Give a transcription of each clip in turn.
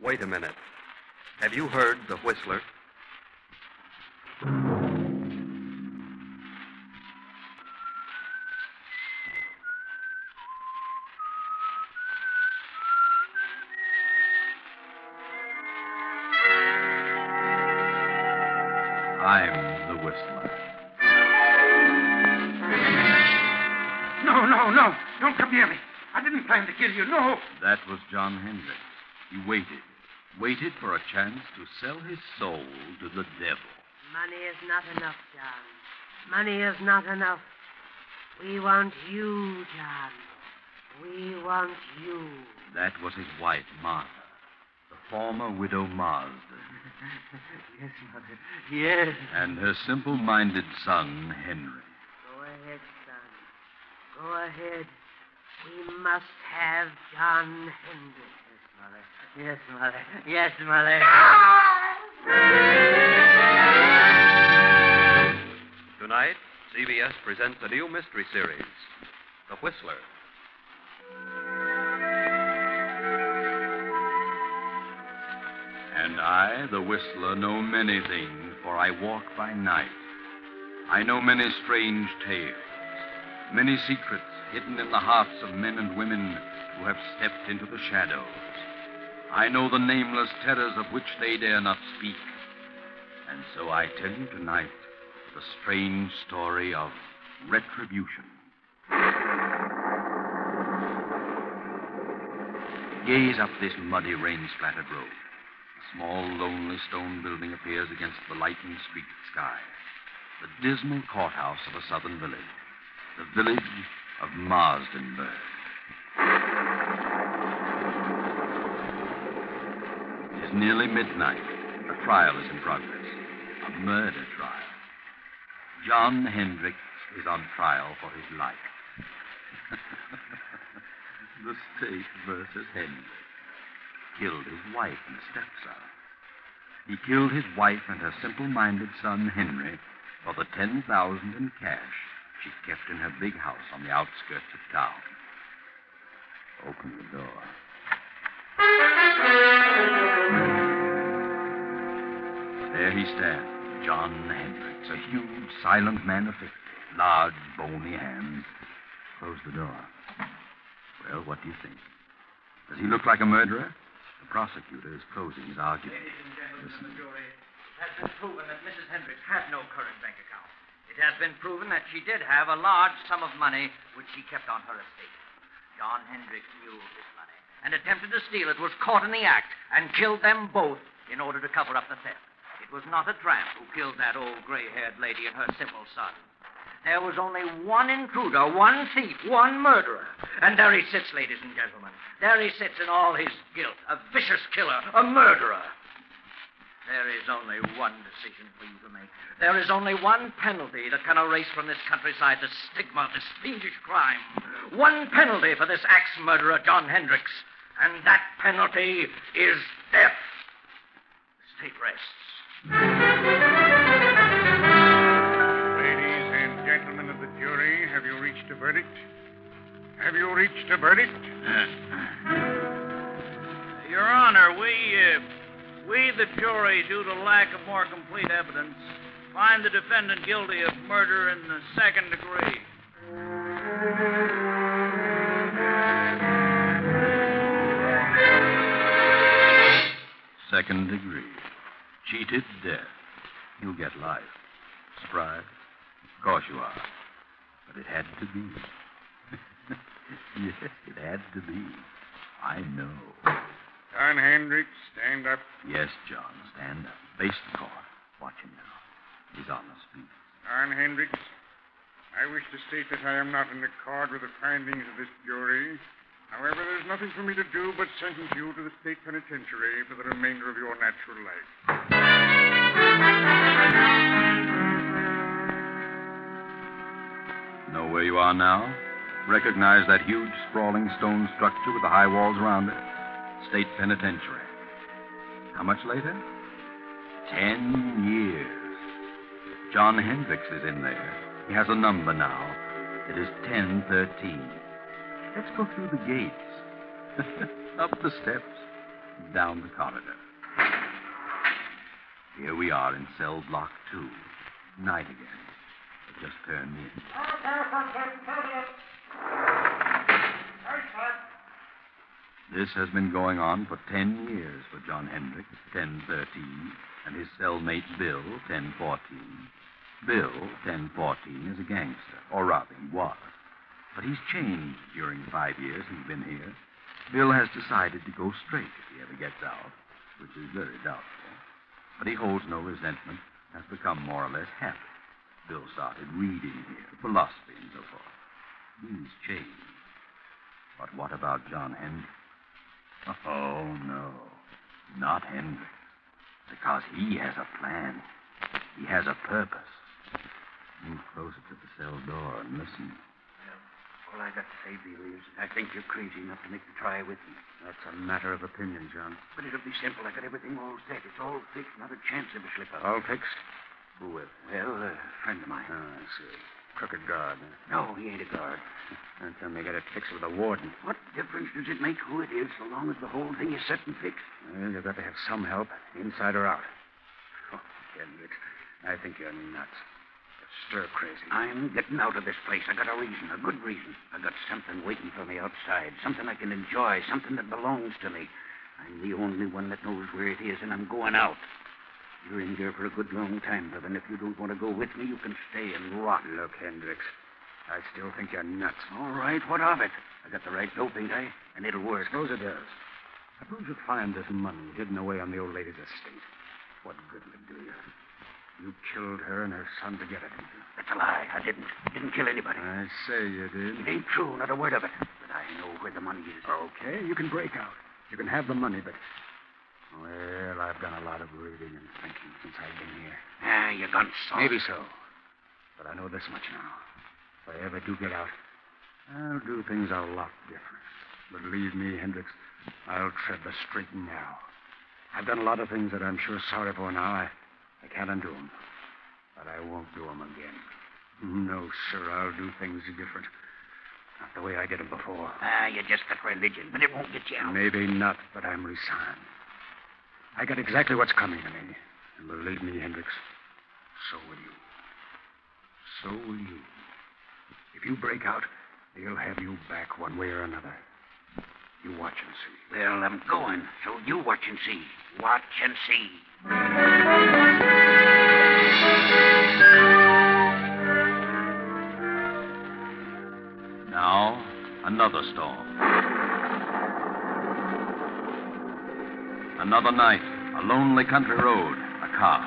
Wait a minute. Have you heard the whistler? I'm the whistler. No. Don't come near me. I didn't plan to kill you, no. That was John Hendricks. He waited for a chance to sell his soul to the devil. Money is not enough, John. Money is not enough. We want you, John. We want you. That was his wife, Martha, the former widow Marsden. Yes, Mother. Yes. And her simple-minded son, Henry. Go ahead, son. Go ahead. We must have John Hendricks. Yes, Mother. Yes, Mother. Tonight, CBS presents a new mystery series, The Whistler. And I, the whistler, know many things, for I walk by night. I know many strange tales, many secrets hidden in the hearts of men and women who have stepped into the shadows. I know the nameless terrors of which they dare not speak. And so I tell you tonight the strange story of retribution. Gaze up this muddy, rain-splattered road. A small, lonely stone building appears against the lightning-streaked sky. The dismal courthouse of a southern village. The village of Marsdenburg. It is nearly midnight. A trial is in progress. A murder trial. John Hendricks is on trial for his life. The state versus Hendricks. Killed his wife and stepson. He killed his wife and her simple-minded son, Henry, for the $10,000 in cash she kept in her big house on the outskirts of town. Open the door. There he stands, John Hendricks, a huge, silent man of 50, large, bony hands. Close the door. Well, what do you think? Does he look like a murderer? The prosecutor is closing his argument. Ladies and gentlemen of the jury, it has been proven that Mrs. Hendricks had no current bank account. It has been proven that she did have a large sum of money which she kept on her estate. John Hendricks knew of this money and attempted to steal it, was caught in the act, and killed them both in order to cover up the theft. It was not a tramp who killed that old gray-haired lady and her simple son. There was only one intruder, one thief, one murderer. And there he sits, ladies and gentlemen. There he sits in all his guilt, a vicious killer, a murderer. There is only one decision for you to make. There is only one penalty that can erase from this countryside the stigma of this fiendish crime. One penalty for this axe murderer, John Hendricks. And that penalty is death. The state rests. Ladies and gentlemen of the jury, have you reached a verdict? Have you reached a verdict? Your Honor, we, the jury, due to lack of more complete evidence, find the defendant guilty of murder in the second degree. Second degree. Cheated death. You'll get life. Surprised? Of course you are. But it had to be. Yes, it had to be. I know. John Hendricks, stand up. Yes, John, stand up. Face the court. Watch him now. He's on his feet. John Hendricks, I wish to state that I am not in accord with the findings of this jury. However, there's nothing for me to do but sentence you to the state penitentiary for the remainder of your natural life. Know where you are now? Recognize that huge, sprawling stone structure with the high walls around it? State penitentiary. How much later? 10 years. John Hendricks is in there. He has a number now. It is 1013. Let's go through the gates. Up the steps. down the corridor. Here we are in cell block 2. Night again. It just turned in. This has been going on for 10 years for John Hendricks, 1013, and his cellmate Bill, 1014. Bill, 1014, is a gangster, or rather he was. But he's changed during the 5 years he's been here. Bill has decided to go straight if he ever gets out, which is very doubtful. But he holds no resentment, has become more or less happy. Bill started reading here, philosophy and so forth. He's changed. But what about John Hendricks? Oh, no. Not Hendricks. Because he has a plan. He has a purpose. Move closer to the cell door and listen. All I got to say, Bill, is I think you're crazy enough to make the try with me. That's a matter of opinion, John. But it'll be simple. I got everything all set. It's all fixed. Not a chance of a slip-up. All fixed? Who with? Well, a friend of mine. Oh, I see. Crooked guard. Huh? No, he ain't a guard. Don't tell me you got it fixed with a warden. What difference does it make who it is so long as the whole thing is set and fixed? Well, you've got to have some help, inside or out. Oh, Hendricks, I think you're nuts. You're stir crazy. I'm getting out of this place. I got a reason, a good reason. I got something waiting for me outside, something I can enjoy, something that belongs to me. I'm the only one that knows where it is, and I'm going out. You're in here for a good long time, brother, and if you don't want to go with me, you can stay and rot. Look, Hendricks, I still think you're nuts. All right, what of it? I got the right dope, ain't I? And it'll work. Suppose it does. Suppose you find this money hidden away on the old lady's estate. What good will it do you? You killed her and her son to get it, didn't you? That's a lie. I didn't. Didn't kill anybody. I say you did. It ain't true, not a word of it. But I know where the money is. Okay, you can break out. You can have the money, but... Well, I've done a lot of reading and thinking since I've been here. Ah, you gone soft. Maybe so. But I know this much now. If I ever do get out, I'll do things a lot different. Believe me, Hendricks, I'll tread the straight and narrow. I've done a lot of things that I'm sure sorry for now. I can't undo them. But I won't do them again. No, sir, I'll do things different. Not the way I did them before. Ah, you just got religion, but it won't get you out. Maybe not, but I'm resigned. I got exactly what's coming to me. And believe me, Hendricks, so will you. So will you. If you break out, they'll have you back one way or another. You watch and see. Well, I'm going, so you watch and see. Watch and see. Now, another storm. Another night, a lonely country road, a car.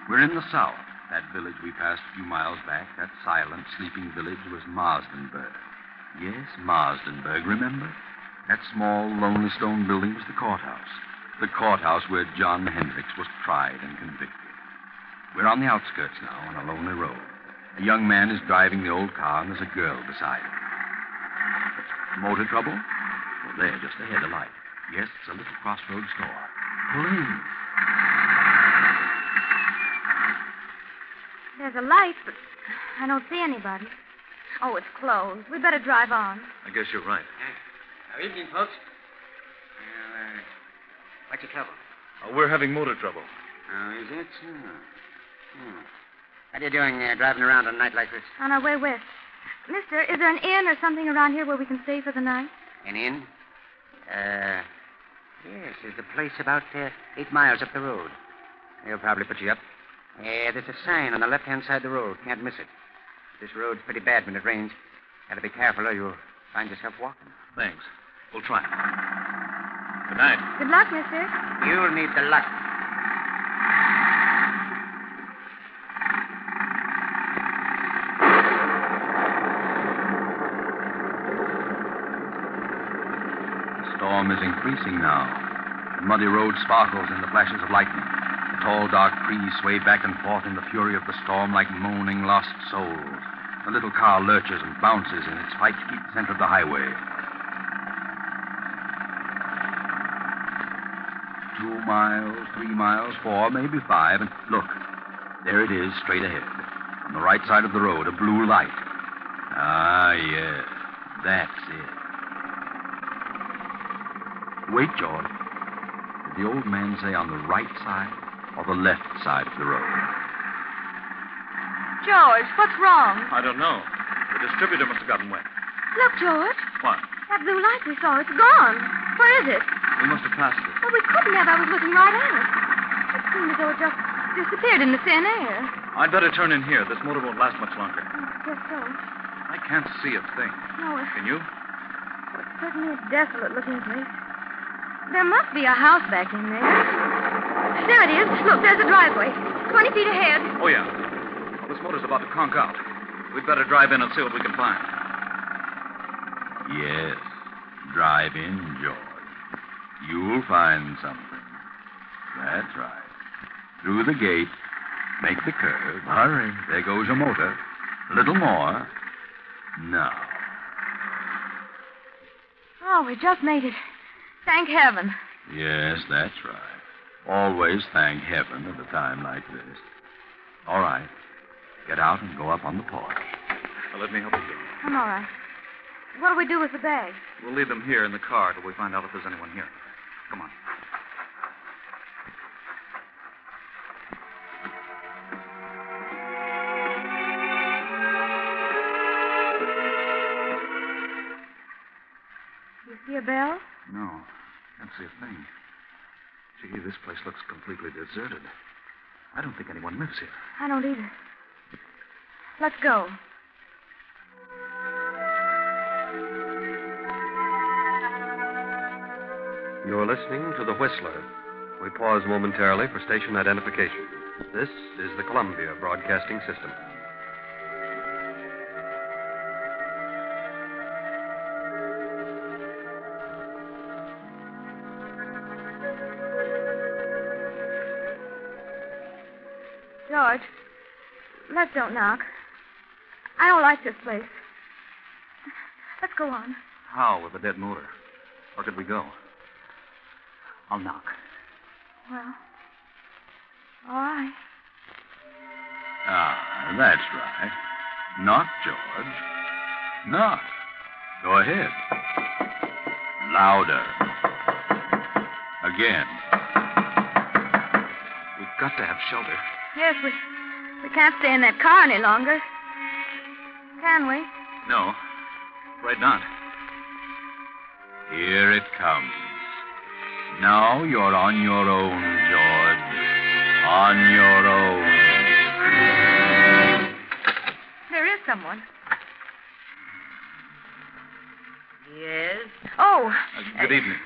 We're in the south. That village we passed a few miles back, that silent, sleeping village, was Marsdenburg. Yes, Marsdenburg, remember? That small, lonely stone building was the courthouse. The courthouse where John Hendricks was tried and convicted. We're on the outskirts now, on a lonely road. A young man is driving the old car, and there's a girl beside him. Motor trouble? Well, there, just ahead, a light. Yes, it's a little crossroads store. Pull in. There's a light, but I don't see anybody. Oh, it's closed. We better drive on. I guess you're right. Good evening, folks. What's your trouble? We're having motor trouble. Oh, is it? What are you doing driving around on a night like this? On our way west. Mister, is there an inn or something around here where we can stay for the night? An inn? Yes, there's a place about 8 miles up the road. They'll probably put you up. There's a sign on the left-hand side of the road. Can't miss it. This road's pretty bad when it rains. Gotta be careful or you'll find yourself walking. Thanks. We'll try. Good night. Good luck, mister. You'll need the luck. The storm is increasing now. The muddy road sparkles in the flashes of lightning. The tall, dark trees sway back and forth in the fury of the storm like moaning lost souls. The little car lurches and bounces in its fight to keep the center of the highway. 2 miles, 3 miles, 4, maybe 5, and look, there it is, straight ahead. On the right side of the road, a blue light. Ah, yes, that's it. Wait, George. Did the old man say on the right side or the left side of the road? George, what's wrong? I don't know. The distributor must have gotten wet. Look, George. What? That blue light we saw, it's gone. Where is it? We must have passed it. Well, we couldn't have. I was looking right at it. It seemed as though it just disappeared in the thin air. I'd better turn in here. This motor won't last much longer. I guess so. I can't see a thing. No, Can you? it's certainly a desolate-looking place. There must be a house back in there. There it is. Look, there's a driveway. 20 feet ahead. Oh, yeah. Well, this motor's about to conk out. We'd better drive in and see what we can find. Yes. Drive in, George. You'll find something. That's right. Through the gate. Make the curve. Hurry. There goes your motor. A little more. Now. Oh, we just made it. Thank heaven. Yes, that's right. Always thank heaven at a time like this. All right. Get out and go up on the porch. Now, let me help you. I'm all right. What do we do with the bags? We'll leave them here in the car till we find out if there's anyone here. Come on. You see a bell? No. Can't see a thing. Gee, this place looks completely deserted. I don't think anyone lives here. I don't either. Let's go. You're listening to The Whistler. We pause momentarily for station identification. This is the Columbia Broadcasting System. George, let's don't knock. I don't like this place. Let's go on. How with a dead motor? Where could we go? I'll knock. Well, all right. Ah, that's right. Knock, George. Knock. Go ahead. Louder. Again. We've got to have shelter. Yes, we can't stay in that car any longer. Can we? No. Right not. Here it comes. Now you're on your own, George. On your own. There is someone. Yes? Oh. Good evening.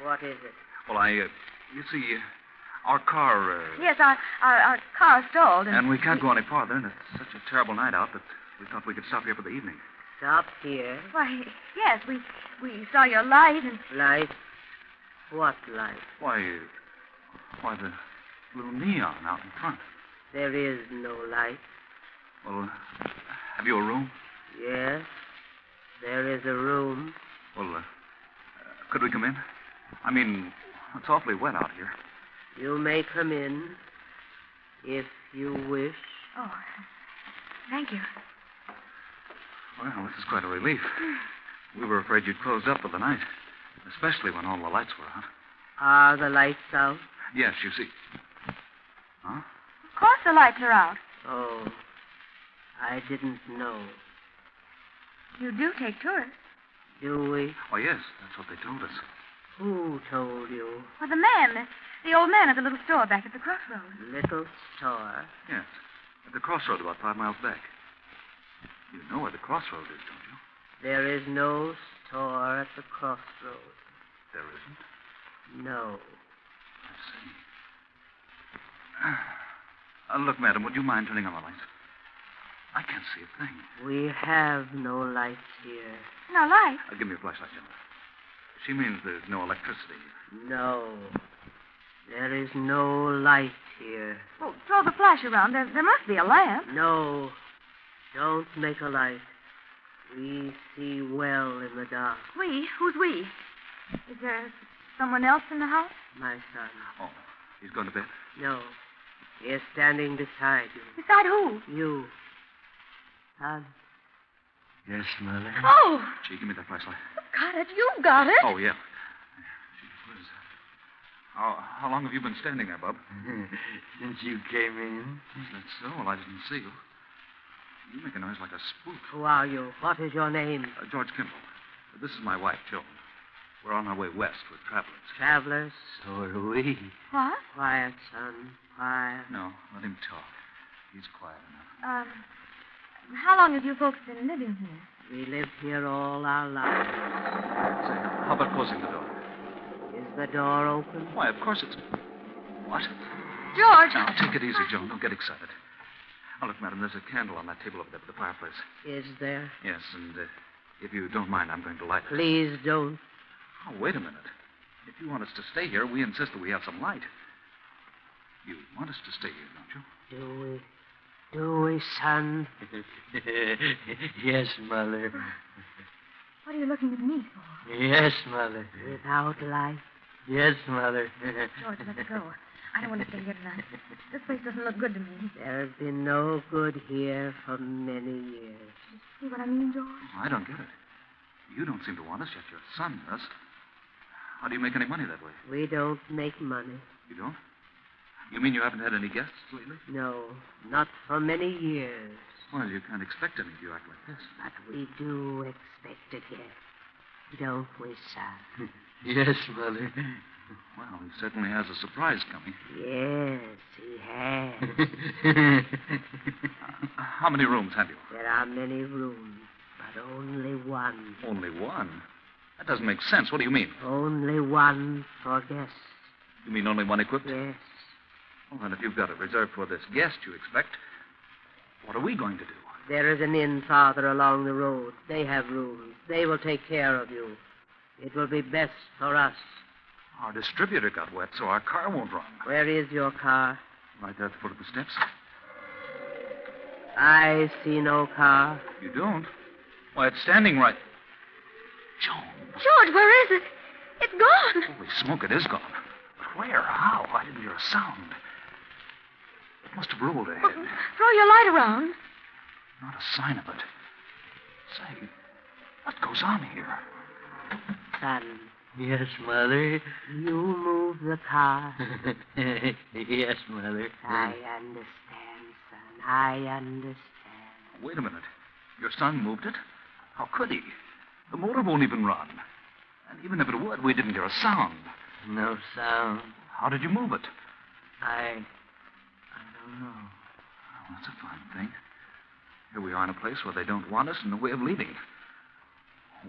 What is it? Well, you see, our car... Yes, our car stalled. And we can't go any farther, and it's such a terrible night out that we thought we could stop here for the evening. Stop here. Why, yes, we saw your light and... Light? What light? Why, the little neon out in front. There is no light. Well, have you a room? Yes, there is a room. Well, could we come in? I mean, it's awfully wet out here. You may come in if you wish. Oh, thank you. Well, this is quite a relief. We were afraid you'd closed up for the night, especially when all the lights were out. Are the lights out? Yes, you see. Huh? Of course the lights are out. Oh, I didn't know. You do take tourists. Do we? Oh, yes, that's what they told us. Who told you? Well, the old man at the little store back at the crossroads. Little store? Yes, at the crossroad about 5 miles back. You know where the crossroad is, don't you? There is no store at the crossroad. There isn't? No. I see. Look, madam, would you mind turning on the lights? I can't see a thing. We have no lights here. No light? Give me a flashlight, Jim. She means there's no electricity. No. There is no light here. Well, throw the flash around. There must be a lamp. No. Don't make a light. We see well in the dark. We? Who's we? Is there someone else in the house? My son. Oh, he's going to bed? No. He is standing beside you. Beside who? You. Son. Yes, Molly? Oh! Gee, give me that flashlight. Got it. You got it. Oh, yeah. How long have you been standing there, Bub? Since you came in. Is that so? Well, I didn't see you. You make a noise like a spook. Who are you? What is your name? George Kimball. This is my wife, Joan. We're on our way west. We're travelers. Travelers? So are we. What? Quiet, son. Quiet. No, let him talk. He's quiet enough. How long have you folks been living here? We lived here all our lives. Say, how about closing the door? Is the door open? Why, of course it's... What? George! Now, take it easy, Joan. Don't get excited. Oh, look, madam, there's a candle on that table over there by the fireplace. Is there? Yes, and if you don't mind, I'm going to light it. Please don't. Oh, wait a minute. If you want us to stay here, we insist that we have some light. You want us to stay here, don't you? Do we? Do we, son? Yes, Mother. What are you looking at me for? Yes, Mother. Without light? Yes, Mother. George, let's go. I don't want to stay here tonight. This place doesn't look good to me. There has been no good here for many years. See what I mean, George? I don't get it. You don't seem to want us, yet your son does. How do you make any money that way? We don't make money. You don't? You mean you haven't had any guests lately? No, not for many years. Well, you can't expect any if you act like this. But we do expect a guest. Don't we, son? Yes, Mother. Well, he certainly has a surprise coming. Yes, he has. How many rooms have you? There are many rooms, but only one. Only one? That doesn't make sense. What do you mean? Only one for guests. You mean only one equipped? Yes. Well, then, if you've got it reserved for this guest you expect, what are we going to do? There is an inn farther along the road. They have rooms. They will take care of you. It will be best for us. Our distributor got wet, so our car won't run. Where is your car? Right there at the foot of the steps. I see no car. You don't? Why, it's standing right... Joan. George, where is it? It's gone. Holy smoke, it is gone. But where? How? I didn't hear a sound. It must have rolled ahead. Well, throw your light around. Not a sign of it. Say, what goes on here? Son, Yes, Mother. you move the car. Yes, Mother. I understand, son. I understand. Wait a minute. Your son moved it? How could he? The motor won't even run. And even if it would, we didn't hear a sound. No sound. How did you move it? I don't know. Oh, that's a fine thing. Here we are in a place where they don't want us and no way of leaving.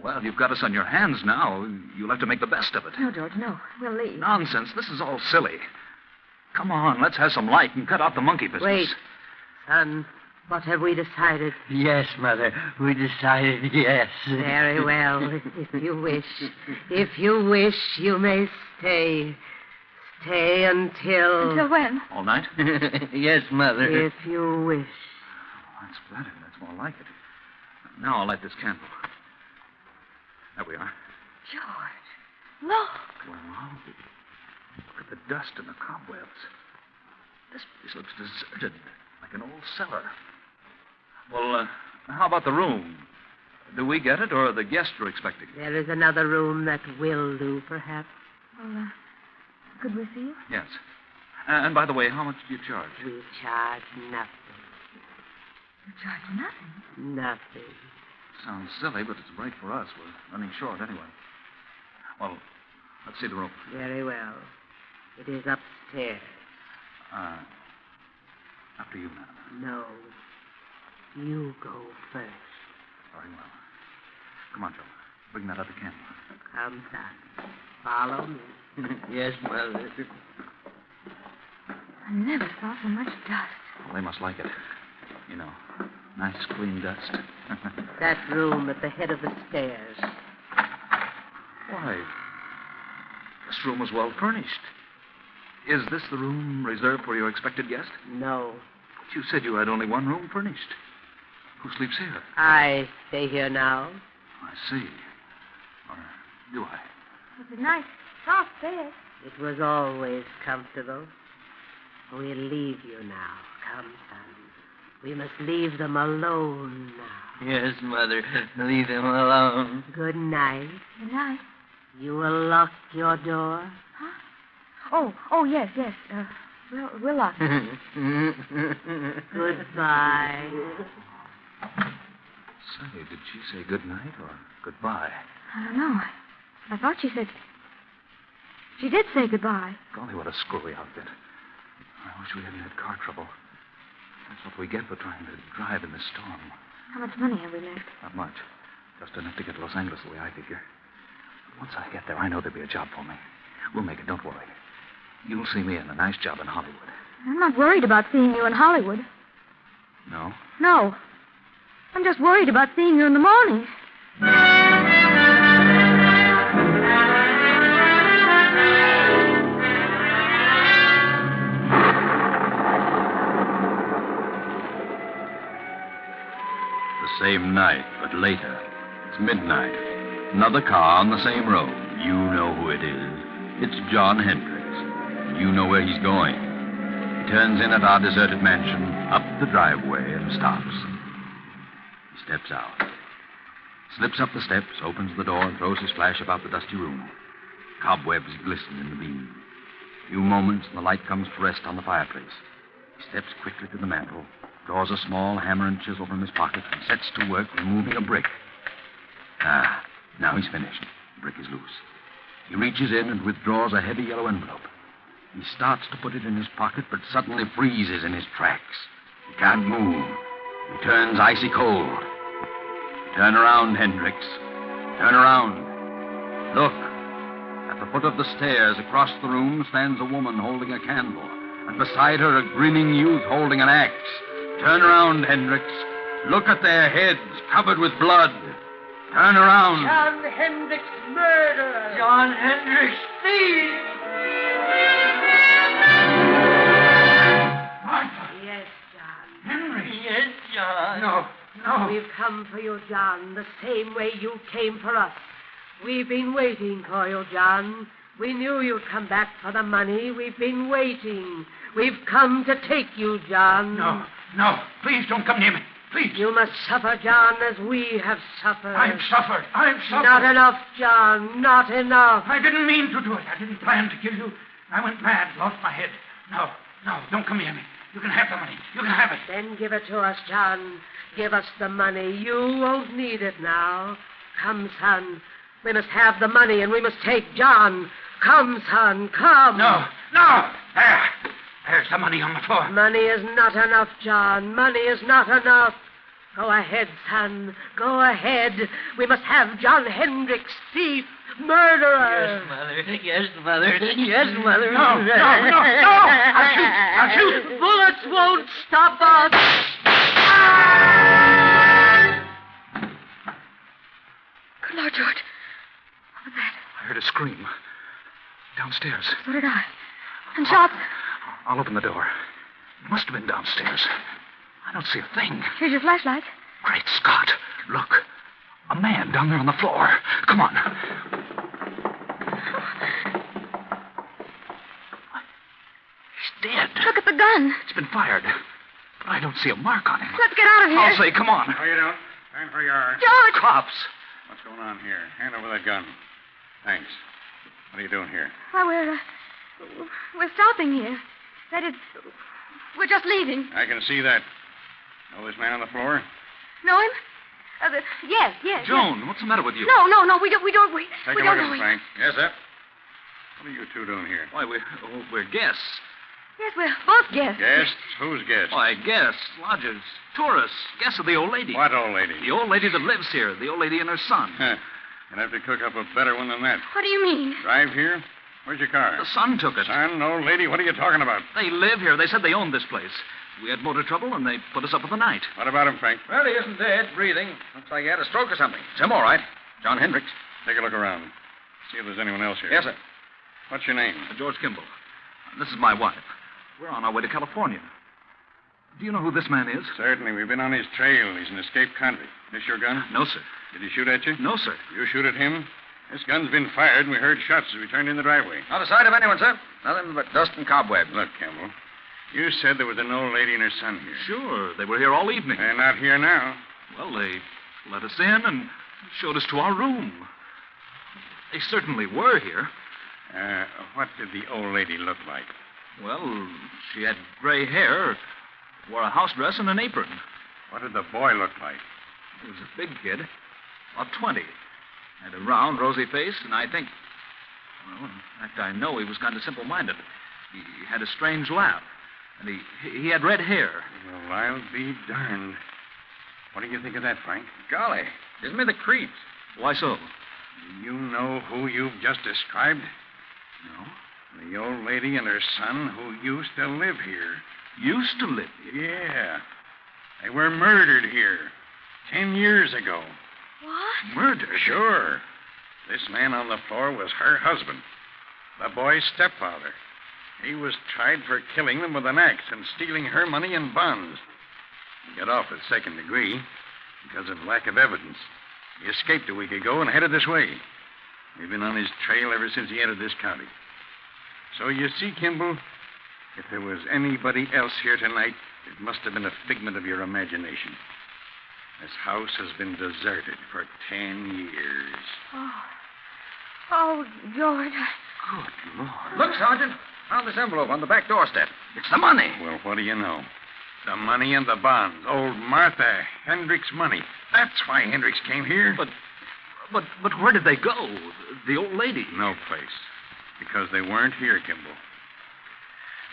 Well, you've got us on your hands now. You'll have to make the best of it. No, George, no. We'll leave. Nonsense. This is all silly. Come on, let's have some light and cut out the monkey business. Wait. Son, what have we decided? Yes, Mother. We decided yes. Very well. If you wish. If you wish, you may stay. Stay until... Until when? All night? Yes, Mother. If you wish. Oh, that's better. That's more like it. Now I'll light this candle. There we are. George, look. Well, look at the dust and the cobwebs. This place looks deserted, like an old cellar. Well, how about the room? Do we get it, or the guests you're expecting? There is another room that will do, perhaps. Well, could we see it? Yes. And by the way, how much do you charge? We charge nothing. You charge nothing. Nothing. Sounds silly, but it's bright for us. We're running short anyway. Well, let's see the room. Very well. It is upstairs. After you, madam. No. You go first. Very well. Come on, Joe. Bring that other candle. Come, son. Follow me. Yes, Mother. I never saw so much dust. Well, they must like it. You know, nice, clean dust. That room at the head of the stairs. Why, this room was well furnished. Is this the room reserved for your expected guest? No. But you said you had only one room furnished. Who sleeps here? I stay here now. I see. Or do I? It's a nice, soft bed. It was always comfortable. We'll leave you now. Come, son. We must leave them alone now. Yes, Mother. Leave them alone. Good night. Good night. You will lock your door? Huh? Oh, yes. We'll lock it. Goodbye. Say, did she say good night or goodbye? I don't know. I thought she said... She did say goodbye. Golly, what a screwy outfit. I wish we hadn't had car trouble. That's what we get for trying to drive in this storm. How much money have we left? Not much. Just enough to get to Los Angeles the way I figure. Once I get there, I know there'll be a job for me. We'll make it, don't worry. You'll see me in a nice job in Hollywood. I'm not worried about seeing you in Hollywood. No? No. I'm just worried about seeing you in the morning. The same night, but later. It's midnight. Another car on the same road. You know who it is. It's John Hendricks. You know where he's going. He turns in at our deserted mansion, up the driveway, and stops. He steps out. Slips up the steps, opens the door, and throws his flash about the dusty room. Cobwebs glisten in the beam. A few moments, and the light comes to rest on the fireplace. He steps quickly to the mantel, draws a small hammer and chisel from his pocket, and sets to work removing a brick. Now he's finished. The brick is loose. He reaches in and withdraws a heavy yellow envelope. He starts to put it in his pocket, but suddenly freezes in his tracks. He can't move. He turns icy cold. Turn around, Hendricks. Turn around. Look. At the foot of the stairs across the room stands a woman holding a candle, and beside her a grinning youth holding an axe. Turn around, Hendricks. Look at their heads covered with blood. Turn around. John Hendricks, murderer. John Hendricks, thief. Martha. Yes, John. Henry. Yes, John. No. We've come for you, John, the same way you came for us. We've been waiting for you, John. We knew you'd come back for the money. We've been waiting. We've come to take you, John. No. Please don't come near me. Please. You must suffer, John, as we have suffered. I've suffered. Not enough, John. Not enough. I didn't mean to do it. I didn't plan to kill you. I went mad, lost my head. No. Don't come near me. You can have the money. You can have it. Then give it to us, John. Give us the money. You won't need it now. Come, son. We must have the money, and we must take John. Come, son, come. No. There's the money on the floor. Money is not enough, John. Money is not enough. Go ahead, son. Go ahead. We must have John Hendricks, thief, murderer. Yes, Mother. Yes, Mother. No. I'll shoot. Bullets won't stop us. Good Lord, George. What was that? I heard a scream. Downstairs. So did I. And shots. I'll open the door. It must have been downstairs. I don't see a thing. Here's your flashlight. Great Scott. Look. A man down there on the floor. Come on. He's dead. Look at the gun. It's been fired. But I don't see a mark on him. Let's get out of here. I'll say, come on. No, you don't. Stand where you are. George! Cops. What's going on here? Hand over that gun. Thanks. What are you doing here? Well, we're stopping here. That is, we're just leaving. I can see that. Know this man on the floor? Know him? Yes. Joan, what's the matter with you? No, we don't. Take We a don't look know at him, him. Frank. Yes, sir. What are you two doing here? Why, we're guests. Yes, we're both guests. Guests? Who's guests? Why, guests, lodgers, tourists, guests of the old lady. What old lady? The old lady that lives here, the old lady and her son. You'll have to cook up a better one than that. What do you mean? Drive here? Where's your car? The son took it. Son, old lady, what are you talking about? They live here. They said they owned this place. We had motor trouble, and they put us up for the night. What about him, Frank? Well, he isn't dead, breathing. Looks like he had a stroke or something. It's him, all right. John Hendricks. Take a look around. See if there's anyone else here. Yes, sir. What's your name? George Kimball. This is my wife. We're on our way to California. Do you know who this man is? Certainly. We've been on his trail. He's an escaped convict. This your gun? No, sir. Did he shoot at you? No, sir. You shoot at him? This gun's been fired, and we heard shots as we turned in the driveway. Not a sight of anyone, sir. Nothing but dust and cobwebs. Look, Campbell, you said there was an old lady and her son here. Sure. They were here all evening. They're not here now. Well, they let us in and showed us to our room. They certainly were here. What did the old lady look like? Well, she had gray hair, wore a house dress and an apron. What did the boy look like? He was a big kid, about 20. Had a round, rosy face, and I think... Well, in fact, I know he was kind of simple-minded. He had a strange laugh, and he had red hair. Well, I'll be darned. What do you think of that, Frank? Golly, gives me the creeps. Why so? Do you know who you've just described? No. The old lady and her son who used to live here. Used to live here? Yeah. They were murdered here 10 years ago. What? Murdered? Sure. This man on the floor was her husband, the boy's stepfather. He was tried for killing them with an axe and stealing her money and bonds. He got off with second degree because of lack of evidence. He escaped a week ago and headed this way. We've been on his trail ever since he entered this county. So you see, Kimball, if there was anybody else here tonight, it must have been a figment of your imagination. This house has been deserted for 10 years. Oh, George. Good Lord. Look, Sergeant. Found this envelope on the back doorstep. It's the money. Well, what do you know? The money and the bonds. Old Martha Hendricks' money. That's why Hendricks came here. But where did they go? The old lady? No place. Because they weren't here, Kimball.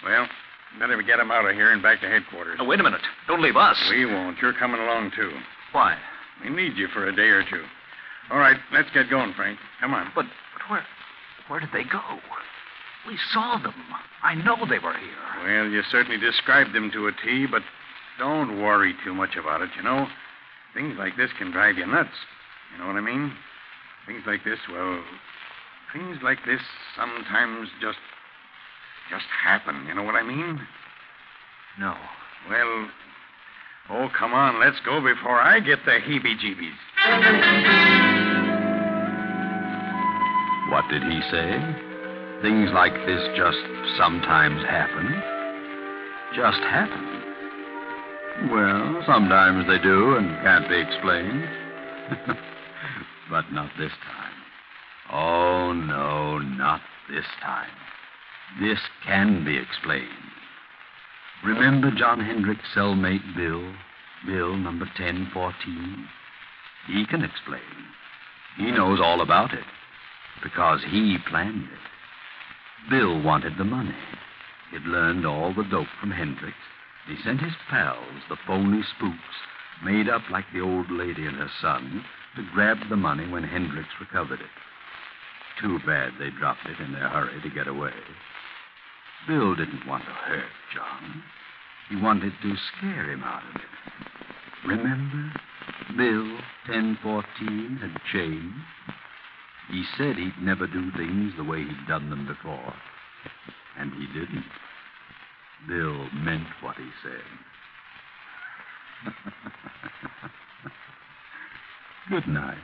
Well, better get them out of here and back to headquarters. Oh, wait a minute. Don't leave us. We won't. You're coming along, too. Why? We need you for a day or two. All right, let's get going, Frank. Come on. But where did they go? We saw them. I know they were here. Well, you certainly described them to a T, but don't worry too much about it, you know. Things like this can drive you nuts. You know what I mean? Things like this sometimes just happen. You know what I mean? No. Well, oh, come on, let's go before I get the heebie-jeebies. What did he say? Things like this just sometimes happen? Just happen? Well, sometimes they do and can't be explained. But not this time. Oh, no, not this time. This can be explained. Remember John Hendrick's cellmate, Bill? Bill, number 1014? He can explain. He knows all about it because he planned it. Bill wanted the money. He'd learned all the dope from Hendricks. He sent his pals, the phony spooks, made up like the old lady and her son, to grab the money when Hendricks recovered it. Too bad they dropped it in their hurry to get away. Bill didn't want to hurt John. He wanted to scare him out of it. Remember? Bill, 1014, had changed. He said he'd never do things the way he'd done them before. And he didn't. Bill meant what he said. Good night.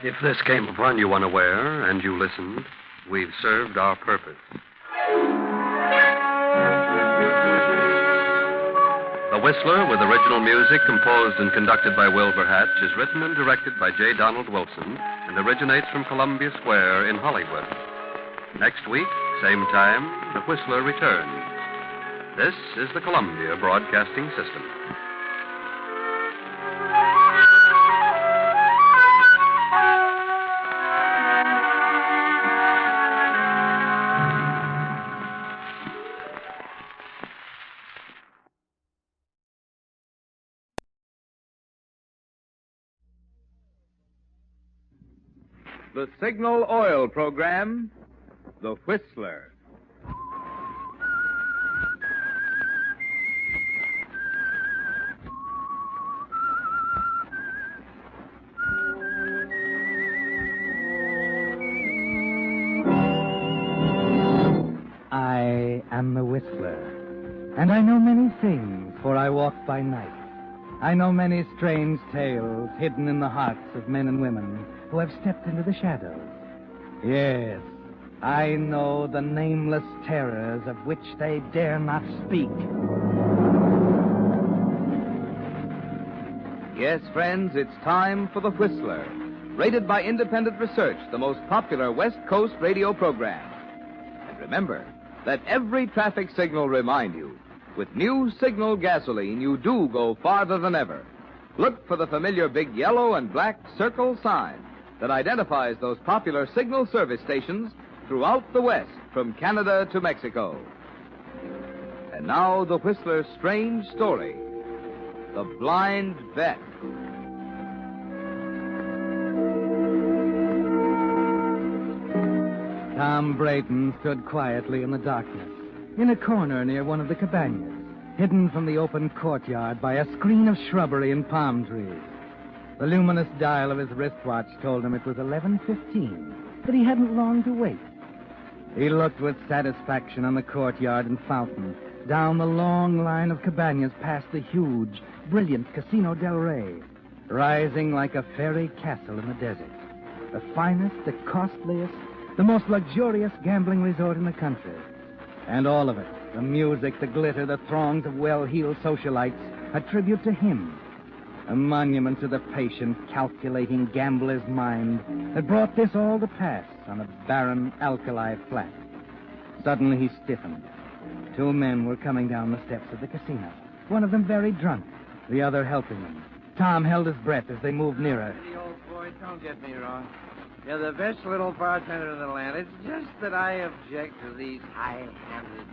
If this came upon you unaware and you listened, we've served our purpose. The Whistler, with original music composed and conducted by Wilbur Hatch, is written and directed by J. Donald Wilson and originates from Columbia Square in Hollywood. Next week, same time, The Whistler returns. This is the Columbia Broadcasting System. The Signal Oil program, The Whistler. I am the Whistler, and I know many things, for I walk by night. I know many strange tales hidden in the hearts of men and women who have stepped into the shadows. Yes, I know the nameless terrors of which they dare not speak. Yes, friends, it's time for The Whistler, rated by independent research the most popular West Coast radio program. And remember, let every traffic signal remind you, with new Signal gasoline, you do go farther than ever. Look for the familiar big yellow and black circle sign that identifies those popular Signal service stations throughout the West, from Canada to Mexico. And now, The Whistler's strange story, The Blind Vet. Tom Brayton stood quietly in the darkness, in a corner near one of the cabanas, hidden from the open courtyard by a screen of shrubbery and palm trees. The luminous dial of his wristwatch told him it was 11:15, but he hadn't long to wait. He looked with satisfaction on the courtyard and fountain, down the long line of cabanas past the huge, brilliant Casino del Rey, rising like a fairy castle in the desert. The finest, the costliest, the most luxurious gambling resort in the country. And all of it, the music, the glitter, the throngs of well-heeled socialites, a tribute to him. A monument to the patient, calculating gambler's mind that brought this all to pass on a barren alkali flat. Suddenly he stiffened. Two men were coming down the steps of the casino, one of them very drunk, the other helping him. Tom held his breath as they moved nearer. Hey, old boy, don't get me wrong. You're the best little bartender in the land. It's just that I object to these high-handed...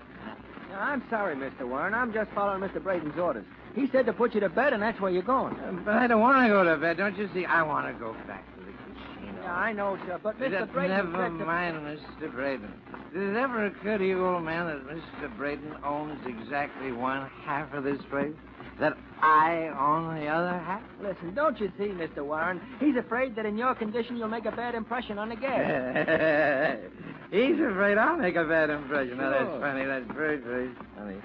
Now, I'm sorry, Mr. Warren. I'm just following Mr. Braden's orders. He said to put you to bed, and that's where you're going. But I don't want to go to bed. Don't you see? I want to go back to the casino. Yeah, I know, sir, but Mr. Braden... Never mind, Mr. Braden. Did it ever occur to you, old man, that Mr. Braden owns exactly one half of this place? That I own the other half? Listen, don't you see, Mr. Warren? He's afraid that in your condition you'll make a bad impression on the guests. He's afraid I'll make a bad impression. Now, Sure. that's funny. That's very, very funny.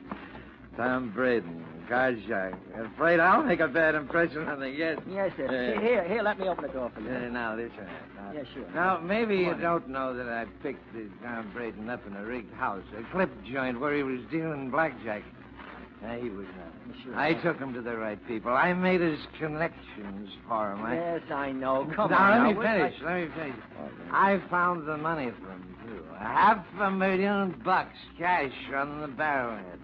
Tom Braden, card shark. Afraid I'll make a bad impression on the guests. Yes, sir. Here, let me open the door for you. Now, this one. Yeah, sure. Now, maybe you don't know that I picked this Tom Braden up in a rigged house, a clip joint where he was dealing blackjack. Now, he was not. Sure. I took him to the right people. I made his connections for him. Yes, I know. Come now, on. let me finish. I found the money for him, too. $500,000 cash on the barrelhead.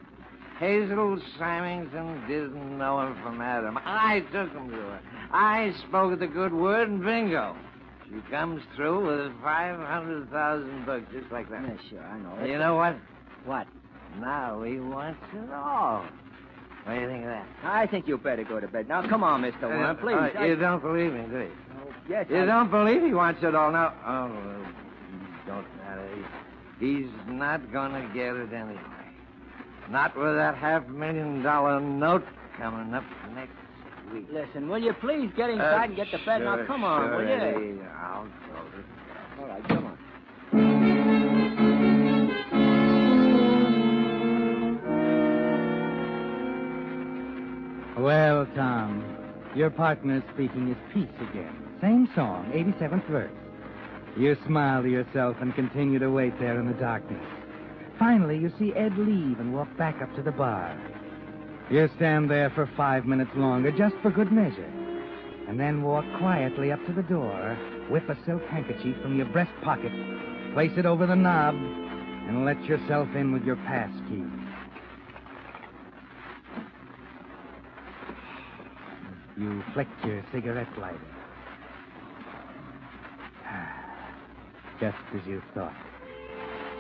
Hazel Symington didn't know him from Adam. I took him to her. I spoke the good word, and bingo. She comes through with $500,000, just like that. Yeah, sure, I know. You know what? What? Now he wants it all. What do you think of that? I think you better go to bed. Now, come on, Mr. Warren, please. You don't believe me, do you? Oh, yes, You don't believe he wants it all now? Oh, well, don't matter. He's not going to get it anyway. Not with that $500,000 note coming up next week. Listen, will you please get inside and get to bed? Now, come on, will you? Eddie, I'll go. All right, come on. Well, Tom, your partner's speaking his piece again. Same song, 87th verse. You smile to yourself and continue to wait there in the darkness. Finally, you see Ed leave and walk back up to the bar. You stand there for 5 minutes longer, just for good measure, and then walk quietly up to the door, whip a silk handkerchief from your breast pocket, place it over the knob, and let yourself in with your pass key. You flick your cigarette lighter. Just as you thought.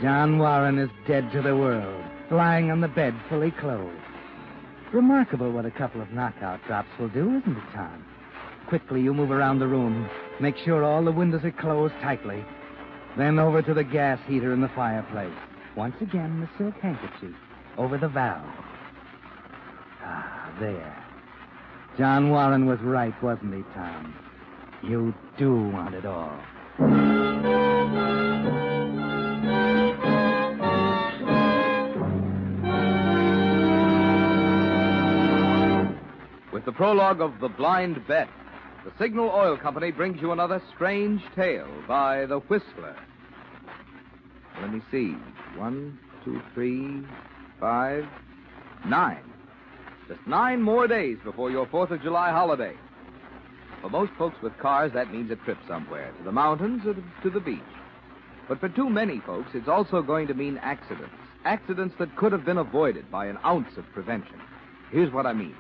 John Warren is dead to the world, lying on the bed fully clothed. Remarkable what a couple of knockout drops will do, isn't it, Tom? Quickly, you move around the room, make sure all the windows are closed tightly. Then over to the gas heater in the fireplace. Once again, the silk handkerchief over the valve. Ah, there. John Warren was right, wasn't he, Tom? You do want it all. With the prologue of The Blind Bet, the Signal Oil Company brings you another strange tale by The Whistler. Let me see. 1, 2, 3, 5, 9. Just 9 more days before your 4th of July holiday. For most folks with cars, that means a trip somewhere, to the mountains or to the beach. But for too many folks, it's also going to mean accidents. Accidents that could have been avoided by an ounce of prevention. Here's what I mean.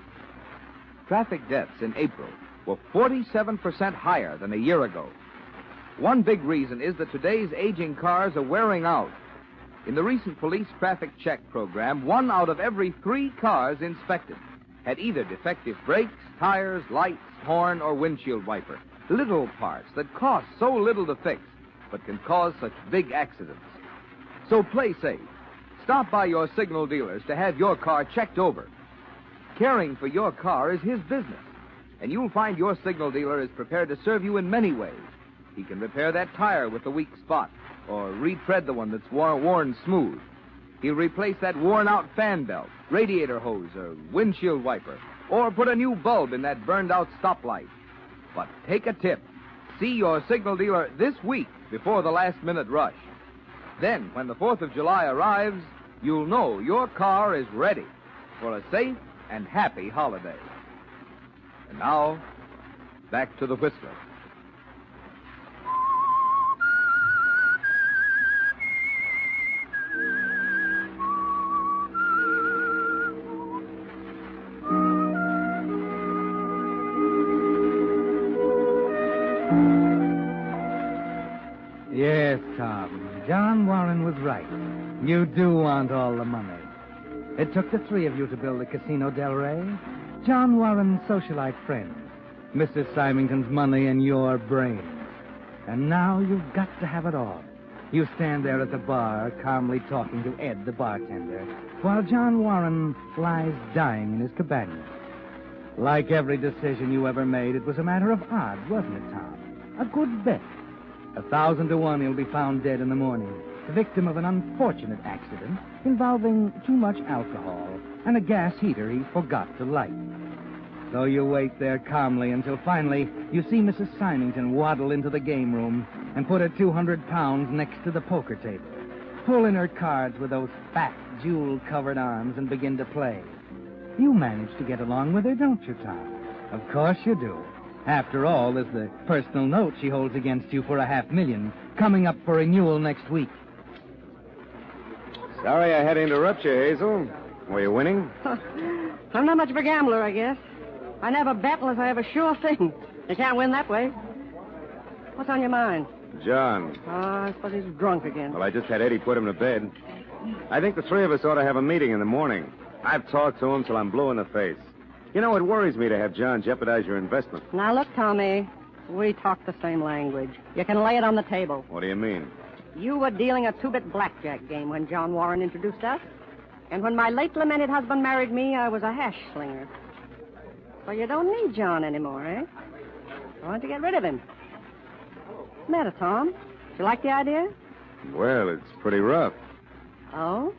Traffic deaths in April were 47% higher than a year ago. One big reason is that today's aging cars are wearing out. In the recent police traffic check program, 1 out of every 3 cars inspected had either defective brakes, tires, lights, horn, or windshield wiper. Little parts that cost so little to fix, but can cause such big accidents. So play safe. Stop by your Signal dealers to have your car checked over. Caring for your car is his business, and you'll find your Signal dealer is prepared to serve you in many ways. He can repair that tire with the weak spot, or retread the one that's worn smooth. He'll replace that worn-out fan belt, radiator hose, or windshield wiper, or put a new bulb in that burned-out stoplight. But take a tip. See your Signal dealer this week before the last-minute rush. Then, when the 4th of July arrives, you'll know your car is ready for a safe and happy holiday. And now, back to The Whistler. Yes, Tom. John Warren was right. You do want all the money. It took the 3 of you to build the Casino Del Rey. John Warren's socialite friends, Mrs. Symington's money, and your brains. And now you've got to have it all. You stand there at the bar, calmly talking to Ed, the bartender, while John Warren lies dying in his cabana. Like every decision you ever made, it was a matter of odds, wasn't it, Tom? A good bet. 1,000 to 1 he'll be found dead in the morning, the victim of an unfortunate accident involving too much alcohol and a gas heater he forgot to light. So you wait there calmly until finally you see Mrs. Symington waddle into the game room and put her 200 pounds next to the poker table, pull in her cards with those fat, jewel-covered arms and begin to play. You manage to get along with her, don't you, Tom? Of course you do. After all, there's the personal note she holds against you for $500,000 coming up for renewal next week. Sorry I had to interrupt you, Hazel. Were you winning? I'm not much of a gambler, I guess. I never bet unless I have a sure thing. You can't win that way. What's on your mind? John. Oh, I suppose he's drunk again. Well, I just had Eddie put him to bed. I think the 3 of us ought to have a meeting in the morning. I've talked to him till I'm blue in the face. You know, it worries me to have John jeopardize your investment. Now, look, Tommy, we talk the same language. You can lay it on the table. What do you mean? You were dealing a 2-bit blackjack game when John Warren introduced us. And when my late lamented husband married me, I was a hash slinger. So you don't need John anymore, eh? Why don't you get rid of him? What's the matter, Tom? Do you like the idea? Well, it's pretty rough. Oh?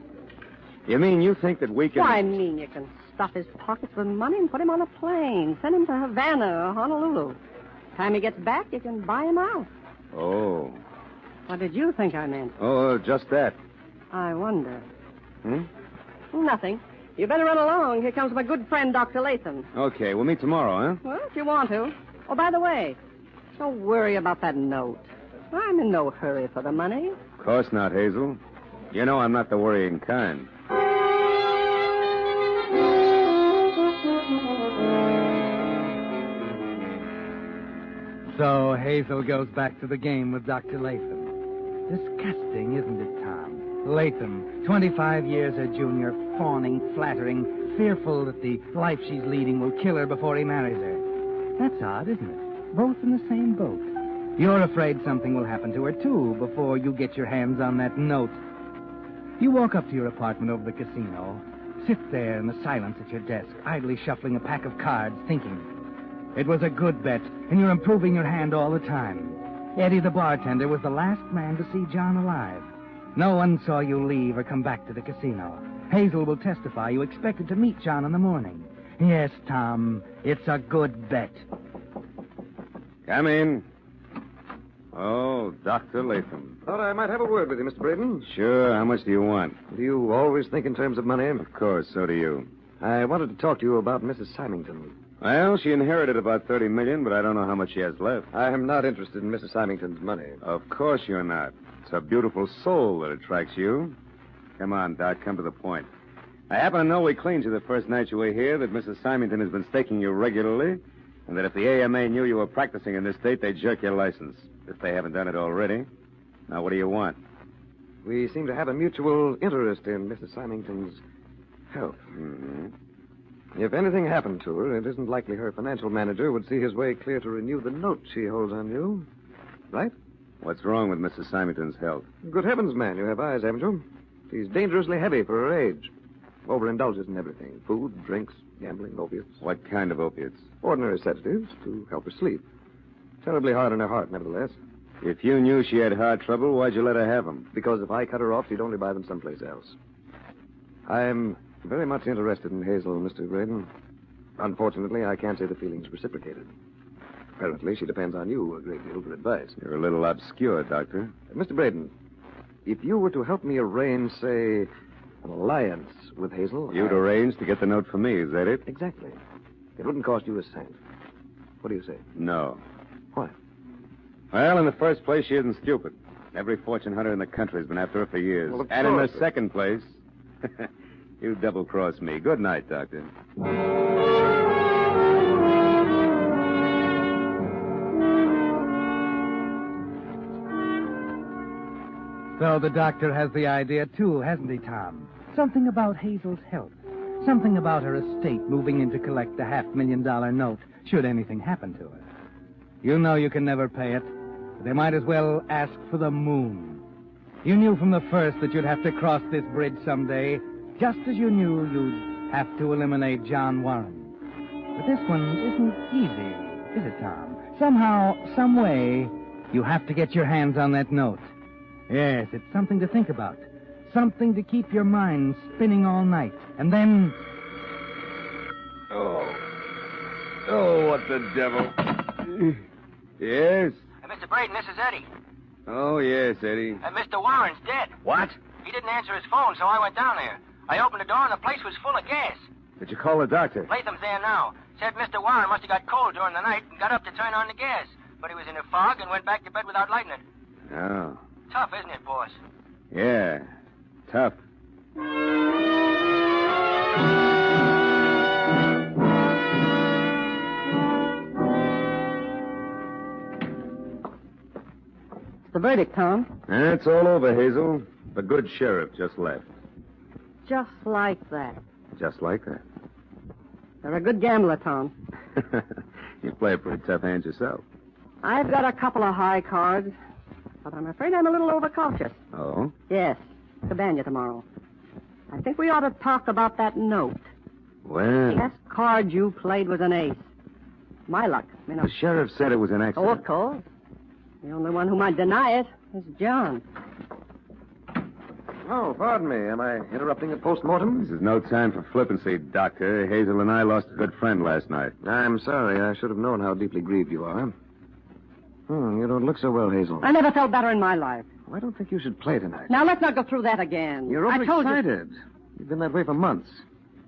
You mean you think that we can... Why, I mean you can stuff his pockets with money and put him on a plane. Send him to Havana or Honolulu. Time he gets back, you can buy him out. Oh. What did you think I meant? Oh, just that. I wonder. Hmm? Nothing. You better run along. Here comes my good friend, Dr. Latham. Okay, we'll meet tomorrow, huh? Well, if you want to. Oh, by the way, don't worry about that note. I'm in no hurry for the money. Of course not, Hazel. You know I'm not the worrying kind. So Hazel goes back to the game with Dr. Latham. Disgusting, isn't it, Tom? Latham, 25 years her junior, fawning, flattering, fearful that the life she's leading will kill her before he marries her. That's odd, isn't it? Both in the same boat. You're afraid something will happen to her, too, before you get your hands on that note. You walk up to your apartment over the casino, sit there in the silence at your desk, idly shuffling a pack of cards, thinking. It was a good bet, and you're improving your hand all the time. Eddie, the bartender, was the last man to see John alive. No one saw you leave or come back to the casino. Hazel will testify you expected to meet John in the morning. Yes, Tom. It's a good bet. Come in. Oh, Dr. Latham. Thought I might have a word with you, Mr. Braden. Sure. How much do you want? Do you always think in terms of money? Of course, so do you. I wanted to talk to you about Mrs. Symington. Well, she inherited about $30 million, but I don't know how much she has left. I am not interested in Mrs. Symington's money. Of course you're not. It's her beautiful soul that attracts you. Come on, Doc, come to the point. I happen to know we cleaned you the first night you were here, that Mrs. Symington has been staking you regularly, and that if the AMA knew you were practicing in this state, they'd jerk your license, if they haven't done it already. Now, what do you want? We seem to have a mutual interest in Mrs. Symington's health. Mm-hmm. If anything happened to her, it isn't likely her financial manager would see his way clear to renew the note she holds on you. Right? What's wrong with Mrs. Symington's health? Good heavens, man, you have eyes, haven't you? She's dangerously heavy for her age. Overindulges in everything. Food, drinks, gambling, opiates. What kind of opiates? Ordinary sedatives to help her sleep. Terribly hard on her heart, nevertheless. If you knew she had heart trouble, why'd you let her have them? Because if I cut her off, she'd only buy them someplace else. I'm very much interested in Hazel, Mr. Braden. Unfortunately, I can't say the feeling's reciprocated. Apparently, she depends on you a great deal for advice. You're a little obscure, Doctor. Mr. Braden, if you were to help me arrange, say, an alliance with Hazel... You'd arrange to get the note for me, is that it? Exactly. It wouldn't cost you a cent. What do you say? No. Why? Well, in the first place, she isn't stupid. Every fortune hunter in the country has been after her for years. Well, of and in course. the second place, you double-crossed me. Good night, Doctor. So the doctor has the idea, too, hasn't he, Tom? Something about Hazel's health. Something about her estate moving in to collect the $500,000 note, should anything happen to her. You know you can never pay it. But they might as well ask for the moon. You knew from the first that you'd have to cross this bridge someday, just as you knew you'd have to eliminate John Warren. But this one isn't easy, is it, Tom? Somehow, some way, you have to get your hands on that note. Yes, it's something to think about. Something to keep your mind spinning all night. And then... Oh, what the devil. Yes? Mr. Braden, this is Eddie. Oh, yes, Eddie. Mr. Warren's dead. What? He didn't answer his phone, so I went down there. I opened the door, and the place was full of gas. Did you call the doctor? Latham's there now. Said Mr. Warren must have got cold during the night and got up to turn on the gas. But he was in a fog and went back to bed without lighting it. Oh. Tough, isn't it, boss? Yeah, tough. The verdict, Tom. It's all over, Hazel. The good sheriff just left. Just like that. Just like that. You're a good gambler, Tom. You play a pretty tough hand yourself. I've got a couple of high cards, but I'm afraid I'm a little overcautious. Oh? Yes, Cabana tomorrow. I think we ought to talk about that note. Well... The last card you played was an ace. My luck, you know. The sheriff said it was an accident. Oh, of course. The only one who might deny it is John. Oh, pardon me. Am I interrupting a post-mortem? This is no time for flippancy, Doctor. Hazel and I lost a good friend last night. I'm sorry. I should have known how deeply grieved you are. You don't look so well, Hazel. I never felt better in my life. Well, I don't think you should play tonight. Now, let's not go through that again. You're I told overexcited. You've been that way for months.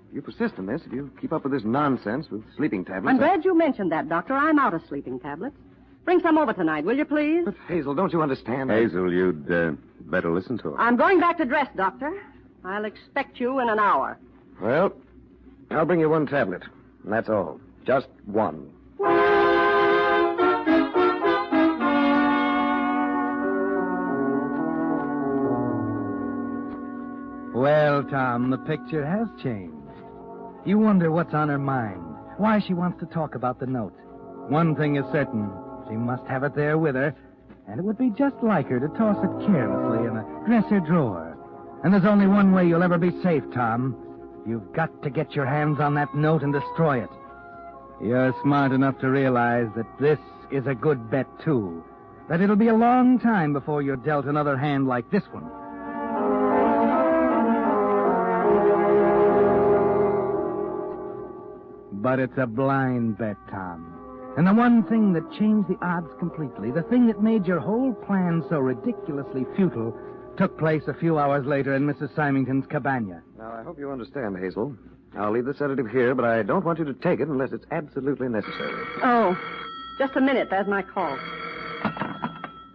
If you persist in this, if you keep up with this nonsense with sleeping tablets... I'm glad you mentioned that, Doctor. I'm out of sleeping tablets. Bring some over tonight, will you, please? But, Hazel, don't you understand? Hazel, you'd better listen to her. I'm going back to dress, Doctor. I'll expect you in an hour. Well, I'll bring you one tablet. And that's all. Just one. Well, Tom, the picture has changed. You wonder what's on her mind, why she wants to talk about the note. One thing is certain. She must have it there with her, and it would be just like her to toss it carelessly in a dresser drawer. And there's only one way you'll ever be safe, Tom. You've got to get your hands on that note and destroy it. You're smart enough to realize that this is a good bet, too. That it'll be a long time before you're dealt another hand like this one. But it's a blind bet, Tom. And the one thing that changed the odds completely, the thing that made your whole plan so ridiculously futile, took place a few hours later in Mrs. Symington's cabana. Now, I hope you understand, Hazel. I'll leave the sedative here, but I don't want you to take it unless it's absolutely necessary. Oh, just a minute. There's my call.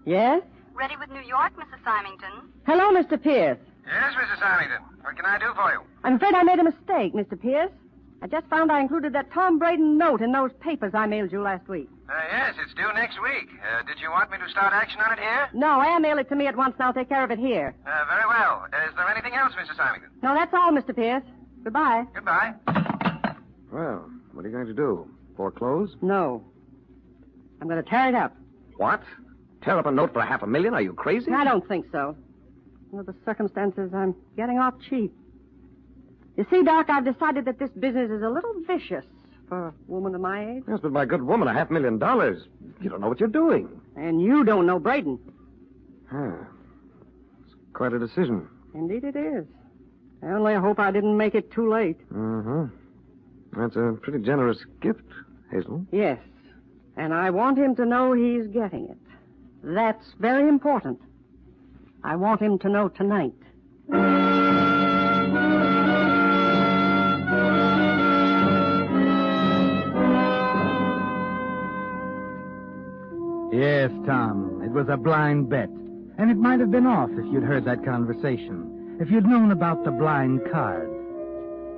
Yes? Ready with New York, Mrs. Symington? Hello, Mr. Pierce. Yes, Mrs. Symington. What can I do for you? I'm afraid I made a mistake, Mr. Pierce. I just found I included that Tom Braden note in those papers I mailed you last week. Yes, it's due next week. Did you want me to start action on it here? No, mail it to me at once, and I'll take care of it here. Very well. Is there anything else, Mrs. Symington? No, that's all, Mr. Pierce. Goodbye. Goodbye. Well, what are you going to do? Foreclose? No. I'm going to tear it up. What? Tear up a note for $500,000? Are you crazy? I don't think so. Under the circumstances, I'm getting off cheap. You see, Doc, I've decided that this business is a little vicious for a woman of my age. Yes, but my good woman, $500,000. You don't know what you're doing. And you don't know Braden. It's quite a decision. Indeed it is. I only hope I didn't make it too late. Mm-hmm. That's a pretty generous gift, Hazel. Yes. And I want him to know he's getting it. That's very important. I want him to know tonight. Yes, Tom, it was a blind bet. And it might have been off if you'd heard that conversation, if you'd known about the blind card.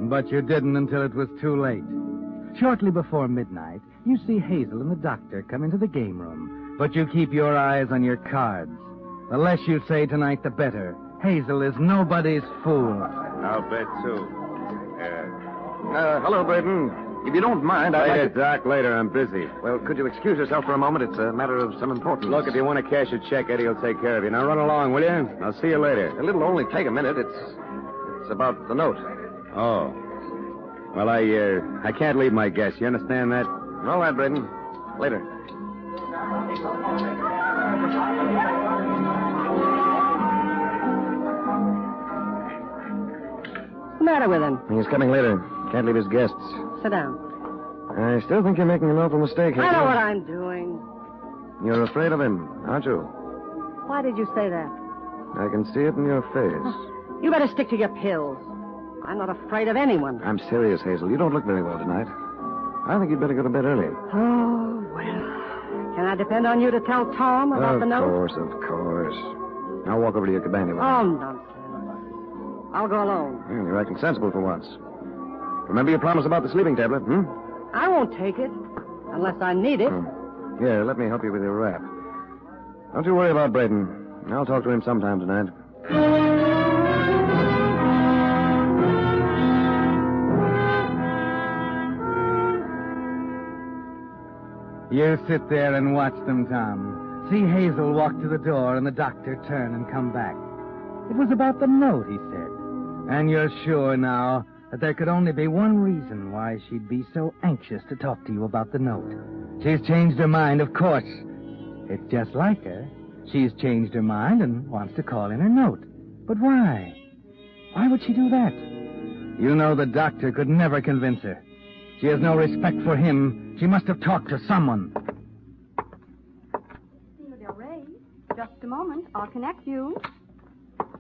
But you didn't until it was too late. Shortly before midnight, you see Hazel and the doctor come into the game room, but you keep your eyes on your cards. The less you say tonight, the better. Hazel is nobody's fool. I'll bet, too. Hello, Braden. If you don't mind, I'd Later, like to... Doc, later. I'm busy. Well, could you excuse yourself for a moment? It's a matter of some importance. Look, if you want to cash a check, Eddie will take care of you. Now run along, will you? I'll see you later. It'll only take a minute. It's about the note. Oh. Well, I can't leave my guess. You understand that? All right, Braden. Later. What's the matter with him? He's coming later. Can't leave his guests. Sit down. I still think you're making an awful mistake, Hazel. I know what I'm doing. You're afraid of him, aren't you? Why did you say that? I can see it in your face. You better stick to your pills. I'm not afraid of anyone. I'm serious, Hazel. You don't look very well tonight. I think you'd better go to bed early. Oh, well. Can I depend on you to tell Tom about the note? Of course. I'll walk over to your cabana. Oh, nonsense. I'll go alone. Well, you're acting sensible for once. Remember your promise about the sleeping tablet, I won't take it. Unless I need it. Here, let me help you with your wrap. Don't you worry about Braden. I'll talk to him sometime tonight. You sit there and watch them, Tom. See Hazel walk to the door and the doctor turn and come back. It was about the note, he said. And you're sure now that there could only be one reason why she'd be so anxious to talk to you about the note. She's changed her mind, of course. It's just like her. She's changed her mind and wants to call in her note. But why? Why would she do that? You know the doctor could never convince her. She has no respect for him. She must have talked to someone. Del Rey, just a moment. I'll connect you.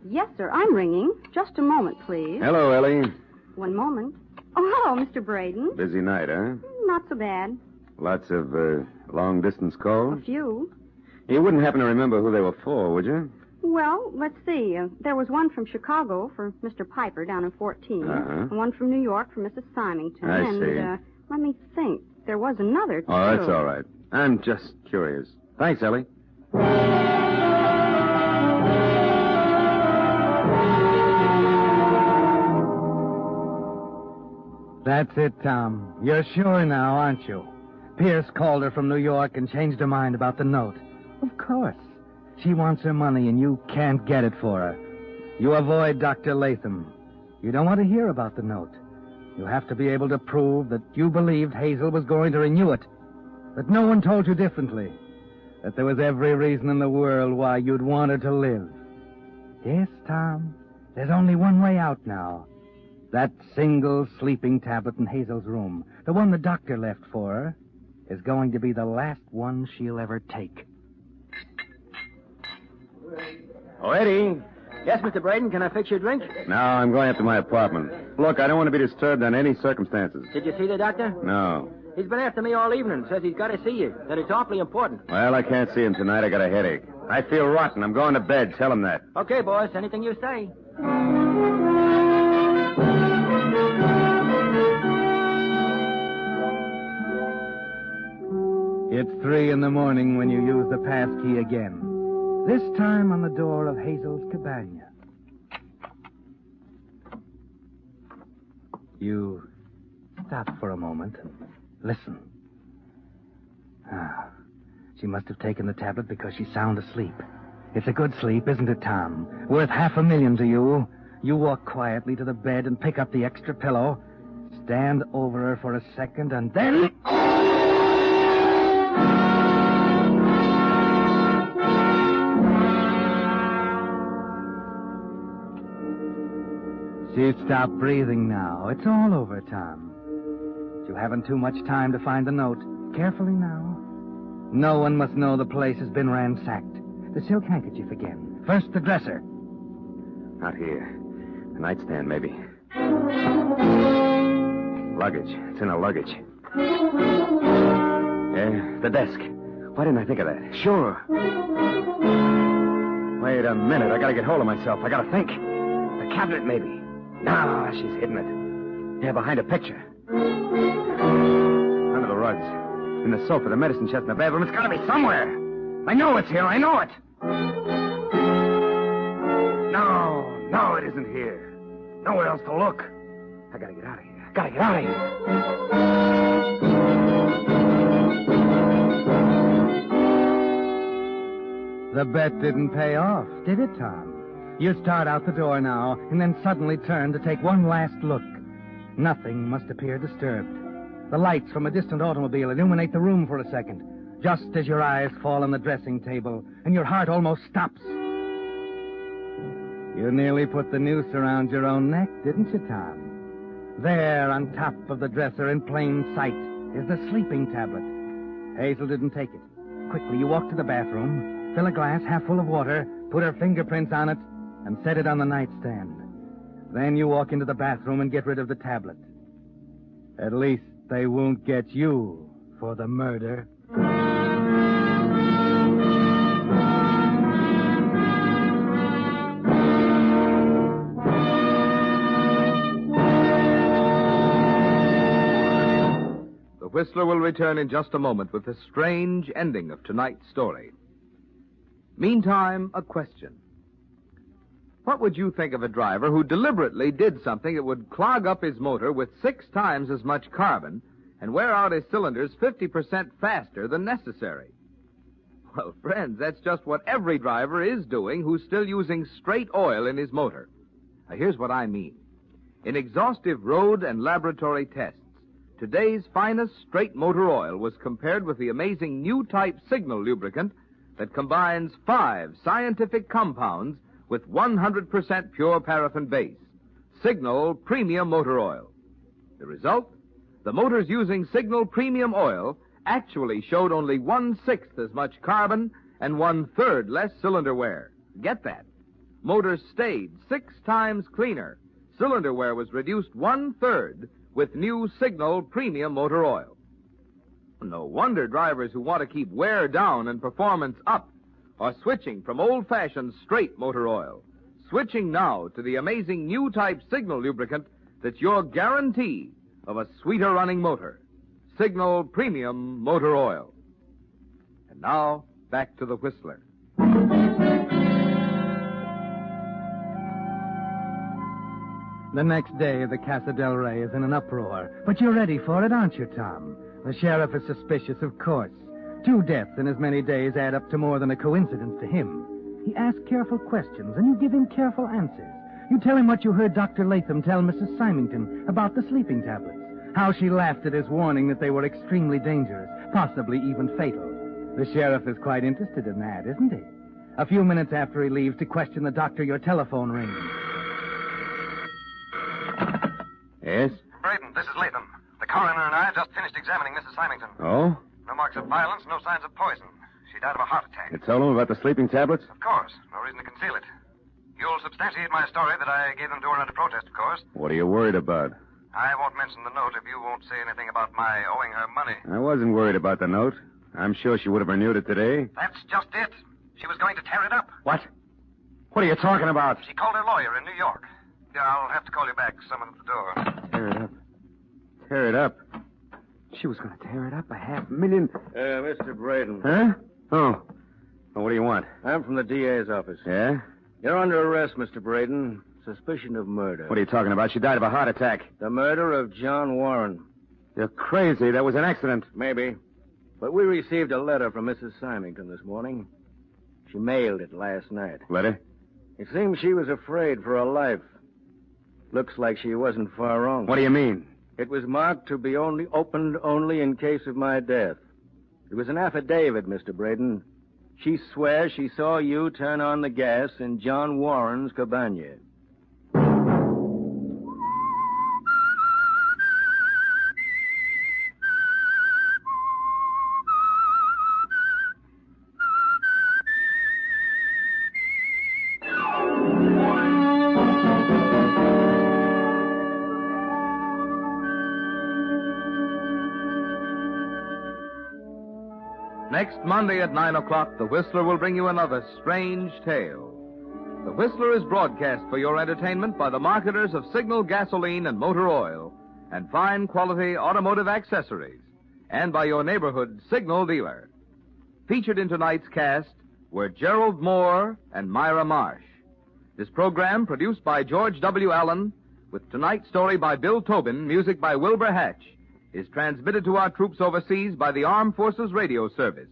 Yes, sir, I'm ringing. Just a moment, please. Hello, Ellie. One moment. Oh, hello, Mr. Braden. Busy night, huh? Not so bad. Lots of long-distance calls? A few. You wouldn't happen to remember who they were for, would you? Well, let's see. There was one from Chicago for Mr. Piper down in 14. And one from New York for Mrs. Symington. I and, see. Let me think. There was another, too. Oh, that's all right. I'm just curious. Thanks, Ellie. That's it, Tom. You're sure now, aren't you? Pierce called her from New York and changed her mind about the note. Of course. She wants her money, and you can't get it for her. You avoid Dr. Latham. You don't want to hear about the note. You have to be able to prove that you believed Hazel was going to renew it, that no one told you differently, that there was every reason in the world why you'd want her to live. Yes, Tom, there's only one way out now. That single sleeping tablet in Hazel's room, the one the doctor left for her, is going to be the last one she'll ever take. Oh, Eddie. Yes, Mr. Braden, can I fix your drink? No, I'm going up to my apartment. Look, I don't want to be disturbed on any circumstances. Did you see the doctor? No. He's been after me all evening. Says he's got to see you. That it's awfully important. Well, I can't see him tonight. I got a headache. I feel rotten. I'm going to bed. Tell him that. Okay, boss. Anything you say. It's 3 a.m. when you use the pass key again. This time on the door of Hazel's cabana. You stop for a moment and listen. Ah, she must have taken the tablet because she's sound asleep. It's a good sleep, isn't it, Tom? Worth $500,000 to you. You walk quietly to the bed and pick up the extra pillow, stand over her for a second, and then... She's stopped breathing now. It's all over, Tom. You haven't too much time to find the note. Carefully now. No one must know the place has been ransacked. The silk handkerchief again. First the dresser. Not here. The nightstand, maybe. Luggage. It's in a luggage. Yeah, the desk. Why didn't I think of that? Sure. Wait a minute. I gotta get hold of myself. I gotta think. The cabinet, maybe. No, she's hidden it. Yeah, behind a picture. Under the rugs. In the sofa, the medicine chest in the bedroom. It's gotta be somewhere. I know it's here. I know it. No, it isn't here. Nowhere else to look. I gotta get out of here. Gotta get out of here. The bet didn't pay off, did it, Tom? You start out the door now, and then suddenly turn to take one last look. Nothing must appear disturbed. The lights from a distant automobile illuminate the room for a second, just as your eyes fall on the dressing table, and your heart almost stops. You nearly put the noose around your own neck, didn't you, Tom? There, on top of the dresser, in plain sight, is the sleeping tablet. Hazel didn't take it. Quickly, you walk to the bathroom, fill a glass half full of water, put her fingerprints on it, and set it on the nightstand. Then you walk into the bathroom and get rid of the tablet. At least they won't get you for the murder. The Whistler will return in just a moment with the strange ending of tonight's story. Meantime, a question. What would you think of a driver who deliberately did something that would clog up his motor with 6 times as much carbon and wear out his cylinders 50% faster than necessary? Well, friends, that's just what every driver is doing who's still using straight oil in his motor. Now, here's what I mean. In exhaustive road and laboratory tests, today's finest straight motor oil was compared with the amazing new type Signal lubricant that combines 5 scientific compounds with 100% pure paraffin base. Signal Premium Motor Oil. The result? The motors using Signal Premium Oil actually showed only 1/6 as much carbon and 1/3 less cylinder wear. Get that? Motors stayed 6 times cleaner. Cylinder wear was reduced 1/3 with new Signal Premium Motor Oil. No wonder drivers who want to keep wear down and performance up are switching from old-fashioned straight motor oil. Switching now to the amazing new type Signal lubricant that's your guarantee of a sweeter running motor. Signal Premium Motor Oil. And now, back to the Whistler. The next day, the Casa del Rey is in an uproar. But you're ready for it, aren't you, Tom? The sheriff is suspicious, of course. 2 deaths in as many days add up to more than a coincidence to him. He asks careful questions, and you give him careful answers. You tell him what you heard Dr. Latham tell Mrs. Symington about the sleeping tablets, how she laughed at his warning that they were extremely dangerous, possibly even fatal. The sheriff is quite interested in that, isn't he? A few minutes after he leaves to question the doctor, your telephone rings. Yes? Braden, this is Latham. The coroner and I just finished examining Mrs. Symington. Oh? No marks of violence, no signs of poison. She died of a heart attack. You told him about the sleeping tablets? Of course. No reason to conceal it. You'll substantiate my story that I gave them to her under protest, of course. What are you worried about? I won't mention the note if you won't say anything about my owing her money. I wasn't worried about the note. I'm sure she would have renewed it today. That's just it. She was going to tear it up. What? What are you talking about? She called her lawyer in New York. Yeah, I'll have to call you back. Someone at the door. Tear it up. Tear it up. She was going to tear it up $500,000. Mr. Braden. Huh? Oh. Well, what do you want? I'm from the DA's office. Yeah? You're under arrest, Mr. Braden. Suspicion of murder. What are you talking about? She died of a heart attack. The murder of John Warren. You're crazy. That was an accident. Maybe. But we received a letter from Mrs. Symington this morning. She mailed it last night. Letter? It seems she was afraid for her life. Looks like she wasn't far wrong. What do you mean? It was marked to be opened only in case of my death. It was an affidavit, Mr. Braden. She swears she saw you turn on the gas in John Warren's cabana. Next Monday at 9 o'clock, The Whistler will bring you another strange tale. The Whistler is broadcast for your entertainment by the marketers of Signal gasoline and motor oil and fine quality automotive accessories, and by your neighborhood Signal dealer. Featured in tonight's cast were Gerald Moore and Myra Marsh. This program, produced by George W. Allen, with tonight's story by Bill Tobin, music by Wilbur Hatch, is transmitted to our troops overseas by the Armed Forces Radio Service.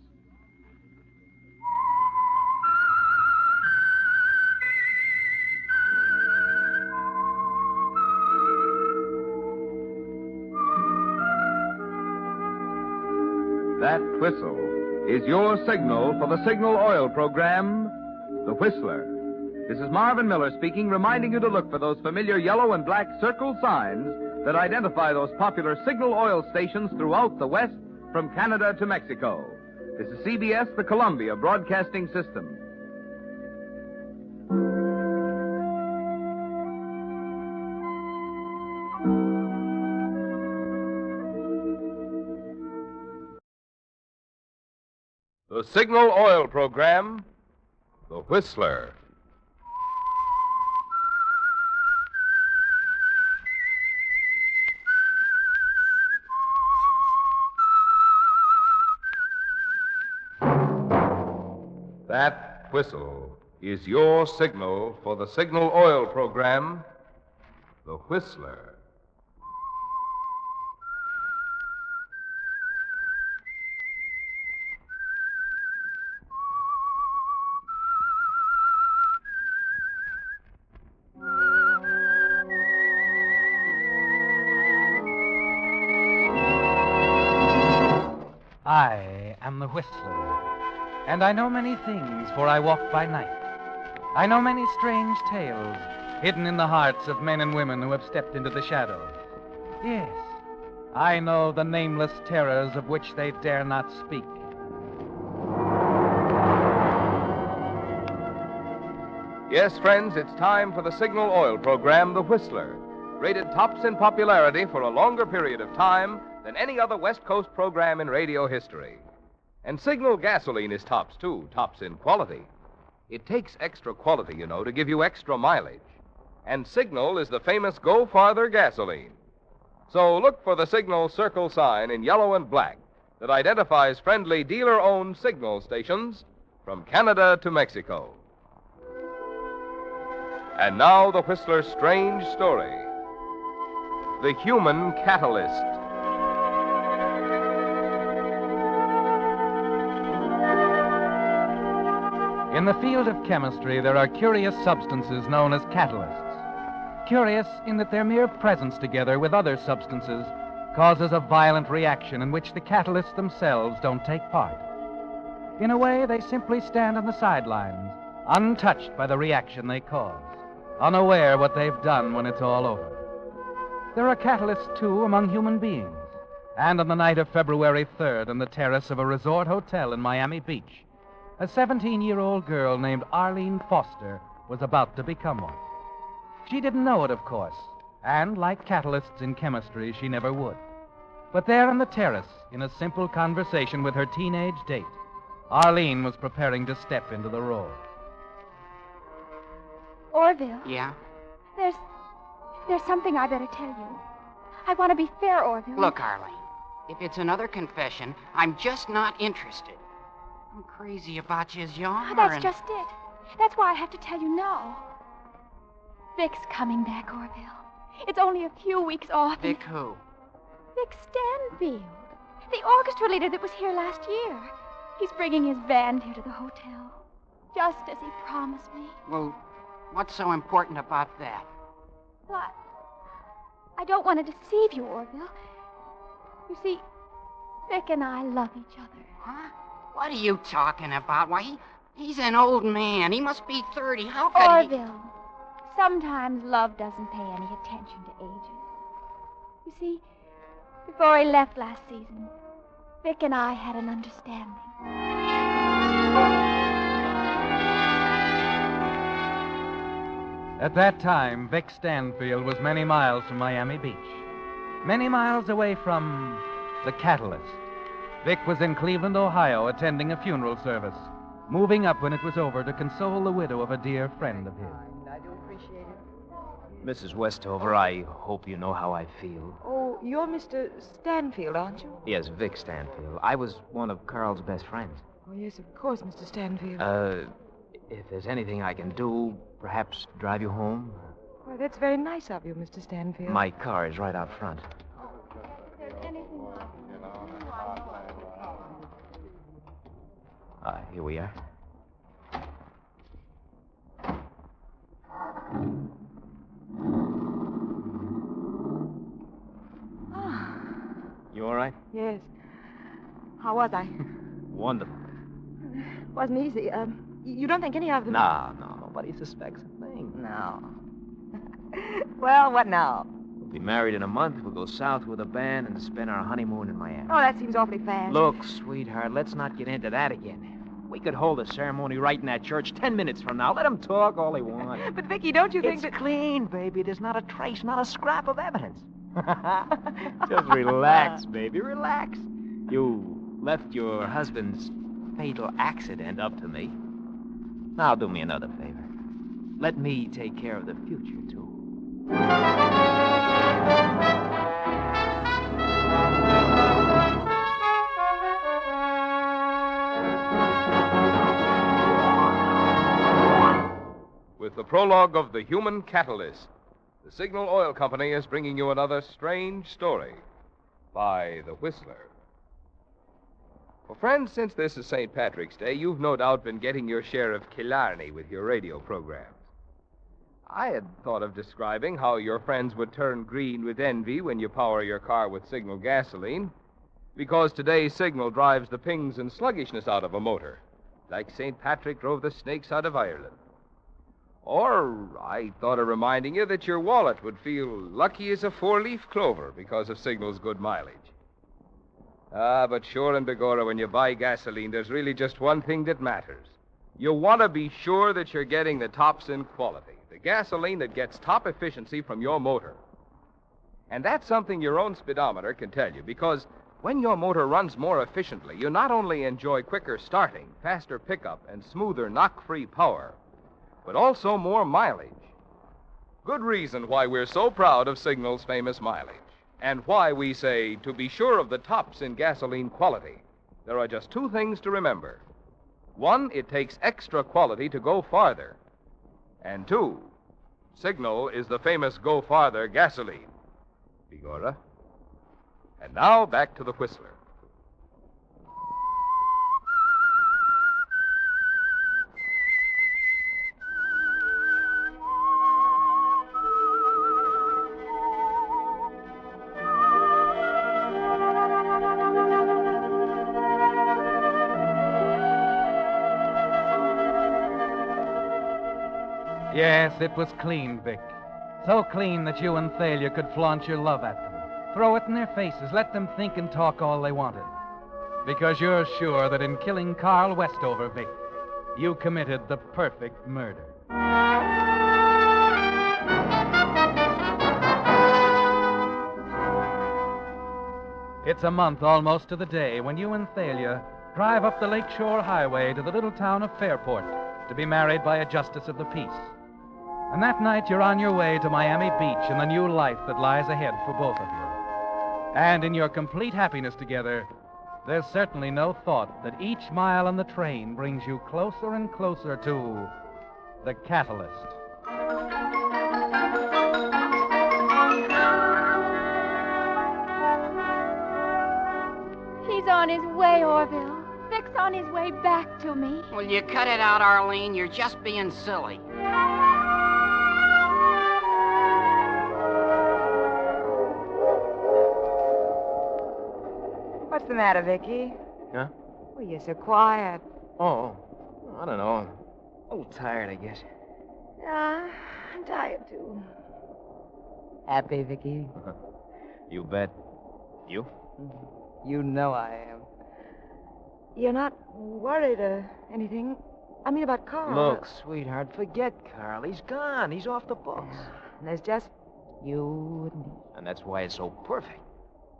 That whistle is your signal for the Signal Oil program, The Whistler. This is Marvin Miller speaking, reminding you to look for those familiar yellow and black circle signs that identify those popular Signal oil stations throughout the West, from Canada to Mexico. This is CBS, the Columbia Broadcasting System. The Signal Oil Program, The Whistler. That whistle is your signal for the Signal Oil Program, The Whistler. I am the Whistler, and I know many things, for I walk by night. I know many strange tales hidden in the hearts of men and women who have stepped into the shadows. Yes, I know the nameless terrors of which they dare not speak. Yes, friends, it's time for the Signal Oil Program, The Whistler, rated tops in popularity for a longer period of time than any other West Coast program in radio history. And Signal gasoline is tops, too, tops in quality. It takes extra quality, you know, to give you extra mileage. And Signal is the famous Go Farther gasoline. So look for the Signal circle sign in yellow and black that identifies friendly dealer-owned Signal stations from Canada to Mexico. And now the Whistler's strange story. The Human Catalyst. In the field of chemistry, there are curious substances known as catalysts. Curious in that their mere presence together with other substances causes a violent reaction in which the catalysts themselves don't take part. In a way, they simply stand on the sidelines, untouched by the reaction they cause, unaware what they've done when it's all over. There are catalysts, too, among human beings. And on the night of February 3rd, on the terrace of a resort hotel in Miami Beach, a 17-year-old girl named Arlene Foster was about to become one. She didn't know it, of course, and like catalysts in chemistry, she never would. But there on the terrace, in a simple conversation with her teenage date, Arlene was preparing to step into the role. Orville. Yeah? There's something I better tell you. I want to be fair, Orville. Look, Arlene, if it's another confession, I'm just not interested. I'm crazy about you as you are. That's just it. That's why I have to tell you now. Vic's coming back, Orville. It's only a few weeks off. Vic who? Vic Stanfield. The orchestra leader that was here last year. He's bringing his band here to the hotel. Just as he promised me. Well, what's so important about that? But I don't want to deceive you, Orville. You see, Vic and I love each other. Huh? What are you talking about? Why, he's an old man. He must be 30. How could he... Orville, sometimes love doesn't pay any attention to ages. You see, before he left last season, Vic and I had an understanding. At that time, Vic Stanfield was many miles from Miami Beach. Many miles away from the catalyst. Vic was in Cleveland, Ohio, attending a funeral service, moving up when it was over to console the widow of a dear friend of his. I do appreciate it. Mrs. Westover, I hope you know how I feel. Oh, you're Mr. Stanfield, aren't you? Yes, Vic Stanfield. I was one of Carl's best friends. Oh, yes, of course, Mr. Stanfield. If there's anything I can do, perhaps drive you home? Well, that's very nice of you, Mr. Stanfield. My car is right out front. Here we are. You all right? Yes. How was I? Wonderful. Wasn't easy. You don't think any of them... No, nobody suspects a thing. No. Well, what now? We'll be married in a month. We'll go south with a band and spend our honeymoon in Miami. Oh, that seems awfully fast. Look, sweetheart, let's not get into that again. We could hold a ceremony right in that church 10 minutes from now. Let them talk all they want. But, Vicky, don't you think it's clean, baby. There's not a trace, not a scrap of evidence. Just relax, baby, relax. You left your husband's fatal accident up to me. Now do me another favor. Let me take care of the future, too. With the prologue of The Human Catalyst, the Signal Oil Company is bringing you another strange story by The Whistler. Well, friends, since this is St. Patrick's Day, you've no doubt been getting your share of Killarney with your radio programs. I had thought of describing how your friends would turn green with envy when you power your car with Signal gasoline, because today's Signal drives the pings and sluggishness out of a motor, like St. Patrick drove the snakes out of Ireland. Or I thought of reminding you that your wallet would feel lucky as a four-leaf clover because of Signal's good mileage. But sure and begorra, when you buy gasoline, there's really just one thing that matters. You want to be sure that you're getting the tops in quality, the gasoline that gets top efficiency from your motor. And that's something your own speedometer can tell you, because when your motor runs more efficiently, you not only enjoy quicker starting, faster pickup, and smoother knock-free power, but also more mileage. Good reason why we're so proud of Signal's famous mileage, and why we say, to be sure of the tops in gasoline quality, there are just two things to remember. One, it takes extra quality to go farther. And two, Signal is the famous Go Farther gasoline. Begorra. And now, back to the Whistler. Yes, it was clean, Vic. So clean that you and Thalia could flaunt your love at them. Throw it in their faces. Let them think and talk all they wanted. Because you're sure that in killing Carl Westover, Vic, you committed the perfect murder. It's a month almost to the day when you and Thalia drive up the Lakeshore Highway to the little town of Fairport to be married by a justice of the peace. And that night you're on your way to Miami Beach and the new life that lies ahead for both of you. And in your complete happiness together, there's certainly no thought that each mile on the train brings you closer and closer to the catalyst. He's on his way, Orville. Vic's on his way back to me. Will you cut it out, Arlene? You're just being silly. What's the matter, Vicky? Huh? Well, you're so quiet. Oh, I don't know. A little tired, I guess. Yeah, I'm tired, too. Happy, Vicky? You bet. You? You know I am. You're not worried or anything? I mean, about Carl. Look, sweetheart, forget Carl. He's gone. He's off the books. There's just you and me. And that's why it's so perfect.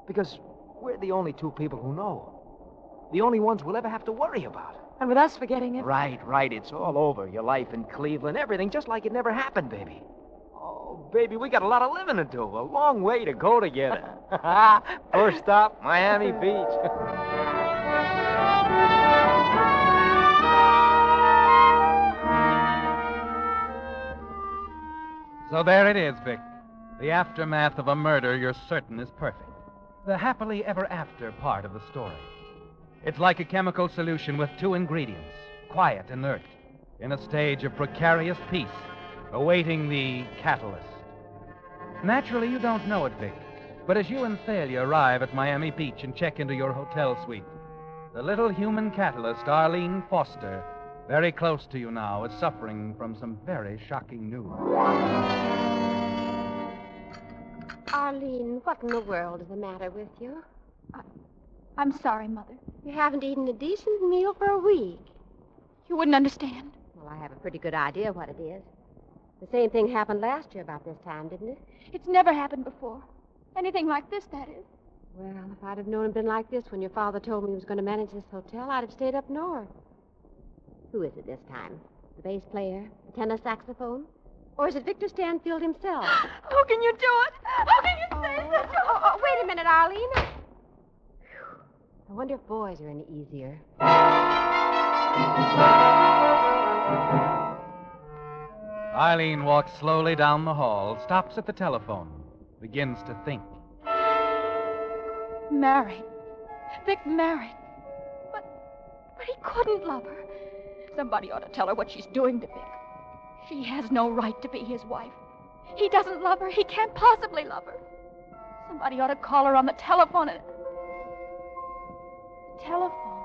Because we're the only two people who know. The only ones we'll ever have to worry about. And with us forgetting it? Right. It's all over. Your life in Cleveland, everything, just like it never happened, baby. Oh, baby, we got a lot of living to do. A long way to go together. First stop, Miami Beach. So there it is, Vic. The aftermath of a murder you're certain is perfect. The happily ever after part of the story. It's like a chemical solution with two ingredients, quiet, inert, in a stage of precarious peace, awaiting the catalyst. Naturally, you don't know it, Vic, but as you and Thalia arrive at Miami Beach and check into your hotel suite, the little human catalyst, Arlene Foster, very close to you now, is suffering from some very shocking news. Arlene, what in the world is the matter with you? I'm sorry, Mother. You haven't eaten a decent meal for a week. You wouldn't understand. Well, I have a pretty good idea what it is. The same thing happened last year about this time, didn't it? It's never happened before. Anything like this, that is. Well, if I'd have known it'd been like this when your father told me he was going to manage this hotel, I'd have stayed up north. Who is it this time? The bass player? The tenor saxophone? Or is it Victor Stanfield himself? How can you do it? How can you say this? Oh, wait a minute, Arlene. I wonder if boys are any easier. Eileen walks slowly down the hall, stops at the telephone, begins to think. Married. Vic married. But he couldn't love her. Somebody ought to tell her what she's doing to Vic. She has no right to be his wife. He doesn't love her. He can't possibly love her. Somebody ought to call her on the telephone and... The telephone.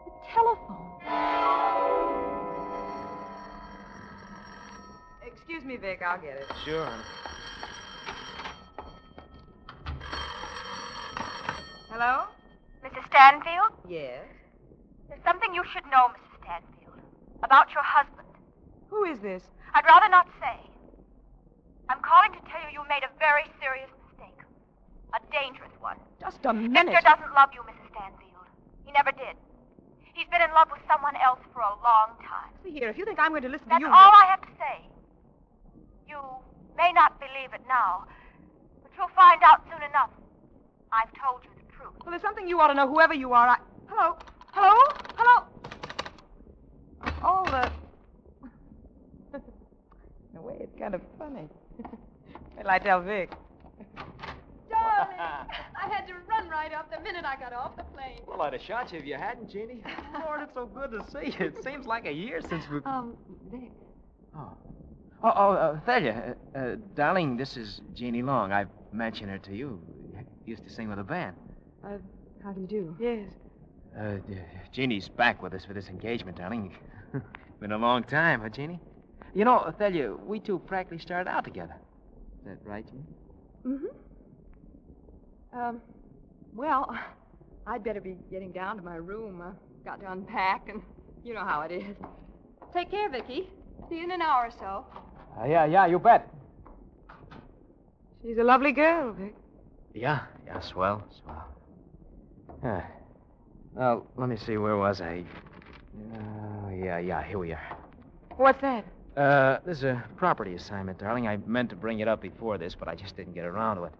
The telephone. Excuse me, Vic. I'll get it. Sure. Hello? Mrs. Stanfield? Yes. There's something you should know, Mrs. Stanfield, about your husband. Who is this? I'd rather not say. I'm calling to tell you you made a very serious mistake. A dangerous one. Just a minute. Victor doesn't love you, Mrs. Stanfield. He never did. He's been in love with someone else for a long time. See here, if you think I'm going to listen That's to you... all I have to say. You may not believe it now, but you'll find out soon enough. I've told you the truth. Well, there's something you ought to know, whoever you are. Hello? Hello? Hello? All the... In a way, it's kind of funny. Well, I tell Vic. Darling, I had to run right up the minute I got off the plane. Well, I'd have shot you if you hadn't, Jeannie. Lord, it's so good to see you. It seems like a year since we... Vic. Thalia, darling, this is Jeannie Long. I've mentioned her to you. Used to sing with a band. How do you do? Yes. Jeannie's back with us for this engagement, darling. Been a long time, huh, Jeannie? You know, Thelya, we two practically started out together. Is that right, Jim? Well, I'd better be getting down to my room. I've got to unpack, and you know how it is. Take care, Vicky. See you in an hour or so. Yeah, you bet. She's a lovely girl, Vic. Yeah, swell. Well, let me see, where was I? Yeah, here we are. What's that? There's a property assignment, darling. I meant to bring it up before this, but I just didn't get around to it.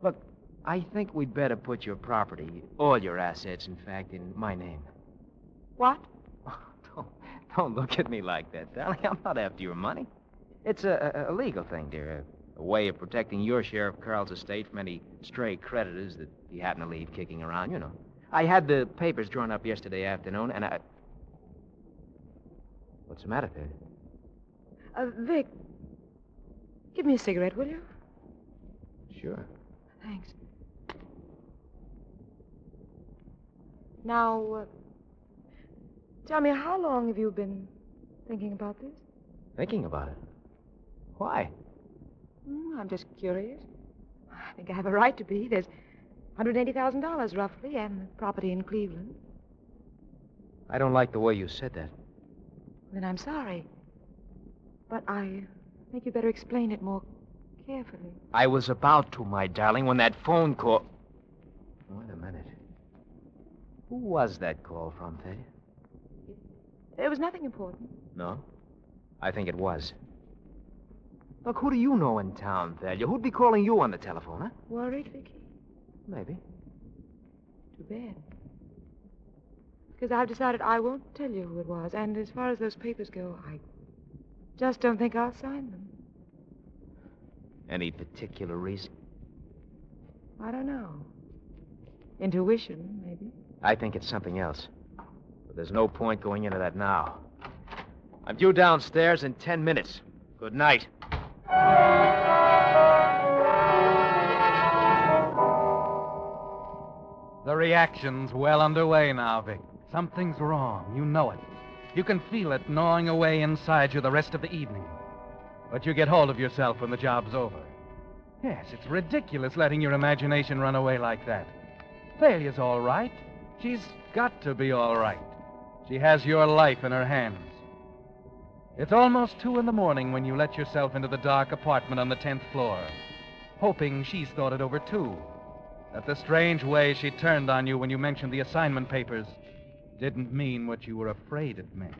Look, I think we'd better put your property, all your assets, in fact, in my name. What? Don't look at me like that, darling. I'm not after your money. It's a legal thing, dear. A way of protecting your share of Carl's estate from any stray creditors that he happened to leave kicking around, you know. I had the papers drawn up yesterday afternoon, and I... What's the matter, Thelya? Vic, give me a cigarette, will you? Sure. Thanks. Now, tell me, how long have you been thinking about this? Thinking about it? Why? I'm just curious. I think I have a right to be. There's $180,000 roughly, and property in Cleveland. I don't like the way you said that. Then I'm sorry. But I think you better explain it more carefully. I was about to, my darling, when that phone call... Wait a minute. Who was that call from, Thelya? There was nothing important. No? I think it was. Look, who do you know in town, Thelya? Who'd be calling you on the telephone, huh? Worried, Vicky? Maybe. Too bad. Because I've decided I won't tell you who it was. And as far as those papers go, I just don't think I'll sign them. Any particular reason? I don't know. Intuition, maybe. I think it's something else. But there's no point going into that now. I'm due downstairs in 10 minutes. Good night. The reaction's well underway now, Vic. Something's wrong. You know it. You can feel it gnawing away inside you the rest of the evening. But you get hold of yourself when the job's over. Yes, it's ridiculous letting your imagination run away like that. Thelya's all right. She's got to be all right. She has your life in her hands. It's almost 2 a.m. when you let yourself into the dark apartment on the 10th floor, hoping she's thought it over, too. That the strange way she turned on you when you mentioned the assignment papers didn't mean what you were afraid it meant.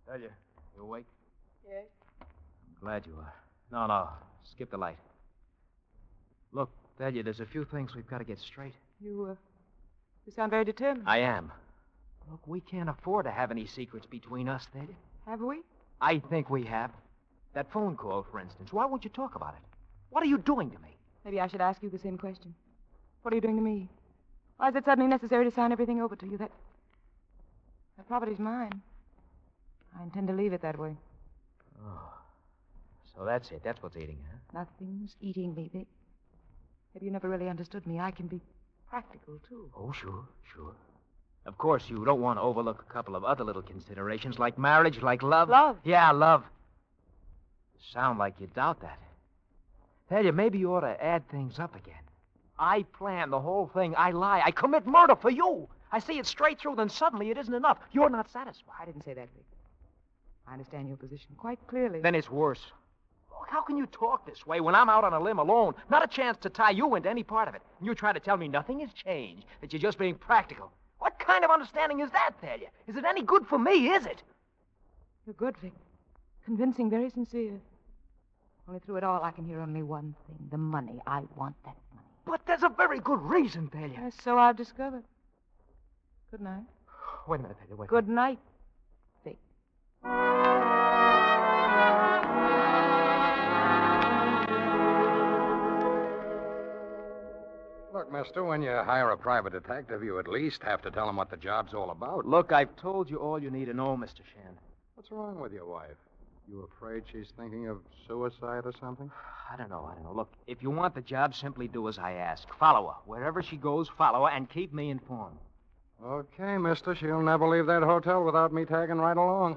Thelya, you awake? Yes. I'm glad you are. No. Skip the light. Look, Thelya, there's a few things we've got to get straight. You sound very determined. I am. Look, we can't afford to have any secrets between us, Thelya. Have we? I think we have. That phone call, for instance. Why won't you talk about it? What are you doing to me? Maybe I should ask you the same question. What are you doing to me? Why is it suddenly necessary to sign everything over to you? That property's mine. I intend to leave it that way. Oh. So that's it. That's what's eating, huh? Nothing's eating me, Vic. Maybe you never really understood me. I can be practical, too. Oh, sure. Of course, you don't want to overlook a couple of other little considerations, like marriage, like love. Love? Yeah, love. You sound like you doubt that. Thelya, maybe you ought to add things up again. I plan the whole thing. I lie. I commit murder for you. I see it straight through, then suddenly it isn't enough. You're not satisfied. I didn't say that, Vic. I understand your position quite clearly. Then it's worse. Look, how can you talk this way when I'm out on a limb alone? Not a chance to tie you into any part of it. And you try to tell me nothing has changed, that you're just being practical. What kind of understanding is that, Thelya? Is it any good for me, is it? You're good, Vic. Convincing, very sincere. Only through it all, I can hear only one thing. The money. I want that money. But there's a very good reason, Thelya. Yes, so I've discovered. Good night. Wait a minute, Thelya, wait. Good night, Vic. Look, mister, when you hire a private detective, you at least have to tell him what the job's all about. Look, I've told you all you need to know, Mr. Shan. What's wrong with your wife? You afraid she's thinking of suicide or something? I don't know. Look, if you want the job, simply do as I ask. Follow her. Wherever she goes, follow her, and keep me informed. Okay, mister. She'll never leave that hotel without me tagging right along.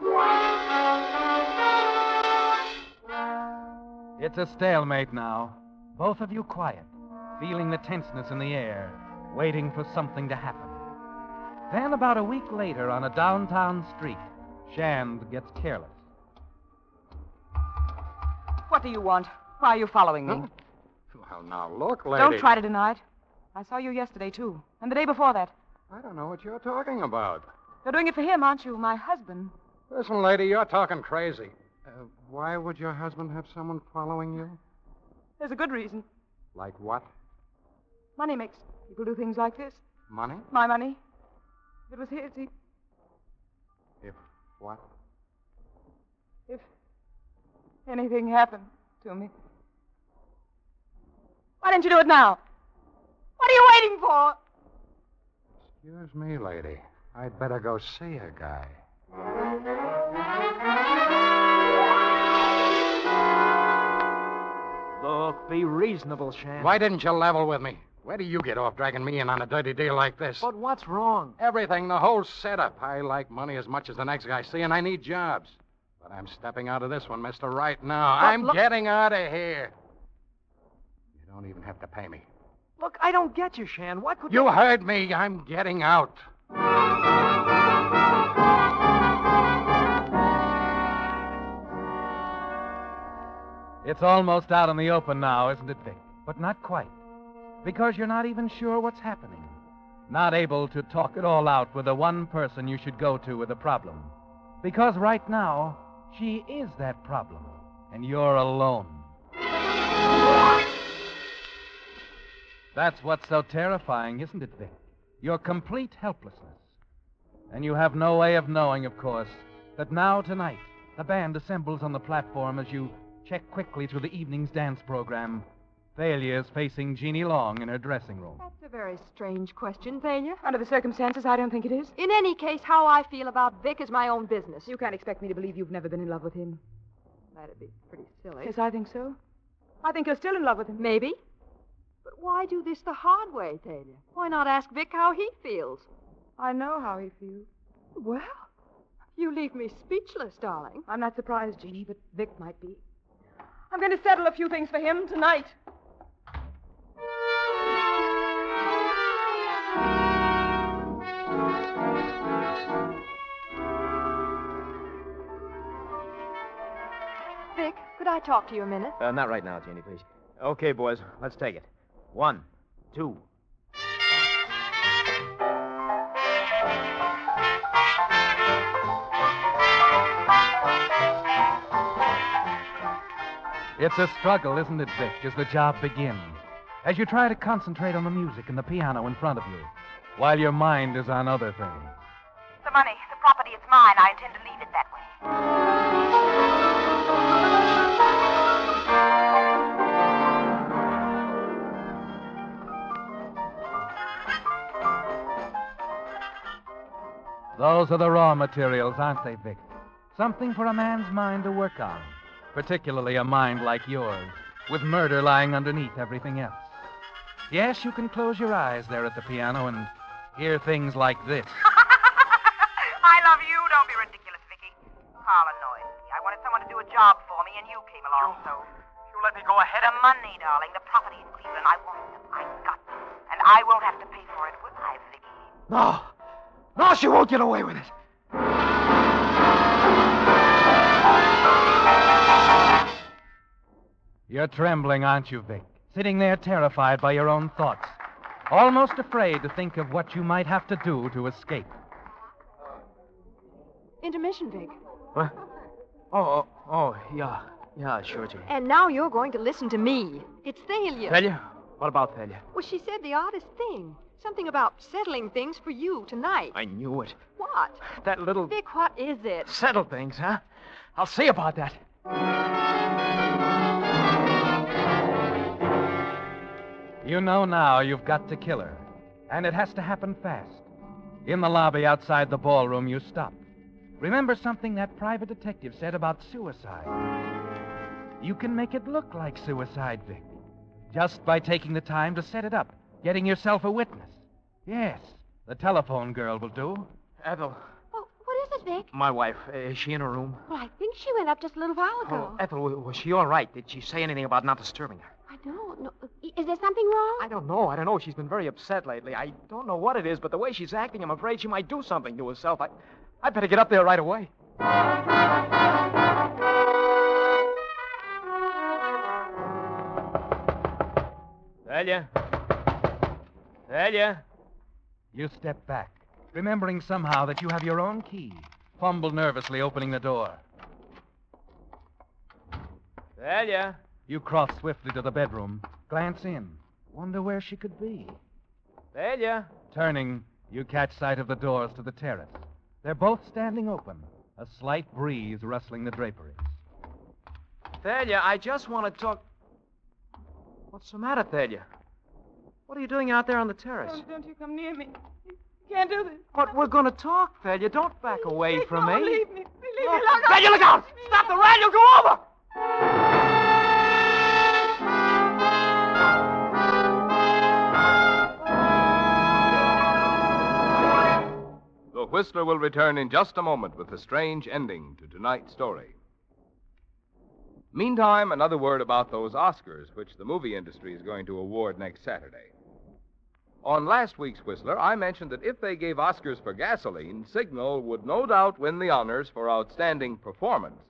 It's a stalemate now. Both of you quiet, feeling the tenseness in the air, waiting for something to happen. Then, about a week later, on a downtown street, Shand gets careless. What do you want? Why are you following me? Well, now, look, lady. Don't try to deny it. I saw you yesterday, too. And the day before that. I don't know what you're talking about. You're doing it for him, aren't you? My husband. Listen, lady, you're talking crazy. Why would your husband have someone following you? There's a good reason. Like what? Money makes people do things like this. Money? My money. If it was his, he... If what? If anything happened to me. Why didn't you do it now? What are you waiting for? Excuse me, lady. I'd better go see a guy. Look, be reasonable, Shand. Why didn't you level with me? Where do you get off dragging me in on a dirty deal like this? But what's wrong? Everything, the whole setup. I like money as much as the next guy. See, and I need jobs. But I'm stepping out of this one, mister, right now. I'm getting out of here. You don't even have to pay me. Look, I don't get you, Shand. What could you... You heard me. I'm getting out. It's almost out in the open now, isn't it, Vic? But not quite. Because you're not even sure what's happening. Not able to talk it all out with the one person you should go to with a problem. Because right now, she is that problem, and you're alone. That's what's so terrifying, isn't it, Vic? Your complete helplessness. And you have no way of knowing, of course, that now tonight, the band assembles on the platform as you check quickly through the evening's dance program. Thalia's facing Jeannie Long in her dressing room. That's a very strange question, Thalia. Under the circumstances, I don't think it is. In any case, how I feel about Vic is my own business. You can't expect me to believe you've never been in love with him. That'd be pretty silly. Yes, I think so. I think you're still in love with him. Maybe. But why do this the hard way, Thalia? Why not ask Vic how he feels? I know how he feels. Well, you leave me speechless, darling. I'm not surprised, Jeannie, but Vic might be. I'm going to settle a few things for him tonight. Vic, could I talk to you a minute? Not right now, Jeannie, please. Okay, boys, let's take it. 1, 2. It's a struggle, isn't it, Vic, as the job begins? As you try to concentrate on the music and the piano in front of you, while your mind is on other things. The money, the property, it's mine. I intend to leave it that way. Those are the raw materials, aren't they, Vic? Something for a man's mind to work on. Particularly a mind like yours, with murder lying underneath everything else. Yes, you can close your eyes there at the piano and hear things like this. I love you. Don't be ridiculous, Vicky. Carl annoyed me. I wanted someone to do a job for me, and you came along, so... You let me go ahead The money, darling. The property in Cleveland. I want them. I got them. And I won't have to pay for it, will I, Vicky? No. No, she won't get away with it. You're trembling, aren't you, Vic? Sitting there terrified by your own thoughts. Almost afraid to think of what you might have to do to escape. Intermission, Vic. What? Oh, yeah. Yeah, sure, Jeannie. And now you're going to listen to me. It's Thalia. Thalia? What about Thalia? Well, she said the oddest thing. Something about settling things for you tonight. I knew it. What? That little... Vic, what is it? Settle things, huh? I'll see about that. You know now you've got to kill her. And it has to happen fast. In the lobby outside the ballroom, you stop. Remember something that private detective said about suicide. You can make it look like suicide, Vic. Just by taking the time to set it up, getting yourself a witness. Yes, The telephone girl will do. Ethel, Oh, what is it, Vic? my wife, is she in her room? Well, I think she went up just a little while ago. Oh, Ethel, was she all right? Did she say anything about not disturbing her? I don't know. Is there something wrong? I don't know. She's been very upset lately. I don't know what it is, but the way she's acting, I'm afraid she might do something to herself. I'd better get up there right away. Thalia? You step back, remembering somehow that you have your own key. Fumble nervously, opening the door. Thalia? You cross swiftly to the bedroom, glance in, wonder where she could be. Thalia? Turning, you catch sight of the doors to the terrace. They're both standing open, a slight breeze rustling the draperies. Thalia, I just want to talk... What's the matter, Thalia? What are you doing out there on the terrace? Don't you come near me. You can't do this. But we're going to talk, Thalia. Don't back away from me. Leave me. Leave me. Look Thalia, look out! Stop the rat! You'll go over! The Whistler will return in just a moment with the strange ending to tonight's story. Meantime, another word about those Oscars, which the movie industry is going to award next Saturday. On last week's Whistler, I mentioned that if they gave Oscars for gasoline, Signal would no doubt win the honors for outstanding performance.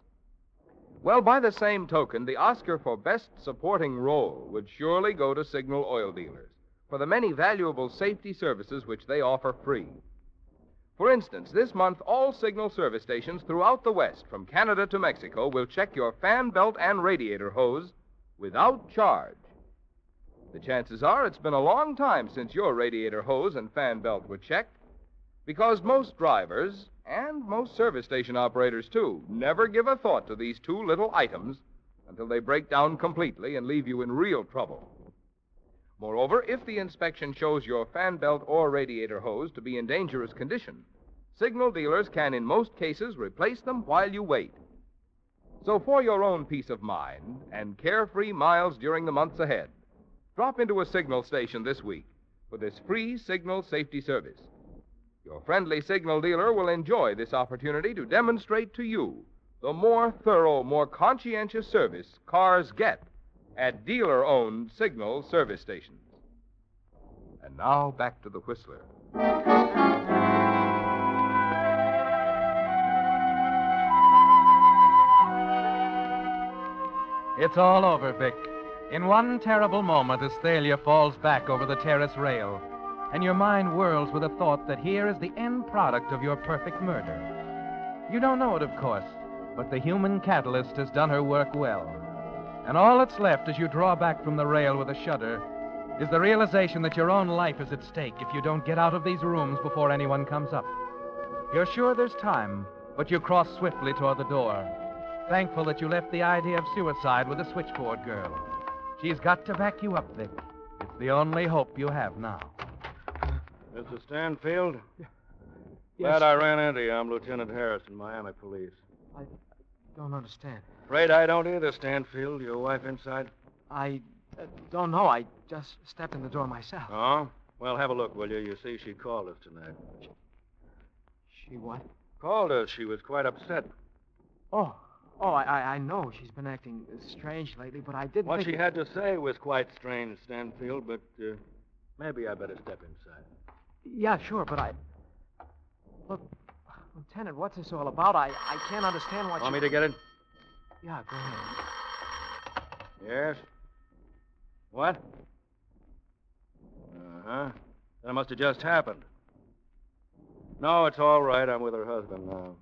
Well, by the same token, the Oscar for Best Supporting Role would surely go to Signal oil dealers for the many valuable safety services which they offer free. For instance, this month, all Signal service stations throughout the West, from Canada to Mexico, will check your fan belt and radiator hose without charge. The chances are it's been a long time since your radiator hose and fan belt were checked, because most drivers, and most service station operators, too, never give a thought to these two little items until they break down completely and leave you in real trouble. Moreover, if the inspection shows your fan belt or radiator hose to be in dangerous condition, Signal dealers can, in most cases, replace them while you wait. So for your own peace of mind and carefree miles during the months ahead, drop into a Signal station this week for this free Signal safety service. Your friendly Signal dealer will enjoy this opportunity to demonstrate to you the more thorough, more conscientious service cars get at dealer-owned Signal service stations. And now, back to the Whistler. It's all over, Vic. In one terrible moment, as Thalia falls back over the terrace rail, and your mind whirls with a thought that here is the end product of your perfect murder. You don't know it, of course, but the human catalyst has done her work well. And all that's left as you draw back from the rail with a shudder is the realization that your own life is at stake if you don't get out of these rooms before anyone comes up. You're sure there's time, but you cross swiftly toward the door, thankful that you left the idea of suicide with the switchboard girl. She's got to back you up, Vic. It's the only hope you have now. Mr. Stanfield? Yes. Glad I ran into you. I'm Lieutenant Harrison, Miami Police. I don't understand. Afraid I don't either, Stanfield. Your wife inside? I don't know. I just stepped in the door myself. Oh? Well, have a look, will you? You see, she called us tonight. She what? Called us. She was quite upset. Oh, I know she's been acting strange lately, but I didn't What think... she had to say was quite strange, Stanfield, but maybe I better step inside. Yeah, sure, but I... Look, Lieutenant, what's this all about? I can't understand what Want me to get it? Yeah, go ahead. Yes? What? Uh-huh. That must have just happened. No, it's all right. I'm with her husband now.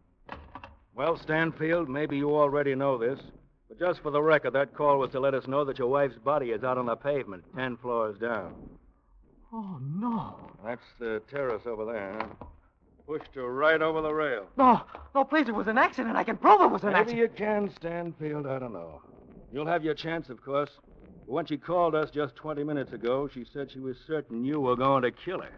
Well, Stanfield, maybe you already know this, but just for the record, that call was to let us know that your wife's body is out on the pavement, 10 floors down. Oh, no. That's the terrace over there, huh? Pushed her right over the rail. No, please, it was an accident. I can prove it was an Maybe accident. you can, Stanfield. I don't know. You'll have your chance, of course. But when she called us just 20 minutes ago, she said she was certain you were going to kill her.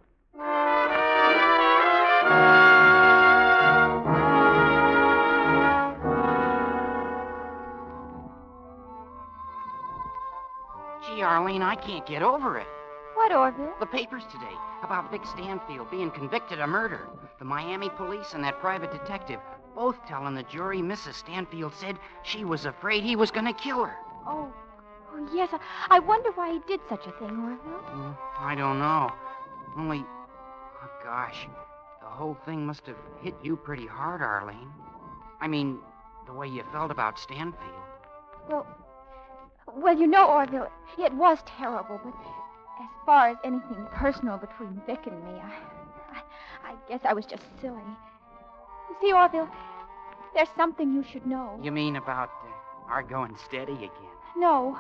Gee, Arlene, I can't get over it. What What, Orville? The papers today about Vic Stanfield being convicted of murder. The Miami police and that private detective both telling the jury Mrs. Stanfield said she was afraid he was going to kill her. Oh, yes. I wonder why he did such a thing, Orville. I don't know. Only, oh, gosh, the whole thing must have hit you pretty hard, Arlene. I mean, the way you felt about Stanfield. Well, you know, Orville, it was terrible, but as far as anything personal between Vic and me, I guess I was just silly. You see, Orville, there's something you should know. You mean about our going steady again? No.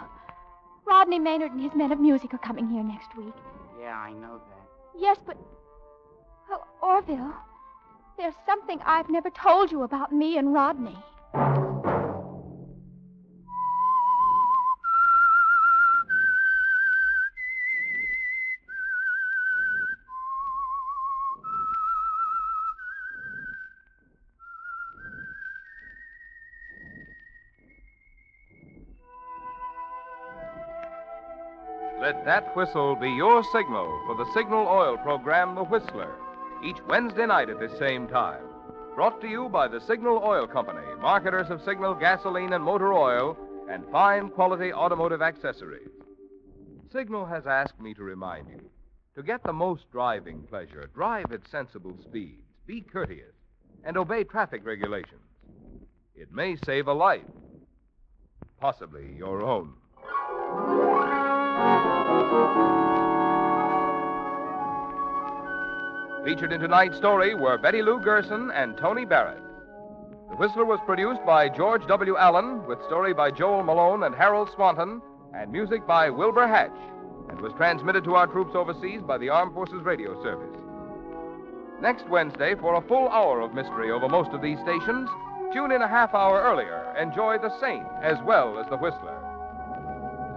Rodney Maynard and his men of music are coming here next week. Yeah, I know that. Yes, but... Well, Orville, there's something I've never told you about me and Rodney. Let that whistle be your signal for the Signal Oil program, The Whistler, each Wednesday night at this same time. Brought to you by the Signal Oil Company, marketers of Signal gasoline and motor oil and fine quality automotive accessories. Signal has asked me to remind you, to get the most driving pleasure, drive at sensible speeds, be courteous, and obey traffic regulations. It may save a life, possibly your own. Featured in tonight's story were Betty Lou Gerson and Tony Barrett. The Whistler was produced by George W. Allen, with story by Joel Malone and Harold Swanton, and music by Wilbur Hatch, and was transmitted to our troops overseas by the Armed Forces Radio Service. Next Wednesday, for a full hour of mystery over most of these stations, tune in a half hour earlier. Enjoy The Saint as well as The Whistler.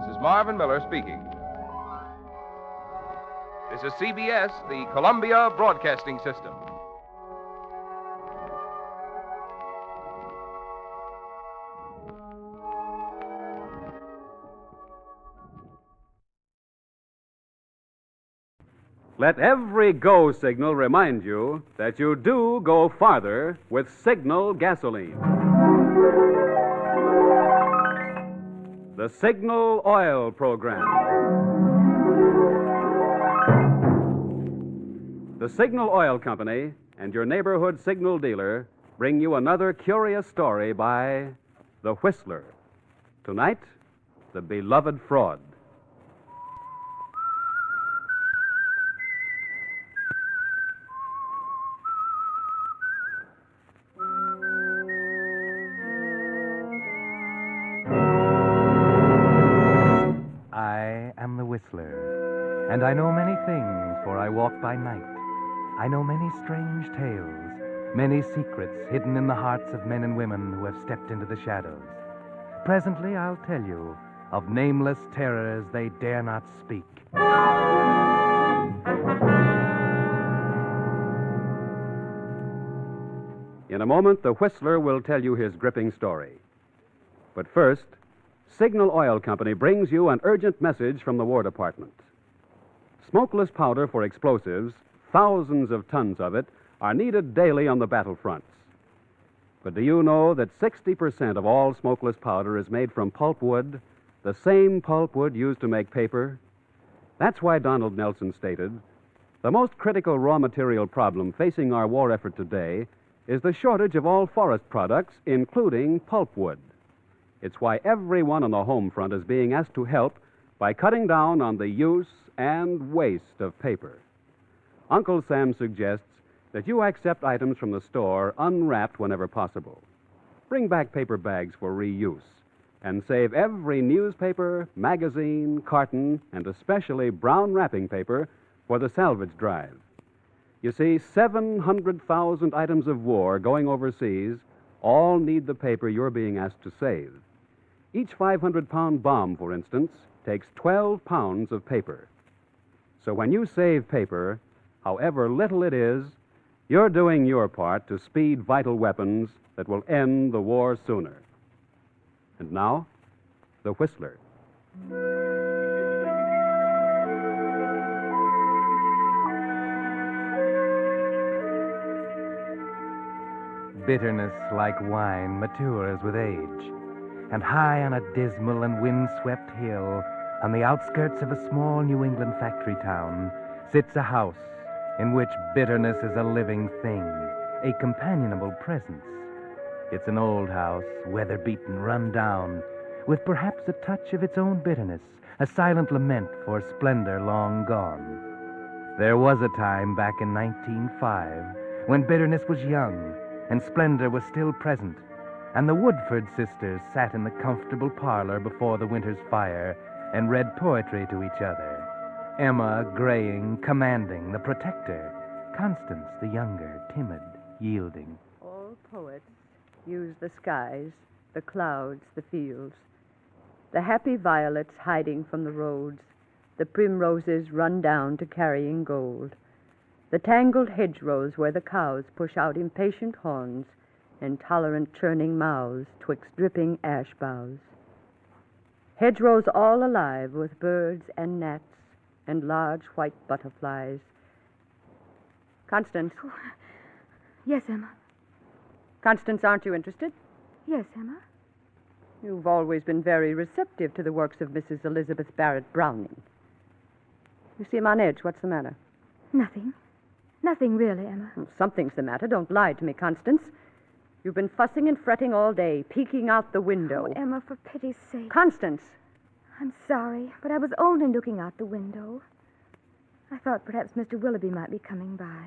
This is Marvin Miller speaking. This is CBS, the Columbia Broadcasting System. Let every go signal remind you that you do go farther with Signal gasoline. The Signal Oil Program. The Signal Oil Company and your neighborhood signal dealer bring you another curious story by The Whistler. Tonight, The Beloved Fraud. I am the Whistler, and I know many things, for I walk by night. I know many strange tales, many secrets hidden in the hearts of men and women who have stepped into the shadows. Presently, I'll tell you of nameless terrors they dare not speak. In a moment, the Whistler will tell you his gripping story. But first, Signal Oil Company brings you an urgent message from the War Department. Smokeless powder for explosives, thousands of tons of it, are needed daily on the battlefronts. But do you know that 60% of all smokeless powder is made from pulpwood, the same pulpwood used to make paper? That's why Donald Nelson stated, "The most critical raw material problem facing our war effort today is the shortage of all forest products, including pulpwood. It's why everyone on the home front is being asked to help by cutting down on the use and waste of paper. Uncle Sam suggests that you accept items from the store unwrapped whenever possible. Bring back paper bags for reuse and save every newspaper, magazine, carton, and especially brown wrapping paper for the salvage drive. You see, 700,000 items of war going overseas all need the paper you're being asked to save. Each 500-pound bomb, for instance, takes 12 pounds of paper. So when you save paper, however little it is, you're doing your part to speed vital weapons that will end the war sooner. And now, The Whistler. bitterness, like wine, matures with age. And high on a dismal and wind-swept hill, on the outskirts of a small New England factory town, sits a house in which bitterness is a living thing, a companionable presence. It's an old house, weather-beaten, run down, with perhaps a touch of its own bitterness, a silent lament for splendor long gone. There was a time back in 1905 when bitterness was young and splendor was still present, and the Woodford sisters sat in the comfortable parlor before the winter's fire and read poetry to each other. Emma, graying, commanding, the protector. Constance, the younger, timid, yielding. All poets use the skies, the clouds, the fields, the happy violets hiding from the roads, the primroses run down to carrying gold, the tangled hedgerows where the cows push out impatient horns, intolerant churning mouths twixt dripping ash boughs. Hedgerows all alive with birds and gnats and large white butterflies. Constance. Yes, Emma. Constance, aren't you interested? Yes, Emma. You've always been very receptive to the works of Mrs. Elizabeth Barrett Browning. You seem on edge. What's the matter? Nothing. Nothing really, Emma. Well, something's the matter. Don't lie to me, Constance. You've been fussing and fretting all day, peeking out the window. Oh, Emma, for pity's sake. Constance! I'm sorry, but I was only looking out the window. I thought perhaps Mr. Willoughby might be coming by.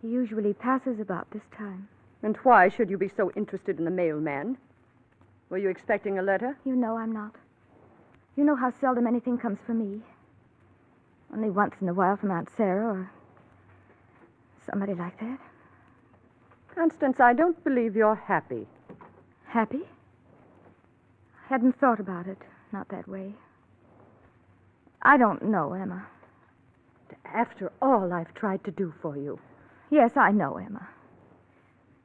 He usually passes about this time. And why should you be so interested in the mailman? Were you expecting a letter? You know I'm not. You know how seldom anything comes for me. Only once in a while from Aunt Sarah or somebody like that. Constance, I don't believe you're happy. Happy? I hadn't thought about it. Not that way. I don't know, Emma. After all I've tried to do for you. Yes, I know, Emma.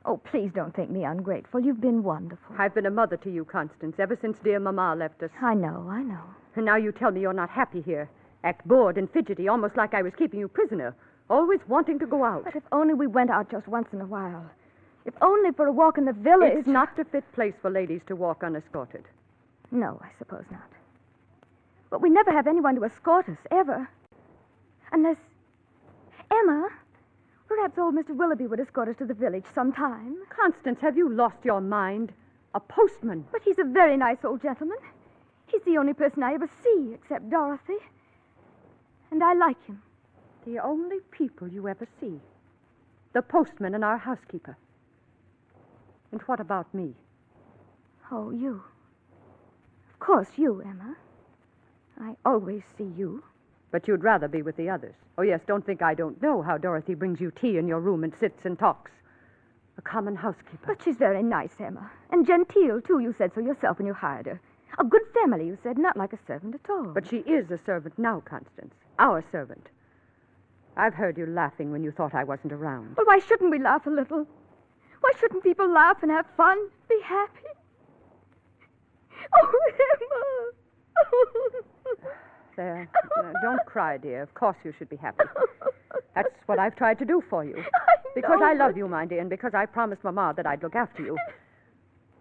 Oh, please don't think me ungrateful. You've been wonderful. I've been a mother to you, Constance, ever since dear Mama left us. I know. And now you tell me you're not happy here. Act bored and fidgety, almost like I was keeping you prisoner. Always wanting to go out. But if only we went out just once in a while. If only for a walk in the village. It's not a fit place for ladies to walk unescorted. No, I suppose not. But we never have anyone to escort us, ever. Unless... Emma, perhaps old Mr. Willoughby would escort us to the village sometime. Constance, have you lost your mind? A postman. But he's a very nice old gentleman. He's the only person I ever see, except Dorothy. And I like him. The only people you ever see. The postman and our housekeeper. And what about me? Oh, you. Of course, you, Emma. I always see you. But you'd rather be with the others. Oh, yes, don't think I don't know how Dorothy brings you tea in your room and sits and talks. A common housekeeper. But she's very nice, Emma. And genteel, too. You said so yourself when you hired her. A good family, you said, not like a servant at all. But she is a servant now, Constance. Our servant. I've heard you laughing when you thought I wasn't around. Well, why shouldn't we laugh a little? Why shouldn't people laugh and have fun? Be happy? Oh, Emma. There. Don't cry, dear. Of course you should be happy. That's what I've tried to do for you. Because I love you, my dear, and because I promised Mama that I'd look after you.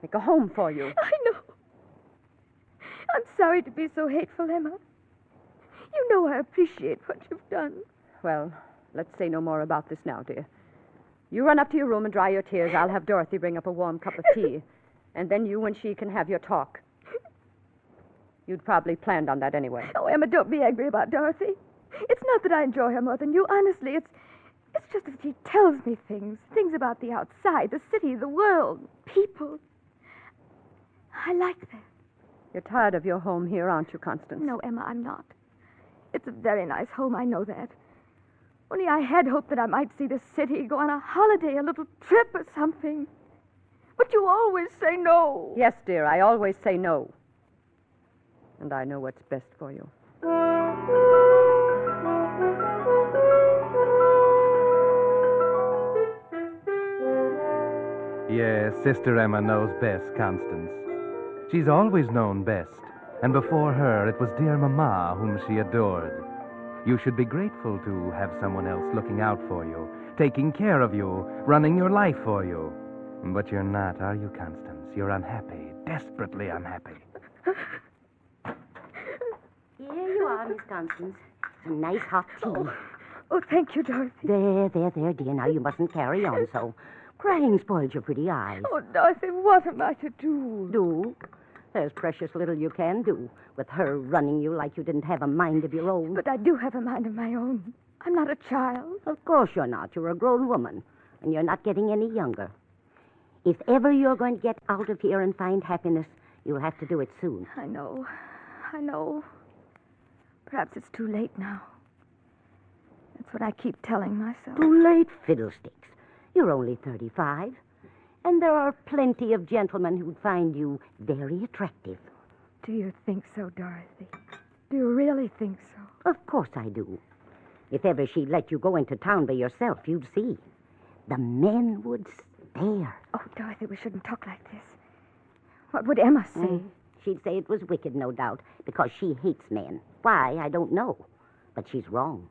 Make a home for you. I know. I'm sorry to be so hateful, Emma. You know I appreciate what you've done. Well, let's say no more about this now, dear. You run up to your room and dry your tears. I'll have Dorothy bring up a warm cup of tea. And then you and she can have your talk. You'd probably planned on that anyway. Oh, Emma, don't be angry about Dorothy. It's not that I enjoy her more than you. Honestly, it's just that she tells me things. Things about the outside, the city, the world, people. I like that. You're tired of your home here, aren't you, Constance? No, Emma, I'm not. It's a very nice home, I know that. Only I had hoped that I might see the city, go on a holiday, a little trip or something. But you always say no. Yes, dear, I always say no. And I know what's best for you. Yes, Sister Emma knows best, Constance. She's always known best. And before her, it was dear Mama whom she adored. You should be grateful to have someone else looking out for you, taking care of you, running your life for you. But you're not, are you, Constance? You're unhappy. Desperately unhappy. Here you are, Miss Constance. Some nice hot tea. Oh, thank you, Dorothy. There, dear. Now you mustn't carry on so. Crying spoils your pretty eyes. Oh, Dorothy, what am I to do? Do? There's precious little you can do with her running you like you didn't have a mind of your own. But I do have a mind of my own. I'm not a child. Of course you're not. You're a grown woman, and you're not getting any younger. If ever you're going to get out of here and find happiness, you'll have to do it soon. I know. Perhaps it's too late now. That's what I keep telling myself. Too late, fiddlesticks. You're only 35. And there are plenty of gentlemen who'd find you very attractive. Do you think so, Dorothy? Do you really think so? Of course I do. If ever she let you go into town by yourself, you'd see. The men would stare. Oh, Dorothy, we shouldn't talk like this. What would Emma say? She'd say it was wicked, no doubt, because she hates men. Why, I don't know. But she's wrong.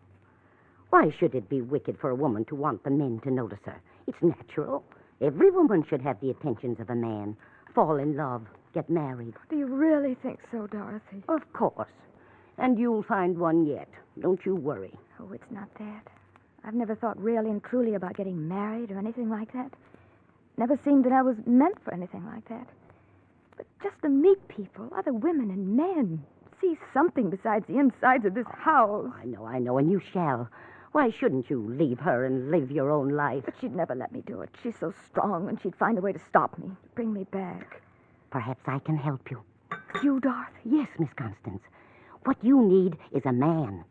Why should it be wicked for a woman to want the men to notice her? It's natural. Every woman should have the attentions of a man. Fall in love, get married. Do you really think so, Dorothy? Of course. And you'll find one yet. Don't you worry. Oh, it's not that. I've never thought really and truly about getting married or anything like that. Never seemed that I was meant for anything like that. But just to meet people, other women and men, see something besides the insides of this house. I know, and you shall. Why shouldn't you leave her and live your own life? But she'd never let me do it. She's so strong, and she'd find a way to stop me, to bring me back. Perhaps I can help you. You, Dorothy? Yes, Miss Constance. What you need is a man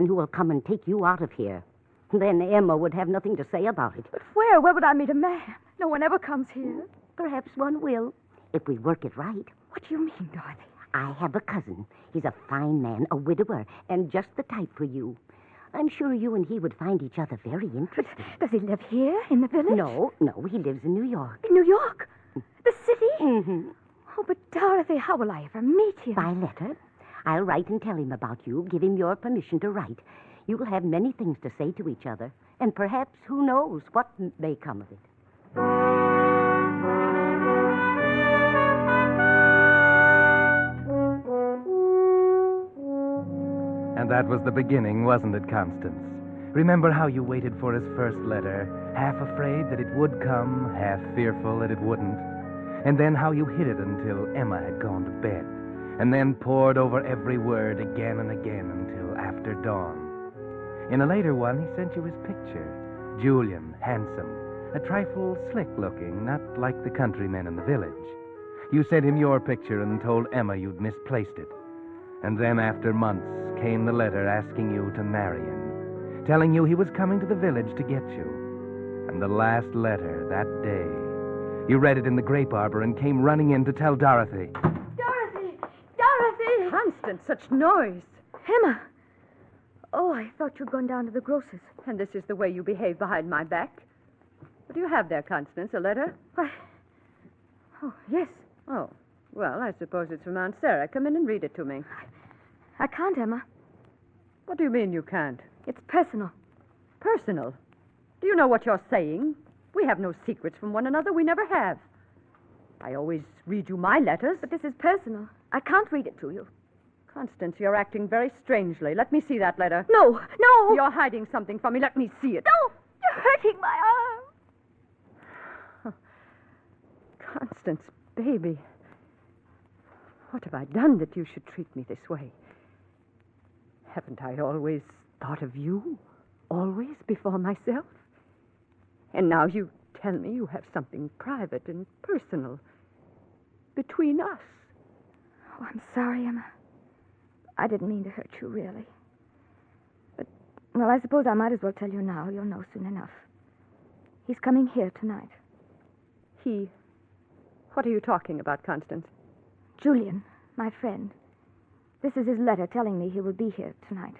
who will come and take you out of here. Then Emma would have nothing to say about it. But where? Where would I meet a man? No one ever comes here. Perhaps one will, if we work it right. What do you mean, Dorothy? I have a cousin. He's a fine man, a widower, and just the type for you. I'm sure you and he would find each other very interesting. Does he live here, in the village? No, he lives in New York. In New York? The city? Mm-hmm. Oh, but Dorothy, how will I ever meet him? By letter. I'll write and tell him about you, give him your permission to write. You will have many things to say to each other, and perhaps, who knows, what may come of it. And that was the beginning, wasn't it, Constance? Remember how you waited for his first letter, half afraid that it would come, half fearful that it wouldn't? And then how you hid it until Emma had gone to bed, and then pored over every word again and again until after dawn. In a later one, he sent you his picture. Julian, handsome, a trifle slick-looking, not like the countrymen in the village. You sent him your picture and told Emma you'd misplaced it. And then, after months, came the letter asking you to marry him, telling you he was coming to the village to get you. And the last letter, that day, you read it in the grape arbor and came running in to tell Dorothy. Dorothy! Constance, such noise. Emma! Oh, I thought you'd gone down to the grocer's. And this is the way you behave behind my back? What do you have there, Constance? A letter? Why? Oh, yes. Oh, well, I suppose it's from Aunt Sarah. Come in and read it to me. I can't, Emma. What do you mean you can't? It's personal. Personal? Do you know what you're saying? We have no secrets from one another. We never have. I always read you my letters. But this is personal. I can't read it to you. Constance, you're acting very strangely. Let me see that letter. No! You're hiding something from me. Let me see it. No! You're hurting my arm. Constance, baby. What have I done that you should treat me this way? Haven't I always thought of you? Always before myself? And now you tell me you have something private and personal between us. Oh, I'm sorry, Emma. I didn't mean to hurt you, really. But, well, I suppose I might as well tell you now. You'll know soon enough. He's coming here tonight. He? What are you talking about, Constance? Julian, my friend. This is his letter telling me he will be here tonight.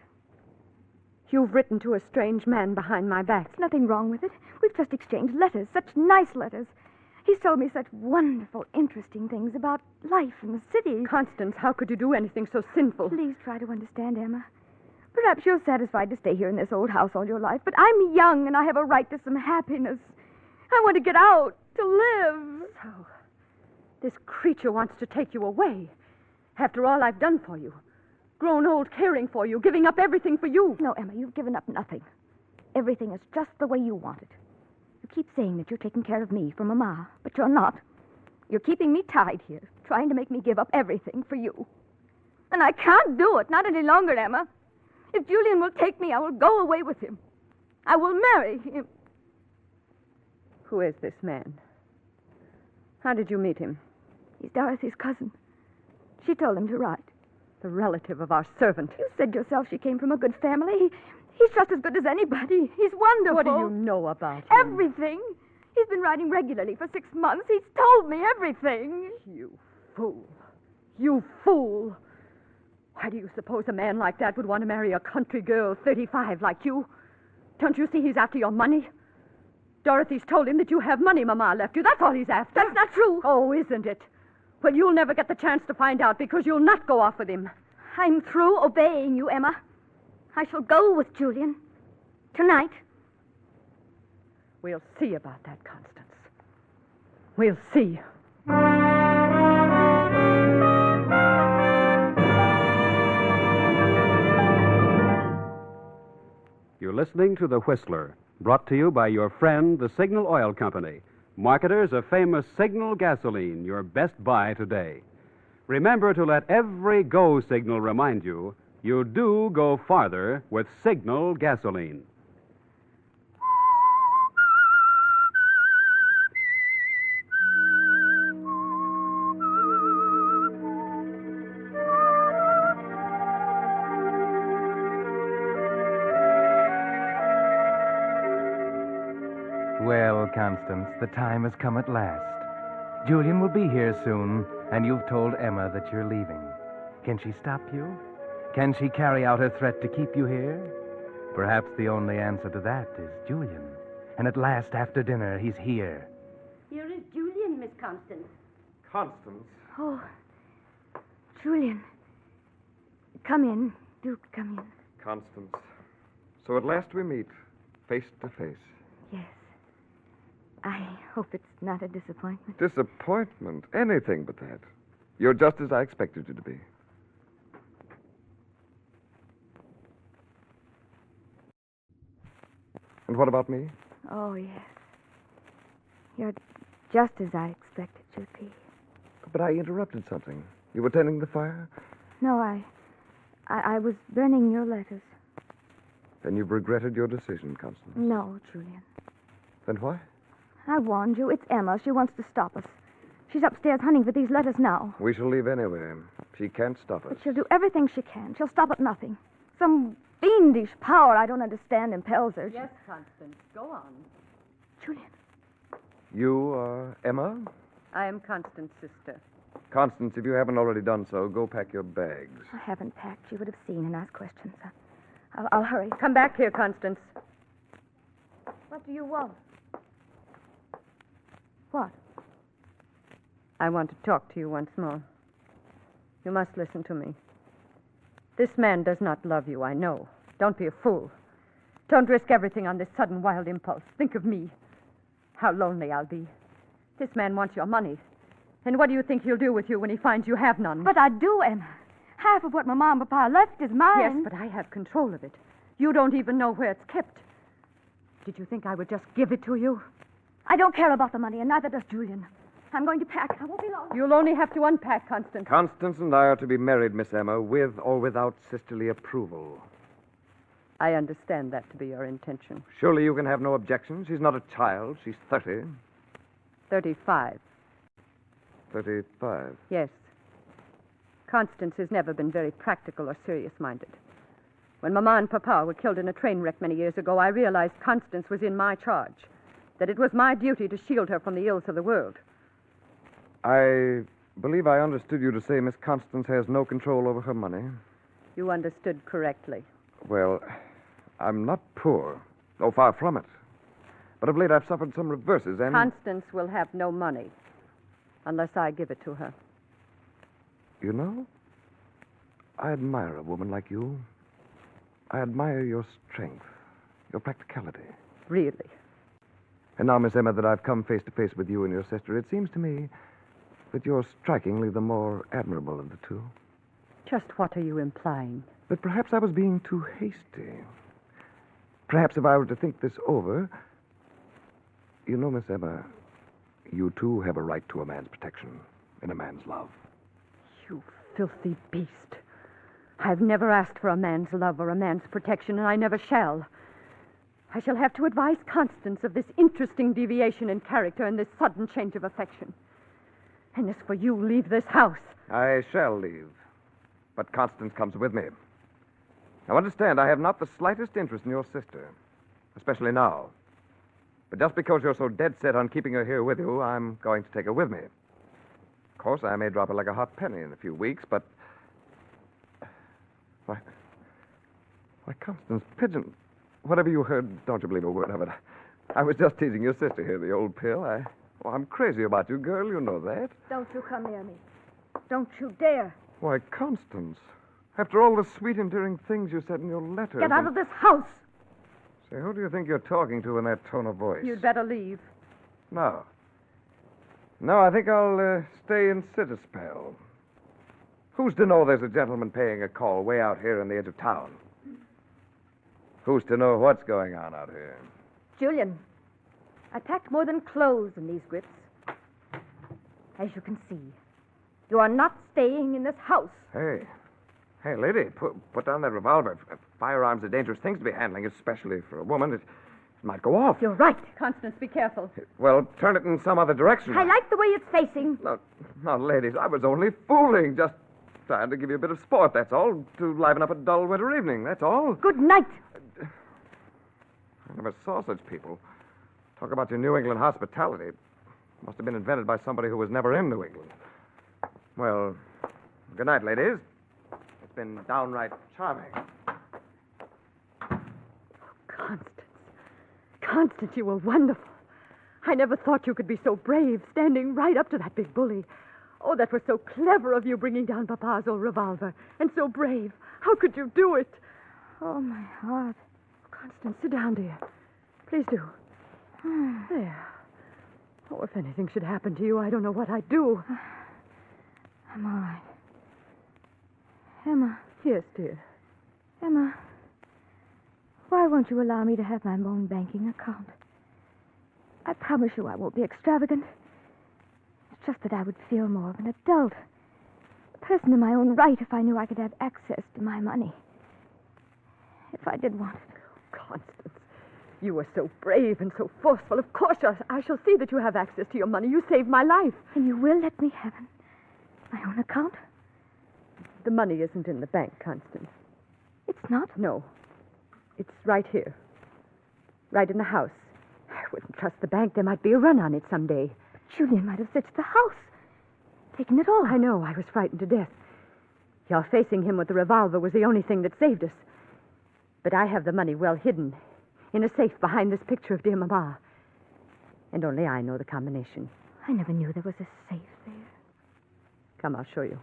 You've written to a strange man behind my back. There's nothing wrong with it. We've just exchanged letters, such nice letters. He's told me such wonderful, interesting things about life in the city. Constance, how could you do anything so sinful? Please try to understand, Emma. Perhaps you're satisfied to stay here in this old house all your life, but I'm young and I have a right to some happiness. I want to get out, to live. So, this creature wants to take you away. After all I've done for you. Grown old caring for you, giving up everything for you. No, Emma, you've given up nothing. Everything is just the way you want it. You keep saying that you're taking care of me for Mama, but you're not. You're keeping me tied here, trying to make me give up everything for you. And I can't do it, not any longer, Emma. If Julian will take me, I will go away with him. I will marry him. Who is this man? How did you meet him? He's Dorothy's cousin. She told him to write. The relative of our servant. You said yourself she came from a good family. He's just as good as anybody. He's wonderful. What do you know about him? Everything. He's been writing regularly for 6 months. He's told me everything. You fool. You fool. Why do you suppose a man like that would want to marry a country girl 35 like you? Don't you see he's after your money? Dorothy's told him that you have money Mama left you. That's all he's after. That's not true. Oh, isn't it? Well, you'll never get the chance to find out because you'll not go off with him. I'm through obeying you, Emma. I shall go with Julian. Tonight. We'll see about that, Constance. We'll see. You're listening to The Whistler, brought to you by your friend, the Signal Oil Company, marketers of famous Signal gasoline, your best buy today. Remember to let every go signal remind you do go farther with Signal gasoline. Well, Constance, the time has come at last. Julian will be here soon, and you've told Emma that you're leaving. Can she stop you? Can she carry out her threat to keep you here? Perhaps the only answer to that is Julian. And at last, after dinner, he's here. Here is Julian, Miss Constance. Constance? Oh, Julian. Come in. Do come in. Constance. So at last we meet, face to face. Yes. I hope it's not a disappointment. Disappointment? Anything but that. You're just as I expected you to be. And what about me? Oh, yes. You're just as I expected you'd be. But I interrupted something. You were tending the fire? No, I was burning your letters. Then you've regretted your decision, Constance. No, Julian. Then why? I warned you. It's Emma. She wants to stop us. She's upstairs hunting for these letters now. We shall leave anyway. She can't stop us. But she'll do everything she can. She'll stop at nothing. Some fiendish power I don't understand impels her. Yes, Constance. Go on. Julian. You are Emma? I am Constance's sister. Constance, if you haven't already done so, go pack your bags. I haven't packed. You would have seen and asked questions. I'll hurry. Come back here, Constance. What do you want? What? I want to talk to you once more. You must listen to me. This man does not love you, I know. Don't be a fool. Don't risk everything on this sudden wild impulse. Think of me. How lonely I'll be. This man wants your money. And what do you think he'll do with you when he finds you have none? But I do, Emma. Half of what my mom and papa left is mine. Yes, but I have control of it. You don't even know where it's kept. Did you think I would just give it to you? I don't care about the money, and neither does Julian. I'm going to pack. I won't be long. You'll only have to unpack, Constance. Constance and I are to be married, Miss Emma, with or without sisterly approval. I understand that to be your intention. Surely you can have no objection. She's not a child. She's 30. 35. 35. Yes. Constance has never been very practical or serious-minded. When Mama and Papa were killed in a train wreck many years ago, I realized Constance was in my charge, that it was my duty to shield her from the ills of the world. I believe I understood you to say Miss Constance has no control over her money. You understood correctly. Well, I'm not poor. Oh, far from it. But of late I've suffered some reverses, and... Constance will have no money unless I give it to her. You know, I admire a woman like you. I admire your strength, your practicality. Really? And now, Miss Emma, that I've come face to face with you and your sister, it seems to me that you're strikingly the more admirable of the two. Just what are you implying? That perhaps I was being too hasty. Perhaps if I were to think this over... You know, Miss Emma, you too have a right to a man's protection and a man's love. You filthy beast. I've never asked for a man's love or a man's protection, and I never shall. I shall have to advise Constance of this interesting deviation in character and this sudden change of affection. And as for you, leave this house. I shall leave. But Constance comes with me. Now, understand, I have not the slightest interest in your sister, especially now. But just because you're so dead set on keeping her here with you, I'm going to take her with me. Of course, I may drop her like a hot penny in a few weeks, but... Why, Constance, Pigeon, whatever you heard, don't you believe a word of it. I was just teasing your sister here, the old pill. I'm crazy about you, girl. You know that. Don't you come near me. Don't you dare. Why, Constance, after all the sweet, endearing things you said in your letters... Get out of this house! Say, who do you think you're talking to in that tone of voice? You'd better leave. No. No, I think I'll stay and sit a spell. Who's to know there's a gentleman paying a call way out here on the edge of town? Who's to know what's going on out here? Julian, I packed more than clothes in these grips. As you can see, you are not staying in this house. Hey, lady, put down that revolver. Firearms are dangerous things to be handling, especially for a woman. It might go off. You're right. Constance, be careful. Well, turn it in some other direction. I like the way it's facing. No, ladies, I was only fooling. Just trying to give you a bit of sport, that's all. To liven up a dull winter evening, that's all. Good night. I never saw such people. Talk about your New England hospitality. Must have been invented by somebody who was never in New England. Well, good night, ladies. It's been downright charming. Constance, you were wonderful. I never thought you could be so brave, standing right up to that big bully. Oh, that was so clever of you, bringing down Papa's old revolver. And so brave. How could you do it? Oh, my heart. Constance, sit down, dear. Please do. There. Oh, if anything should happen to you, I don't know what I'd do. I'm all right. Emma. Yes, dear. Emma, why won't you allow me to have my own banking account? I promise you I won't be extravagant. It's just that I would feel more of an adult. A person in my own right if I knew I could have access to my money. If I did want it. Constance, you were so brave and so forceful. Of course, I shall see that you have access to your money. You saved my life. And you will let me have my own account? The money isn't in the bank, Constance. It's not? No. It's right here. Right in the house. I wouldn't trust the bank. There might be a run on it someday. But Julian might have searched the house. Taken it all. I know. I was frightened to death. Your facing him with the revolver was the only thing that saved us. But I have the money well hidden in a safe behind this picture of dear Mama. And only I know the combination. I never knew there was a safe there. Come, I'll show you.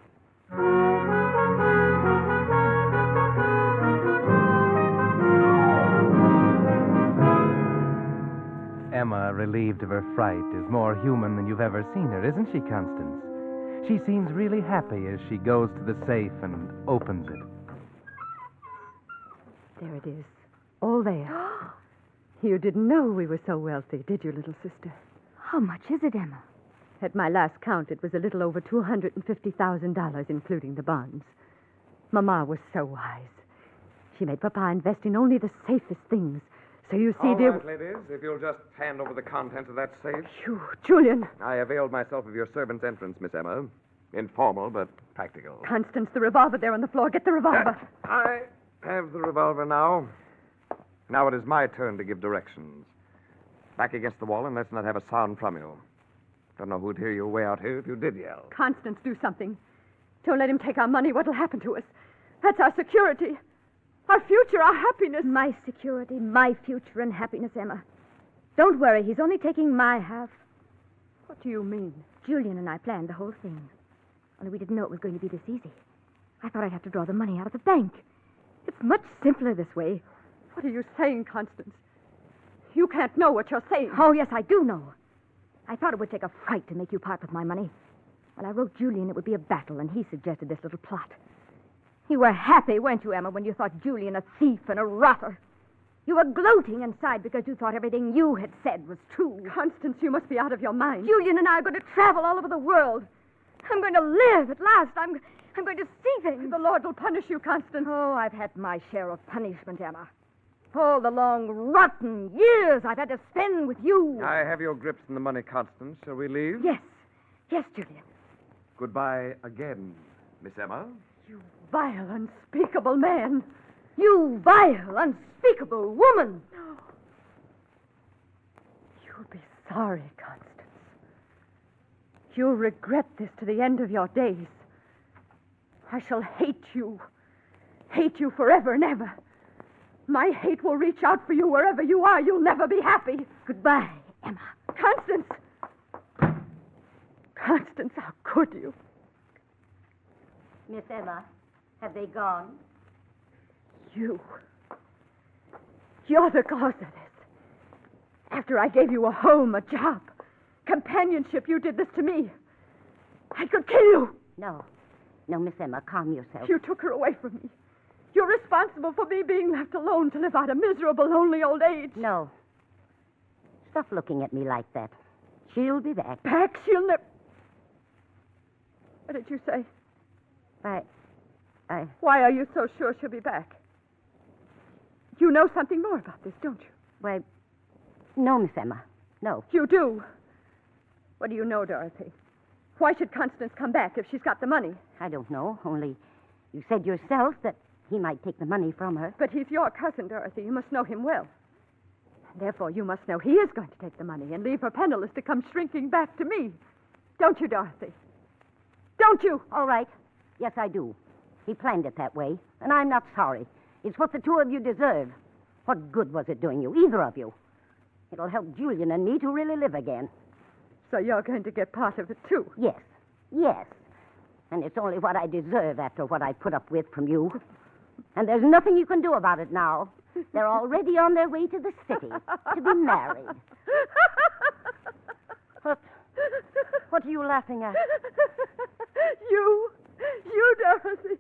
Emma, relieved of her fright, is more human than you've ever seen her, isn't she, Constance? She seems really happy as she goes to the safe and opens it. There it is. All there. You didn't know we were so wealthy, did you, little sister? How much is it, Emma? At my last count, it was a little over $250,000, including the bonds. Mama was so wise. She made Papa invest in only the safest things. So you see, All dear... right, ladies, if you'll just hand over the contents of that safe. Phew, Julian. I availed myself of your servant's entrance, Miss Emma. Informal, but practical. Constance, the revolver there on the floor. Get the revolver. I have the revolver now. Now it is my turn to give directions. Back against the wall, and let's not have a sound from you. Don't know who'd hear you way out here if you did yell. Constance, do something. Don't let him take our money. What'll happen to us? That's our security. Our future, our happiness. My security, my future and happiness, Emma. Don't worry, he's only taking my half. What do you mean? Julian and I planned the whole thing. Only we didn't know it was going to be this easy. I thought I'd have to draw the money out of the bank. It's much simpler this way. What are you saying, Constance? You can't know what you're saying. Oh, yes, I do know. I thought it would take a fright to make you part with my money. Well, I wrote Julian it would be a battle, and he suggested this little plot. You were happy, weren't you, Emma, when you thought Julian a thief and a rotter? You were gloating inside because you thought everything you had said was true. Constance, you must be out of your mind. Julian and I are going to travel all over the world. I'm going to live at last. I'm going to see things. The Lord will punish you, Constance. Oh, I've had my share of punishment, Emma. All the long, rotten years I've had to spend with you. I have your grips in the money, Constance. Shall we leave? Yes. Yes, Julian. Goodbye again, Miss Emma. You vile, unspeakable man. You vile, unspeakable woman. You'll be sorry, Constance. You'll regret this to the end of your days. I shall hate you. Hate you forever and ever. My hate will reach out for you wherever you are. You'll never be happy. Goodbye, Emma. Constance! Constance, how could you? Miss Emma, have they gone? You're the cause of this. After I gave you a home, a job, companionship, you did this to me. I could kill you. No, Miss Emma, calm yourself. You took her away from me. You're responsible for me being left alone to live out a miserable, lonely old age. No. Stop looking at me like that. She'll be back. Back? She'll never... What did you say? Why are you so sure she'll be back? You know something more about this, don't you? Why, no, Miss Emma. No. You do? What do you know, Dorothy? Why should Constance come back if she's got the money? I don't know, only you said yourself that he might take the money from her. But he's your cousin, Dorothy. You must know him well. Therefore, you must know he is going to take the money and leave her penniless to come shrinking back to me. Don't you, Dorothy? Don't you? All right. Yes, I do. He planned it that way, and I'm not sorry. It's what the two of you deserve. What good was it doing you, either of you? It'll help Julian and me to really live again. So you're going to get part of it, too? Yes. Yes. And it's only what I deserve after what I put up with from you. And there's nothing you can do about it now. They're already on their way to the city to be married. What are you laughing at? You, Dorothy.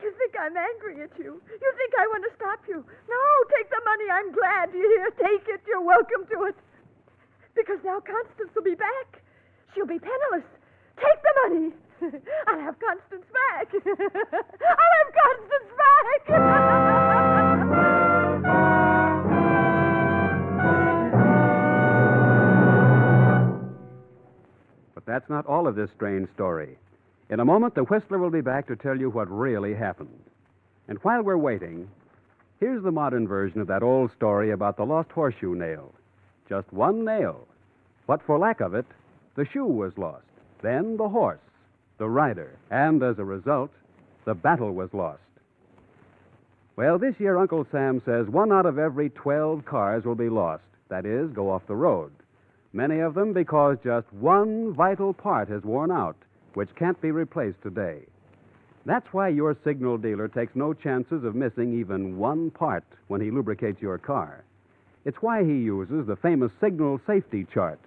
You think I'm angry at you. You think I want to stop you. No, take the money. I'm glad you're here. Take it. You're welcome to it. Because now Constance will be back. She'll be penniless. Take the money. I'll have Constance back. I'll have Constance back. But that's not all of this strange story. In a moment, the Whistler will be back to tell you what really happened. And while we're waiting, here's the modern version of that old story about the lost horseshoe nail. Just one nail. But for lack of it, the shoe was lost. Then the horse, the rider, and as a result, the battle was lost. Well, this year, Uncle Sam says 1 out of every 12 cars will be lost. That is, go off the road. Many of them because just one vital part has worn out, which can't be replaced today. That's why your signal dealer takes no chances of missing even one part when he lubricates your car. It's why he uses the famous signal safety chart,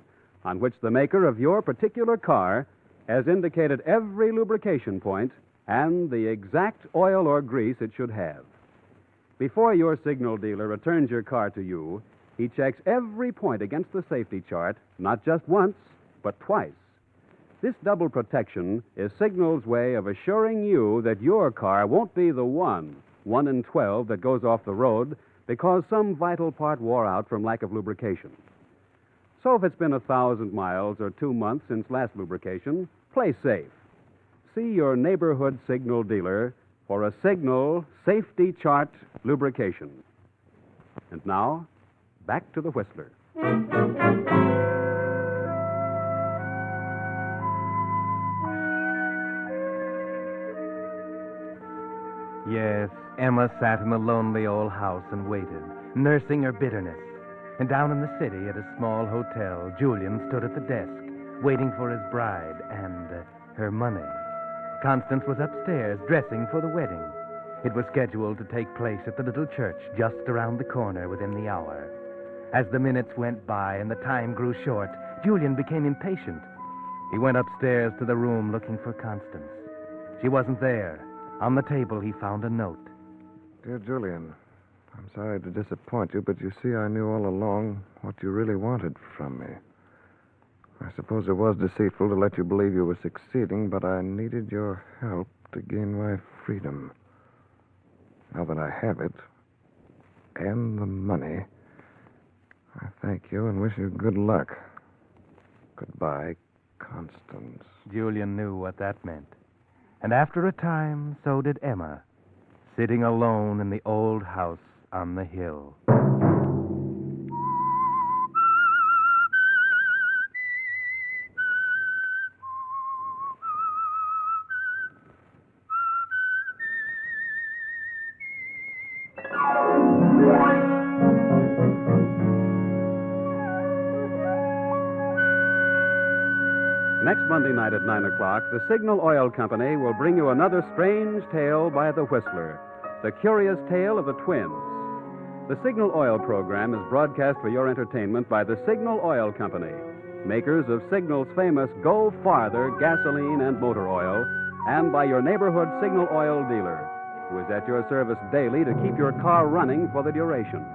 on which the maker of your particular car has indicated every lubrication point and the exact oil or grease it should have. Before your signal dealer returns your car to you, he checks every point against the safety chart, not just once, but twice. This double protection is Signal's way of assuring you that your car won't be the one in 12 that goes off the road because some vital part wore out from lack of lubrication. So if it's been 1,000 miles or 2 months since last lubrication, play safe. See your neighborhood Signal dealer for a Signal safety chart lubrication. And now, back to the Whistler. Yes, Emma sat in the lonely old house and waited, nursing her bitterness. And down in the city at a small hotel, Julian stood at the desk, waiting for his bride and her money. Constance was upstairs, dressing for the wedding. It was scheduled to take place at the little church just around the corner within the hour. As the minutes went by and the time grew short, Julian became impatient. He went upstairs to the room looking for Constance. She wasn't there. On the table, he found a note. Dear Julian, I'm sorry to disappoint you, but you see, I knew all along what you really wanted from me. I suppose it was deceitful to let you believe you were succeeding, but I needed your help to gain my freedom. Now that I have it, and the money, I thank you and wish you good luck. Goodbye, Constance. Julian knew what that meant. And after a time, so did Emma, sitting alone in the old house on the hill. Next Monday night at 9 o'clock, the Signal Oil Company will bring you another strange tale by the Whistler, the curious tale of the twins. The Signal Oil program is broadcast for your entertainment by the Signal Oil Company, makers of Signal's famous Go Farther gasoline and motor oil, and by your neighborhood Signal Oil dealer, who is at your service daily to keep your car running for the duration.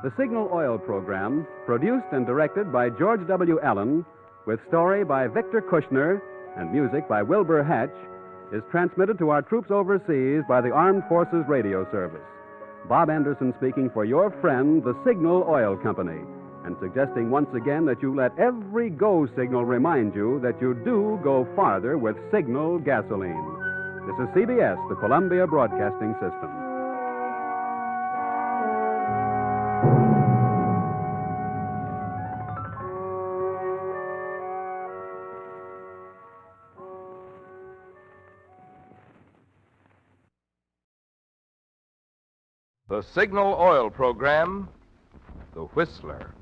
The Signal Oil program, produced and directed by George W. Allen, with story by Victor Kushner and music by Wilbur Hatch, is transmitted to our troops overseas by the Armed Forces Radio Service. Bob Anderson speaking for your friend, the Signal Oil Company, and suggesting once again that you let every go signal remind you that you do go farther with Signal gasoline. This is CBS, the Columbia Broadcasting System. The Signal Oil program, The Whistler.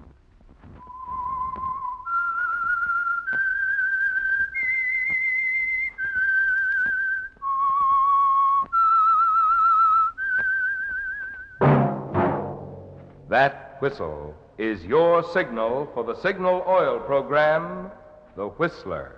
That whistle is your signal for the Signal Oil program, The Whistler.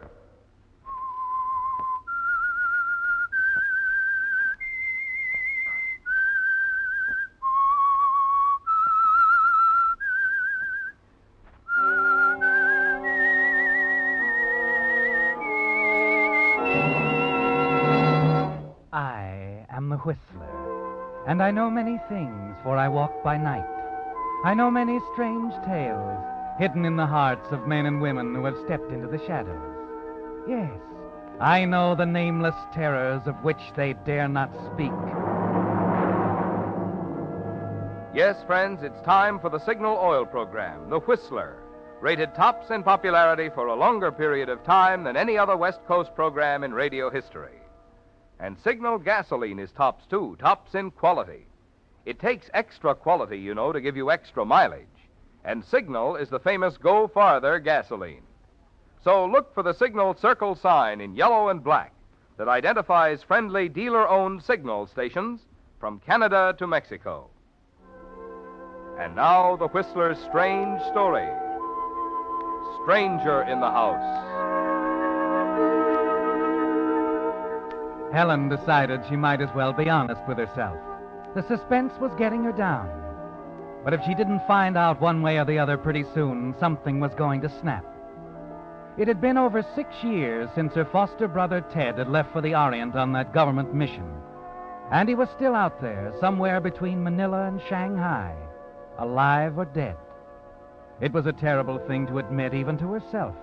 Whistler, and I know many things, for I walk by night. I know many strange tales hidden in the hearts of men and women who have stepped into the shadows. Yes, I know the nameless terrors of which they dare not speak. Yes, friends, it's time for the Signal Oil program, The Whistler, rated tops in popularity for a longer period of time than any other West Coast program in radio history. And Signal gasoline is tops, too, tops in quality. It takes extra quality, you know, to give you extra mileage. And Signal is the famous Go Farther gasoline. So look for the Signal circle sign in yellow and black that identifies friendly dealer-owned Signal stations from Canada to Mexico. And now the Whistler's strange story. Stranger in the House. Helen decided she might as well be honest with herself. The suspense was getting her down. But if she didn't find out one way or the other pretty soon, something was going to snap. It had been over 6 years since her foster brother Ted had left for the Orient on that government mission. And he was still out there, somewhere between Manila and Shanghai, alive or dead. It was a terrible thing to admit even to herself.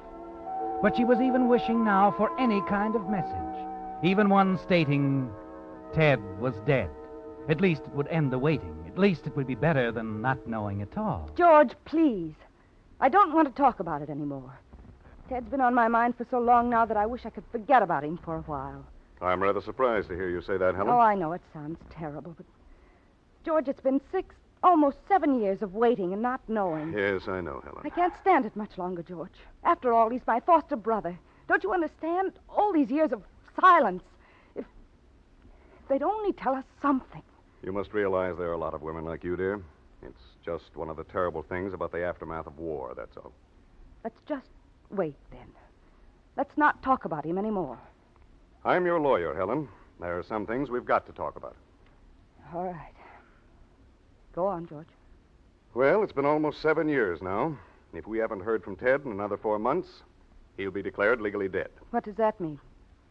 But she was even wishing now for any kind of message, even one stating Ted was dead. At least it would end the waiting. At least it would be better than not knowing at all. George, please. I don't want to talk about it anymore. Ted's been on my mind for so long now that I wish I could forget about him for a while. I'm rather surprised to hear you say that, Helen. Oh, I know it sounds terrible, but... George, it's been 6, almost 7 years of waiting and not knowing. Yes, I know, Helen. I can't stand it much longer, George. After all, he's my foster brother. Don't you understand? All these years of silence. If they'd only tell us something. You must realize there are a lot of women like you, dear. It's just one of the terrible things about the aftermath of war, that's all. Let's just wait, then. Let's not talk about him anymore. I'm your lawyer, Helen. There are some things we've got to talk about. All right. Go on, George. Well, it's been almost 7 years now. If we haven't heard from Ted in another 4 months, he'll be declared legally dead. What does that mean?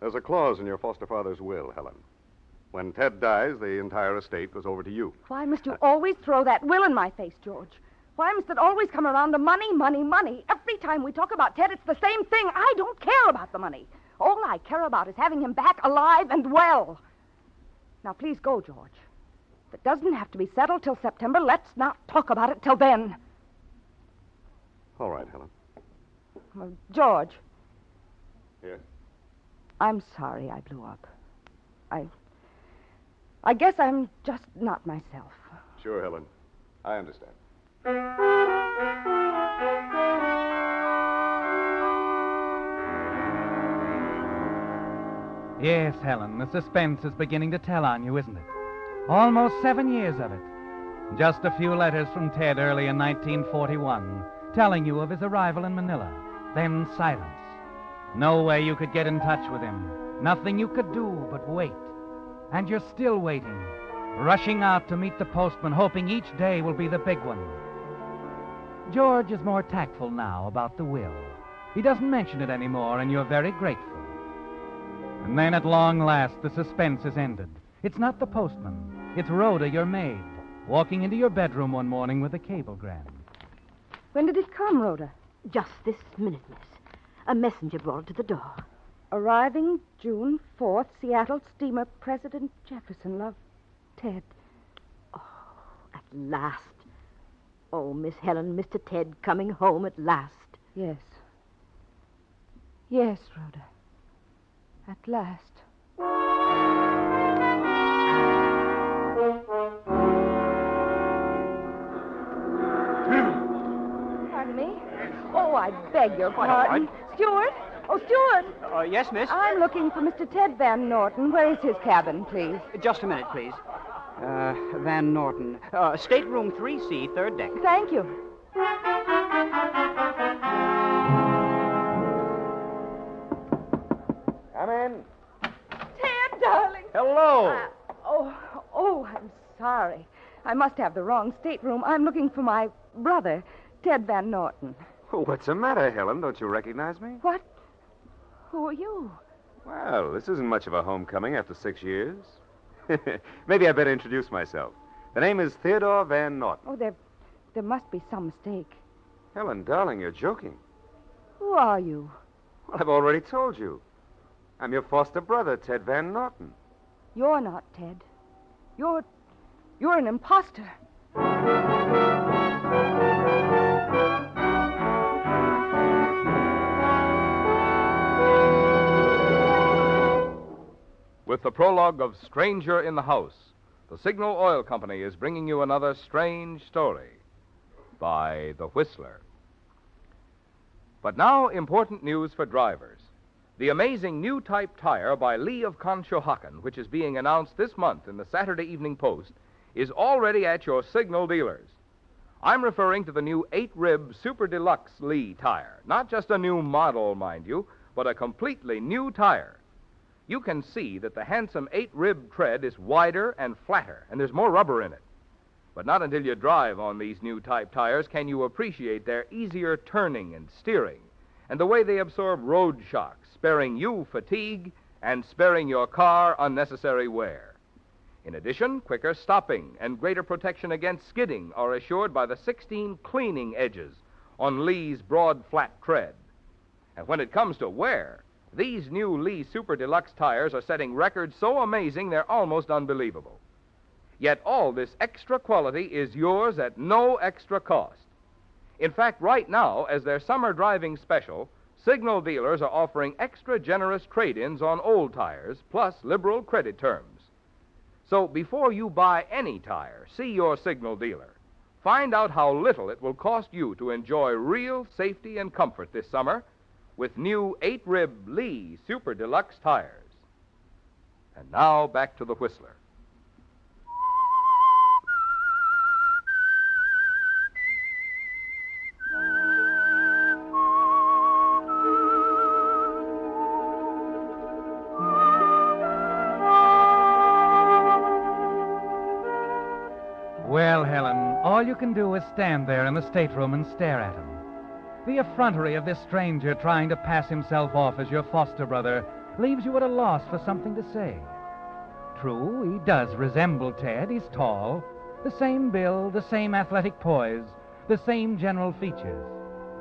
There's a clause in your foster father's will, Helen. When Ted dies, the entire estate goes over to you. Why must you always throw that will in my face, George? Why must it always come around to money, money, money? Every time we talk about Ted, it's the same thing. I don't care about the money. All I care about is having him back alive and well. Now, please go, George. If it doesn't have to be settled till September, let's not talk about it till then. All right, Helen. Well, George. Yes? I'm sorry I blew up. I guess I'm just not myself. Sure, Helen. I understand. Yes, Helen, the suspense is beginning to tell on you, isn't it? Almost 7 years of it. Just a few letters from Ted early in 1941, telling you of his arrival in Manila. Then silence. No way you could get in touch with him. Nothing you could do but wait. And you're still waiting, rushing out to meet the postman, hoping each day will be the big one. George is more tactful now about the will. He doesn't mention it anymore, and you're very grateful. And then at long last, the suspense is ended. It's not the postman. It's Rhoda, your maid, walking into your bedroom one morning with a cablegram. When did it come, Rhoda? Just this minute, miss. A messenger brought it to the door. Arriving June 4th, Seattle steamer President Jefferson. Love, Ted. At last. Oh, Miss Helen, Mr. Ted coming home at last. Yes. Yes, Rhoda. At last. Pardon me? Oh, I beg your pardon. Stuart? Oh, Stuart. Yes, miss? I'm looking for Mr. Ted Van Norton. Where is his cabin, please? Just a minute, please. Van Norton. Stateroom 3C, third deck. Thank you. Come in. Ted, darling. Hello. I'm sorry. I must have the wrong stateroom. I'm looking for my brother, Ted Van Norton. What's the matter, Helen? Don't you recognize me? What? Who are you? Well, this isn't much of a homecoming after 6 years. Maybe I better introduce myself. The name is Theodore Van Norton. Oh, there must be some mistake. Helen, darling, you're joking. Who are you? Well, I've already told you. I'm your foster brother, Ted Van Norton. You're not Ted. You're an imposter. With the prologue of Stranger in the House, the Signal Oil Company is bringing you another strange story by The Whistler. But now, important news for drivers. The amazing new type tire by Lee of Conshohocken, which is being announced this month in the Saturday Evening Post, is already at your Signal dealers. I'm referring to the new 8-rib Super Deluxe Lee tire. Not just a new model, mind you, but a completely new tire. You can see that the handsome 8-rib tread is wider and flatter, and there's more rubber in it. But not until you drive on these new type tires can you appreciate their easier turning and steering, and the way they absorb road shocks, sparing you fatigue and sparing your car unnecessary wear. In addition, quicker stopping and greater protection against skidding are assured by the 16 cleaning edges on Lee's broad, flat tread. And when it comes to wear, these new Lee Super Deluxe tires are setting records so amazing they're almost unbelievable. Yet all this extra quality is yours at no extra cost. In fact, right now, as their summer driving special, Signal dealers are offering extra generous trade-ins on old tires, plus liberal credit terms. So before you buy any tire, see your Signal dealer. Find out how little it will cost you to enjoy real safety and comfort this summer with new 8-rib Lee Super Deluxe tires. And now back to the Whistler. all you can do is stand there in the stateroom and stare at him. The effrontery of this stranger trying to pass himself off as your foster brother leaves you at a loss for something to say. True, he does resemble Ted. He's tall, the same build, the same athletic poise, the same general features.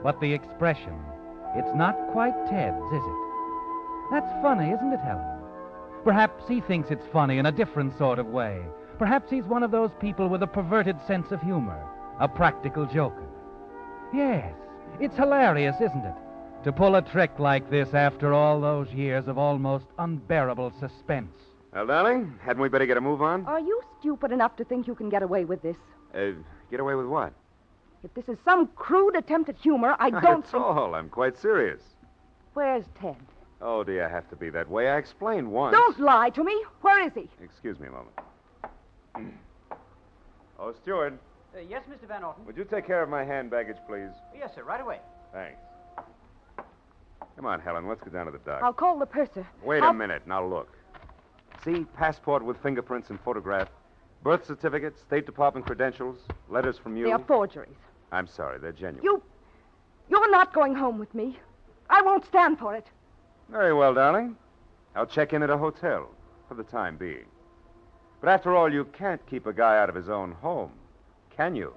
But the expression, it's not quite Ted's, is it? That's funny, isn't it, Helen? Perhaps he thinks it's funny in a different sort of way. Perhaps he's one of those people with a perverted sense of humor, a practical joker. Yes, it's hilarious, isn't it, to pull a trick like this after all those years of almost unbearable suspense. Well, darling, hadn't we better get a move on? Are you stupid enough to think you can get away with this? Get away with what? If this is some crude attempt at humor, I don't Not at think... all. I'm quite serious. Where's Ted? Oh, do you have to be that way? I explained once. Don't lie to me. Where is he? Excuse me a moment. Oh, steward, Yes, Mr. Van Orton. would you take care of my hand baggage, please? Yes, sir, right away. Thanks. Come on, Helen. Let's go down to the dock. I'll call the purser. Wait a minute. Now, look. See, passport with fingerprints and photograph, birth certificate, State Department credentials, letters from you. They are forgeries. I'm sorry. They're genuine. You're not going home with me. I won't stand for it. Very well, darling. I'll check in at a hotel for the time being. But after all, you can't keep a guy out of his own home, can you?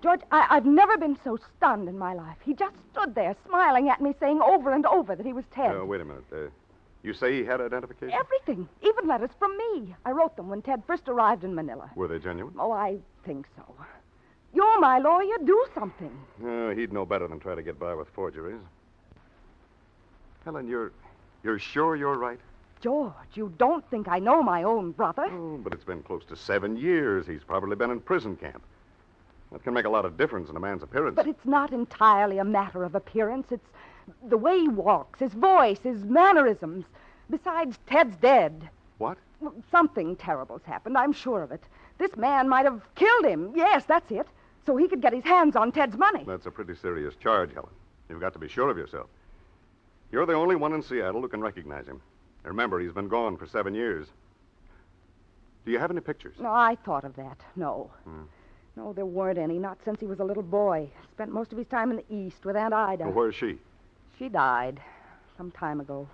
George, I've never been so stunned in my life. He just stood there smiling at me, saying over and over that he was Ted. Wait a minute. You say he had identification? Everything. Even letters from me. I wrote them when Ted first arrived in Manila. Were they genuine? Oh, I think so. You're my lawyer. Do something. He'd know better than try to get by with forgeries. Helen, you're sure you're right? George, you don't think I know my own brother? Oh, but it's been close to 7 years. He's probably been in prison camp. That can make a lot of difference in a man's appearance. But it's not entirely a matter of appearance. It's the way he walks, his voice, his mannerisms. Besides, Ted's dead. What? Well, something terrible's happened, I'm sure of it. This man might have killed him. Yes, that's it. So he could get his hands on Ted's money. That's a pretty serious charge, Helen. You've got to be sure of yourself. You're the only one in Seattle who can recognize him. Remember, he's been gone for 7 years. Do you have any pictures? No, I thought of that. No. No, there weren't any, not since he was a little boy. Spent most of his time in the East with Aunt Ida. Well, where's she? She died some time ago.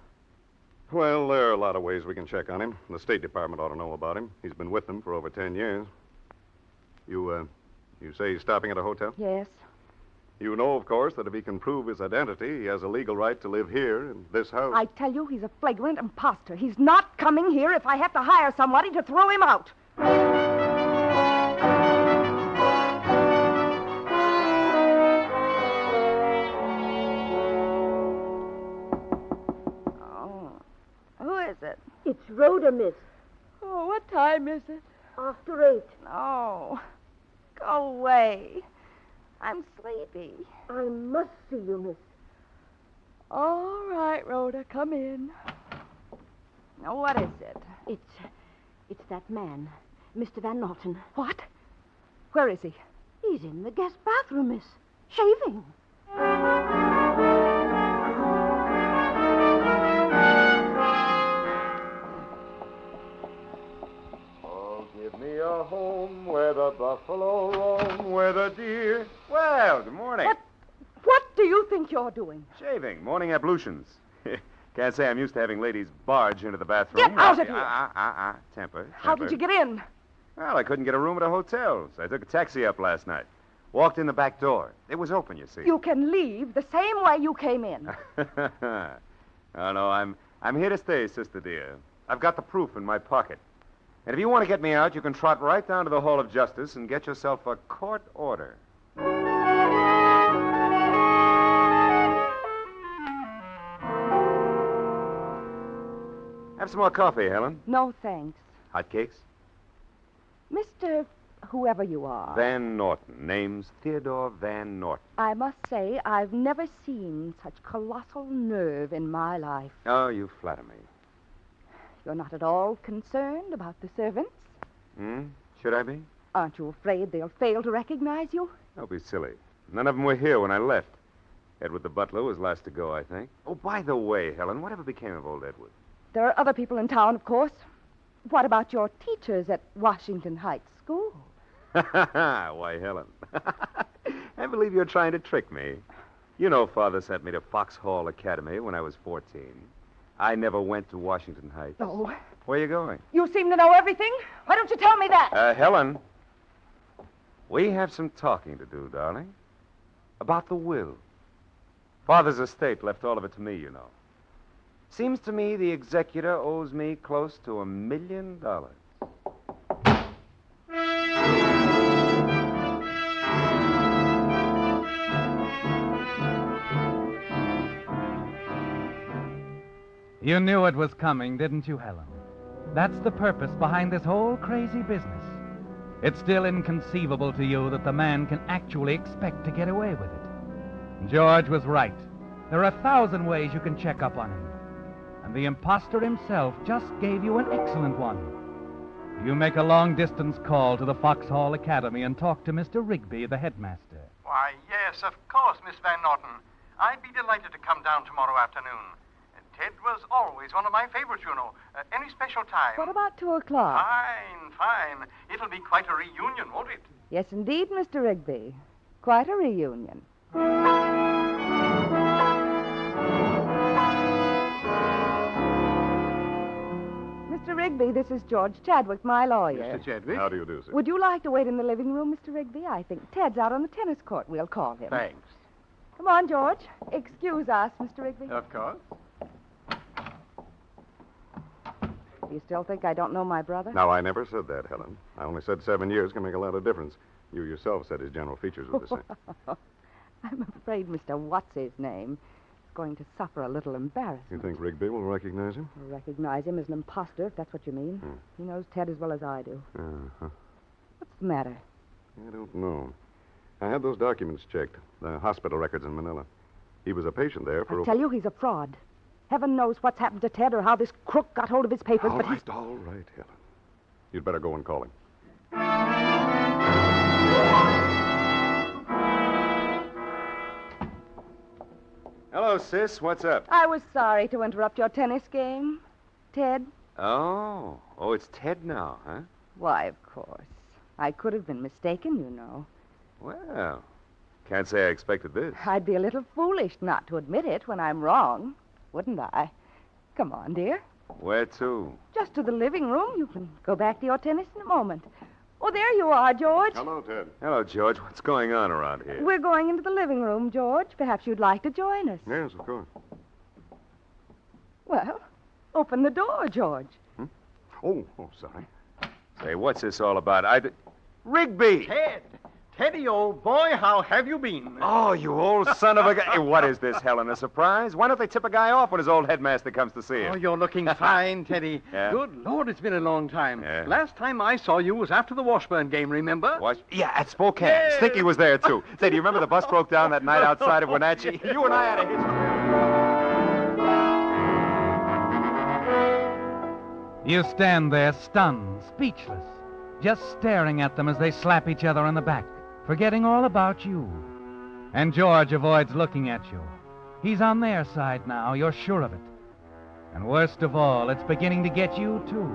Well, there are a lot of ways we can check on him. The State Department ought to know about him. He's been with them for over 10 years. You say he's stopping at a hotel? Yes. You know, of course, that if he can prove his identity, he has a legal right to live here in this house. I tell you, he's a flagrant imposter. He's not coming here if I have to hire somebody to throw him out. It's Rhoda, miss. Oh, what time is it? After 8. Oh, go away. I'm sleepy. I must see you, miss. All right, Rhoda, come in. Now, what is it? It's that man, Mr. Van Norton. What? Where is he? He's in the guest bathroom, miss. Shaving. Give me a home where the buffalo roam, where the deer... Well, good morning. What do you think you're doing? Shaving, morning ablutions. Can't say I'm used to having ladies barge into the bathroom. Get out of here. Temper. How did you get in? Well, I couldn't get a room at a hotel, so I took a taxi up last night. Walked in the back door. It was open, you see. You can leave the same way you came in. Oh, no, I'm here to stay, sister dear. I've got the proof in my pocket. And if you want to get me out, you can trot right down to the Hall of Justice and get yourself a court order. Have some more coffee, Helen. No, thanks. Hot cakes? Mr. whoever you are. Van Norton. Name's Theodore Van Norton. I must say, I've never seen such colossal nerve in my life. Oh, you flatter me. You're not at all concerned about the servants? Should I be? Aren't you afraid they'll fail to recognize you? Don't be silly. None of them were here when I left. Edward the butler was last to go, I think. Oh, by the way, Helen, whatever became of old Edward? There are other people in town, of course. What about your teachers at Washington Heights School? Why, Helen. I believe you're trying to trick me. You know Father sent me to Foxhall Academy when I was 14. I never went to Washington Heights. Oh. Where are you going? You seem to know everything. Why don't you tell me that? Helen, we have some talking to do, darling. About the will. Father's estate left all of it to me, you know. Seems to me the executor owes me close to $1 million. You knew it was coming, didn't you, Helen? That's the purpose behind this whole crazy business. It's still inconceivable to you that the man can actually expect to get away with it. George was right. There are 1,000 ways you can check up on him. And the imposter himself just gave you an excellent one. You make a long-distance call to the Foxhall Academy and talk to Mr. Rigby, the headmaster. Why, yes, of course, Miss Van Norton. I'd be delighted to come down tomorrow afternoon. Ted was always one of my favorites, you know. Any special time? What about 2 o'clock? Fine. It'll be quite a reunion, won't it? Yes, indeed, Mr. Rigby. Quite a reunion. Mr. Rigby, this is George Chadwick, my lawyer. Mr. Chadwick? How do you do, sir? Would you like to wait in the living room, Mr. Rigby? I think Ted's out on the tennis court. We'll call him. Thanks. Come on, George. Excuse us, Mr. Rigby. Of course. Do you still think I don't know my brother? No, I never said that, Helen. I only said 7 years can make a lot of difference. You yourself said his general features were the same. I'm afraid Mr. What's-his-name is going to suffer a little embarrassment. You think Rigby will recognize him? Recognize him as an imposter, if that's what you mean. He knows Ted as well as I do. Uh-huh. What's the matter? I don't know. I had those documents checked, the hospital records in Manila. He was a patient there for... I tell you, he's a fraud. Heaven knows what's happened to Ted or how this crook got hold of his papers, All but right, Helen. You'd better go and call him. Hello, sis. What's up? I was sorry to interrupt your tennis game. Ted? Oh, it's Ted now, huh? Why, of course. I could have been mistaken, you know. Well, can't say I expected this. I'd be a little foolish not to admit it when I'm wrong, wouldn't I? Come on, dear. Where to? Just to the living room. You can go back to your tennis in a moment. Oh, there you are, George. Hello, Ted. Hello, George. What's going on around here? We're going into the living room, George. Perhaps you'd like to join us. Yes, of course. Well, open the door, George. Oh, sorry. Say, what's this all about? Rigby! Teddy, old boy, how have you been? Oh, you old son of a guy. Hey, what is this, Helen, a surprise? Why don't they tip a guy off when his old headmaster comes to see him? Oh, you're looking fine, Teddy. Yeah? Good Lord, it's been a long time. Yeah. Last time I saw you was after the Washburn game, remember? Yeah, at Spokane. Yeah. Stinky was there, too. Say, do you remember the bus broke down that night outside of Wenatchee? You and I had a history. You stand there stunned, speechless, just staring at them as they slap each other on the back, forgetting all about you. And George avoids looking at you. He's on their side now, you're sure of it. And worst of all, it's beginning to get you, too.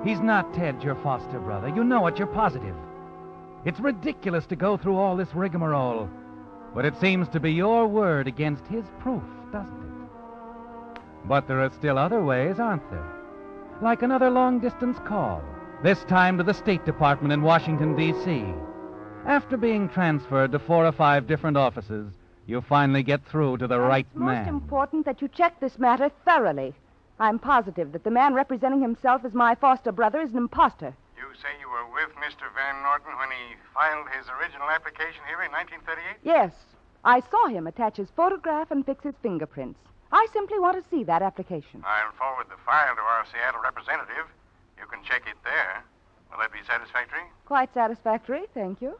He's not Ted, your foster brother. You know it, you're positive. It's ridiculous to go through all this rigmarole, but it seems to be your word against his proof, doesn't it? But there are still other ways, aren't there? Like another long-distance call, this time to the State Department in Washington, D.C. After being transferred to 4 or 5 different offices, you finally get through to the right It's most man. important that you check this matter thoroughly. I'm positive that the man representing himself as my foster brother is an imposter. You say you were with Mr. Van Norton when he filed his original application here in 1938? Yes. I saw him attach his photograph and fix his fingerprints. I simply want to see that application. I'll forward the file to our Seattle representative. You can check it there. Will that be satisfactory? Quite satisfactory, thank you.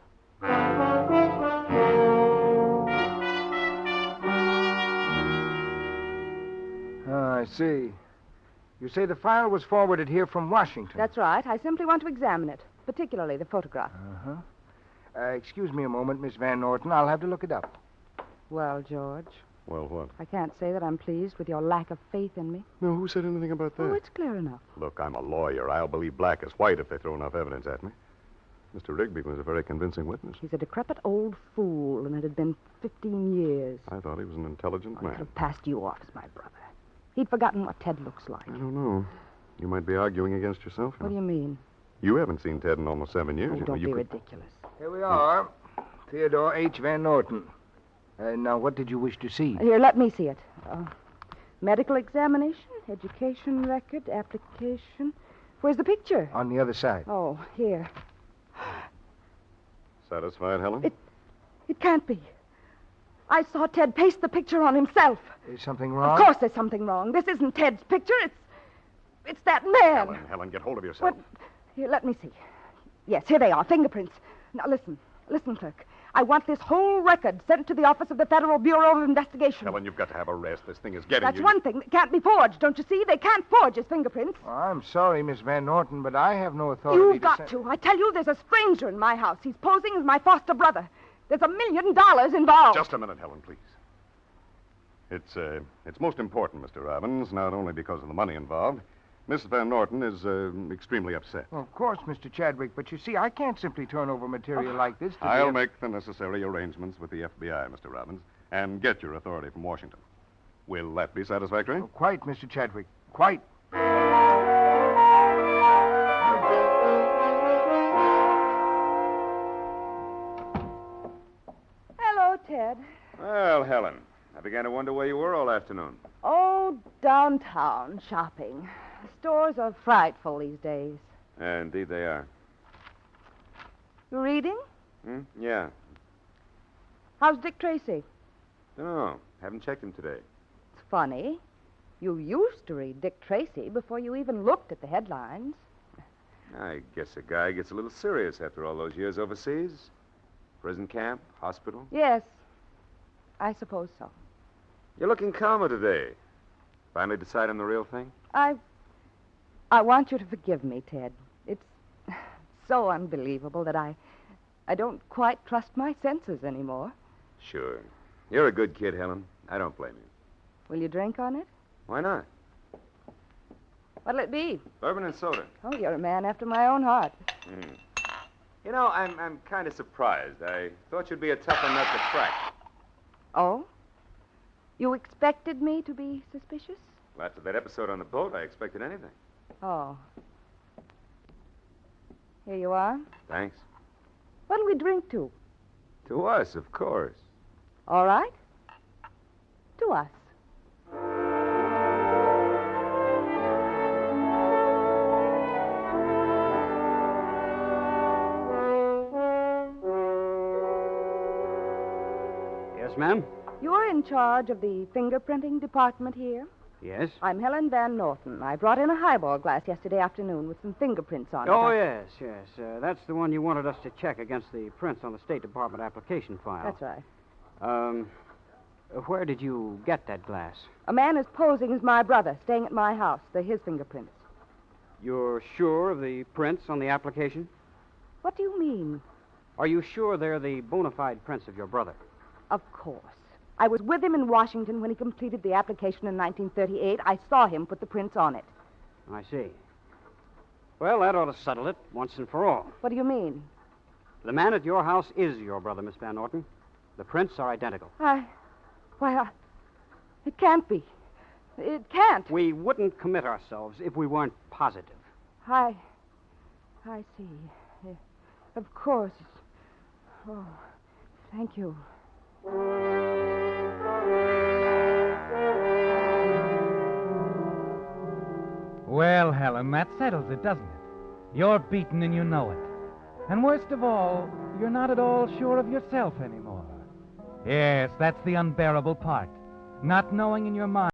I see. You say the file was forwarded here from Washington. That's right. I simply want to examine it, particularly the photograph. Uh-huh. Excuse me a moment, Miss Van Norton. I'll have to look it up. Well, George, Well, what? I can't say that I'm pleased with your lack of faith in me. No, who said anything about that? Oh, it's clear enough. Look, I'm a lawyer. I'll believe black as white if they throw enough evidence at me. Mr. Rigby was a very convincing witness. He's a decrepit old fool, and it had been 15 years. I thought he was an intelligent He man. could have passed you off as my brother. He'd forgotten what Ted looks like. I don't know. You might be arguing against yourself. What do you mean? You haven't seen Ted in almost 7 years. Oh, You know, don't you be could... ridiculous. Here we are. Theodore H. Van Norton. Now, what did you wish to see? Here, let me see it. Medical examination, education record, application. Where's the picture? On the other side. Oh, here. Satisfied, Helen? It can't be. I saw Ted paste the picture on himself. Is something wrong? Of course there's something wrong. This isn't Ted's picture. It's that man. Helen, get hold of yourself. Here, let me see. Yes, here they are, fingerprints. Now, listen, clerk. I want this whole record sent to the office of the Federal Bureau of Investigation. Helen, you've got to have a rest. This thing is getting That's you. one thing that can't be forged, don't you see? They can't forge his fingerprints. Oh, I'm sorry, Miss Van Norton, but I have no authority You've got to. I tell you, there's a stranger in my house. He's posing as my foster brother. There's $1 million involved. Just a minute, Helen, please. It's most important, Mr. Robbins, not only because of the money involved. Miss Van Norton is extremely upset. Well, of course, Mr. Chadwick, but you see, I can't simply turn over material like this to I'll make the necessary arrangements with the FBI, Mr. Robbins, and get your authority from Washington. Will that be satisfactory? Oh, quite, Mr. Chadwick. Quite. Hello, Ted. Well, Helen, I began to wonder where you were all afternoon. Oh, downtown shopping. The stores are frightful these days. Indeed they are. You reading? Yeah. How's Dick Tracy? No, haven't checked him today. It's funny. You used to read Dick Tracy before you even looked at the headlines. I guess a guy gets a little serious after all those years overseas. Prison camp, hospital. Yes, I suppose so. You're looking calmer today. Finally decide on the real thing? I want you to forgive me, Ted. It's so unbelievable that I don't quite trust my senses anymore. Sure. You're a good kid, Helen. I don't blame you. Will you drink on it? Why not? What'll it be? Bourbon and soda. Oh, you're a man after my own heart. You know, I'm kind of surprised. I thought you'd be a tougher nut to crack. Oh? You expected me to be suspicious? Well, after that episode on the boat, I expected anything. Oh. Here you are. Thanks. What'll we drink to? To us, of course. All right. To us. Yes, ma'am? You're in charge of the fingerprinting department here? Yes? I'm Helen Van Norton. I brought in a highball glass yesterday afternoon with some fingerprints on it. Oh, yes. That's the one you wanted us to check against the prints on the State Department application file. That's right. Where did you get that glass? A man is posing as my brother, staying at my house. They're his fingerprints. You're sure of the prints on the application? What do you mean? Are you sure they're the bona fide prints of your brother? Of course. I was with him in Washington when he completed the application in 1938. I saw him put the prints on it. I see. Well, that ought to settle it once and for all. What do you mean? The man at your house is your brother, Miss Van Norton. The prints are identical. It can't be. It can't. We wouldn't commit ourselves if we weren't positive. I see. Of course. Oh, thank you. Well, Helen, that settles it, doesn't it? You're beaten and you know it. And worst of all, you're not at all sure of yourself anymore. Yes, that's the unbearable part. Not knowing in your mind